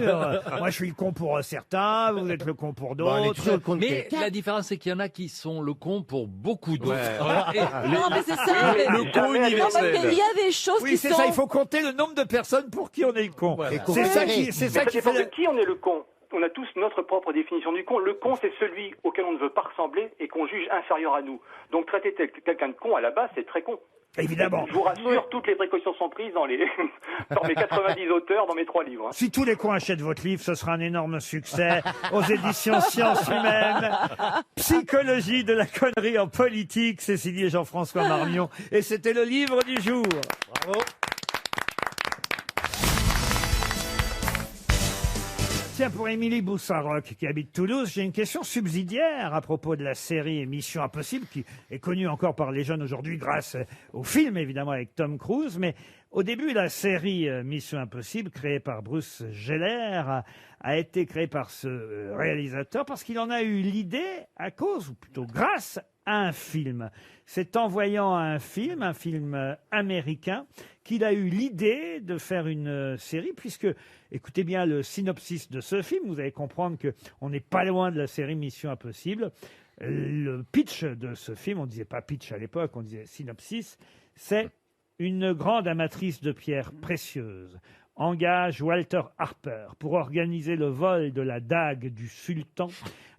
Moi, je suis le con pour certains, vous êtes le con pour d'autres. Mais la différence, c'est qu'il y en a qui sont le con pour beaucoup d'autres. Non, mais c'est ça. Le con universel. Il y a des choses Oui, qui c'est sont... ça. Il faut compter le nombre de personnes pour qui on est le con. C'est ça qui fait de qui on est le con. On a tous notre propre définition du con. Le con, c'est celui auquel on ne veut pas ressembler et qu'on juge inférieur à nous. Donc traiter quelqu'un de con à la base, c'est très con. Évidemment. Je vous rassure, toutes les précautions sont prises dans mes 90 auteurs, dans mes 3 livres. Si tous les cons achètent votre livre, ce sera un énorme succès aux éditions Sciences Humaines. Psychologie de la connerie en politique, c'est signé Jean-François Marmion. Et c'était le livre du jour. Bravo. Tiens, pour Émilie Boussaroc, qui habite Toulouse, j'ai une question subsidiaire à propos de la série Mission Impossible, qui est connue encore par les jeunes aujourd'hui grâce au film, évidemment, avec Tom Cruise. Mais au début, la série Mission Impossible, créée par Bruce Geller, a été créée par ce réalisateur parce qu'il en a eu l'idée à cause, ou plutôt grâce, à un film. C'est en voyant un film américain, qu'il a eu l'idée de faire une série, puisque, écoutez bien le synopsis de ce film, vous allez comprendre qu'on n'est pas loin de la série Mission Impossible. Le pitch de ce film, on ne disait pas pitch à l'époque, on disait synopsis, c'est Une grande amatrice de pierres précieuses engage Walter Harper pour organiser le vol de la dague du sultan,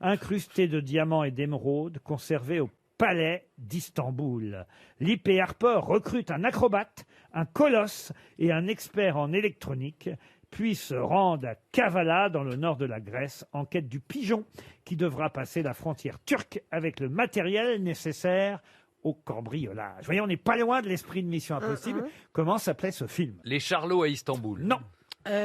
incrustée de diamants et d'émeraudes, conservée au palais d'Istanbul. L'IP Harper recrute un acrobate, un colosse et un expert en électronique, puis se rendent à Kavala, dans le nord de la Grèce, en quête du pigeon qui devra passer la frontière turque avec le matériel nécessaire au cambriolage. Vous voyez, on n'est pas loin de l'esprit de Mission Impossible. Comment s'appelait ce film? Les Charlots à Istanbul. Non.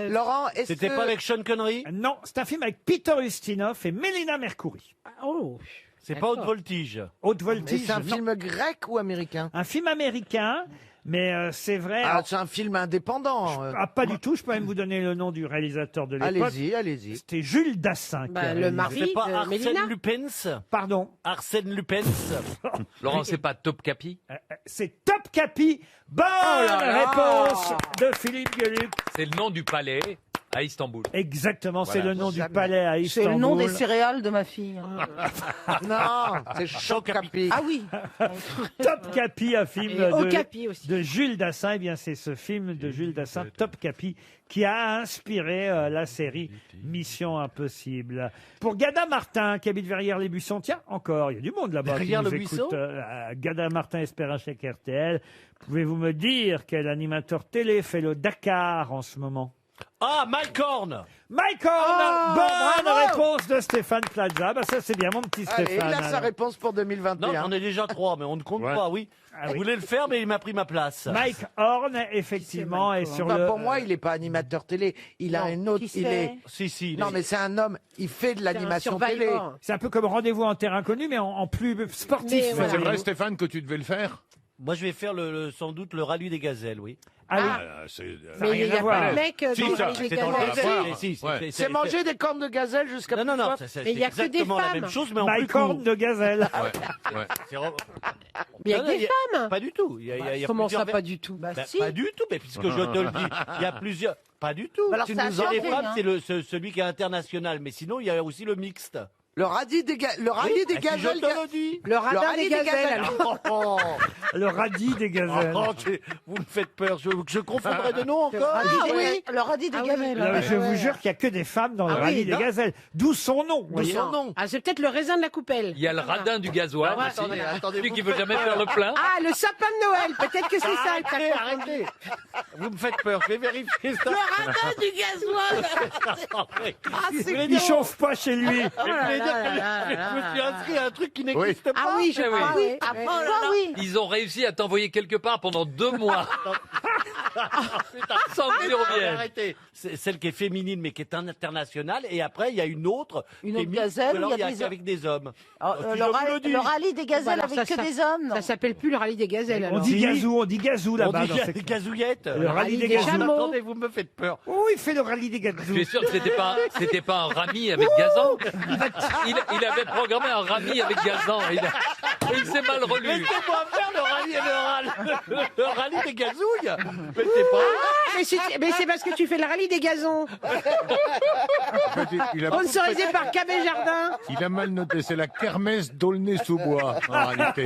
Laurent, est-ce C'était que... pas avec Sean Connery? Non, c'est un film avec Peter Ustinov et Mélina Mercouri. Oh. C'est pas Haute Voltige. Haute Et Voltige, c'est un non. film grec ou américain? Un film américain, mais c'est vrai... Ah, c'est un film indépendant. Ah, pas du tout, je peux même vous donner le nom du réalisateur de l'époque. Allez-y, allez-y. C'était Jules Dassin. qui a le réalisé. mari C'est pas de Arsène Mélina. Lupens? Pardon. Arsène Lupens? Laurent, c'est pas Top Capi? C'est Top Capi. Bonne réponse de Philippe Gueluc. C'est le nom du palais à Istanbul. Exactement, c'est Voilà. le nom du palais à C'est Istanbul. le nom des céréales de ma fille. Non, c'est Choc Capi. Ah oui. Top Capi, un film Et Okapi aussi. de Jules Dassin. Eh bien, c'est ce film de Jules Dassin, Top Capi, qui a inspiré la série Mission Impossible. Pour Gada Martin, qui habite Verrières-les-Buissons, tiens, encore, il y a du monde là-bas qui nous Verrières-le-Buisson écoute. Gada Martin espère un chèque RTL. Pouvez-vous me dire quel animateur télé fait le Dakar en ce moment? Ah, Mike Horn! Mike Horn! Bonne bravo réponse de Stéphane Plaza. Bah, ça, c'est bien, mon petit Allez, Stéphane. il a sa alors. réponse pour Non, 2021. j'en ai déjà 3, mais on ne compte Ouais. pas, oui. Ah On oui. voulait le faire, mais il m'a pris ma place. Mike Horn, effectivement, est sur Enfin, le... pour moi, il n'est pas animateur télé. Il a une autre. qui Il c'est est. Si, Non, mais c'est un homme. Il fait de l'animation télé. Survivor. C'est un peu comme Rendez-vous en terrain connu, mais en plus sportif. Mais C'est voilà. vrai, Stéphane, que tu devais le faire? Moi, je vais faire sans doute le rallye des gazelles, oui. Ah oui. C'est Mais il rien n'y à a voir. pas de mec Si, dans ça, les C'est dans le gazelles. désert. Si, Ouais. C'est manger des cornes de gazelle jusqu'à. Non, non, non, plus c'est Mais il y a que des exactement la femmes. même chose, mais en plus Mike Horn court. de Gazelle. Ouais. C'est re- Mais il y a Non, que non, des femmes. Pas du tout. Il y a Comment plusieurs ça, pas du tout? Bah, Bah, si. Pas du tout, mais puisque je te le dis, il y a plusieurs. Pas du tout. Alors, Tu ça a nous en changé, femmes, hein. c'est celui qui est international, mais sinon il y a aussi le mixte. Le rallye des Oui, rallye des bah, si je gazelles. te le dis. Le radin rallye des des gazelles. gazelles. Oh. Le radis des Gazelles. Oh, vous me faites peur. Je confondrai de nom encore. Ah oui, le radis des Ah oui. gamelles. Non, mais je vous jure qu'il n'y a que des femmes dans le Ah oui, rallye des non. Gazelles. D'où son nom. vous D'où voyez. son nom. Ah, c'est peut-être le raisin de la coupelle. Il y a le radin du gasoil Ah, aussi. attendez, Celui vous qui me veut faites jamais peur. faire le plein. Ah, le sapin de Noël. Peut-être que c'est ça. Arrêtez, arrêtez. Vous me faites peur. Je vais vérifier ça. Le radin du gasoil. Il chauffe pas chez lui. Je me suis inscrit à un truc qui n'existe pas. Ah oui, je Eh oui. crois. oui. Ah, oui. Ils ont réussi à t'envoyer quelque part pendant 2 mois. Sans que tu reviennes. Arrêtez. C'est celle qui est féminine mais qui est internationale. Et après, il y a une autre. Une qui est autre mixte, gazelle ou alors où il y a il y des a avec des hommes. Ah, Si je vous le dis. le rallye des gazelles Bah, alors, avec ça, que ça- des hommes. non. Ça s'appelle plus le rallye des gazelles. On alors. dit gazou On là-bas. dit dans ces- des gazouillettes. Le rallye des des gazous. chameaux. Attendez, vous me faites peur. Oh, il fait le rallye des Je gazous. suis sûr que c'était pas un rami avec gazan. Il avait programmé un rami avec gazan. Il s'est mal relu. Laissez-moi faire le rallye des gazouilles. Mais c'est pas. Ah, mais c'est parce que tu fais le rallye des gazons. Sponsorisé par KB Jardin. Il a mal noté, c'est la kermesse d'Aulnay-sous-Bois, en réalité.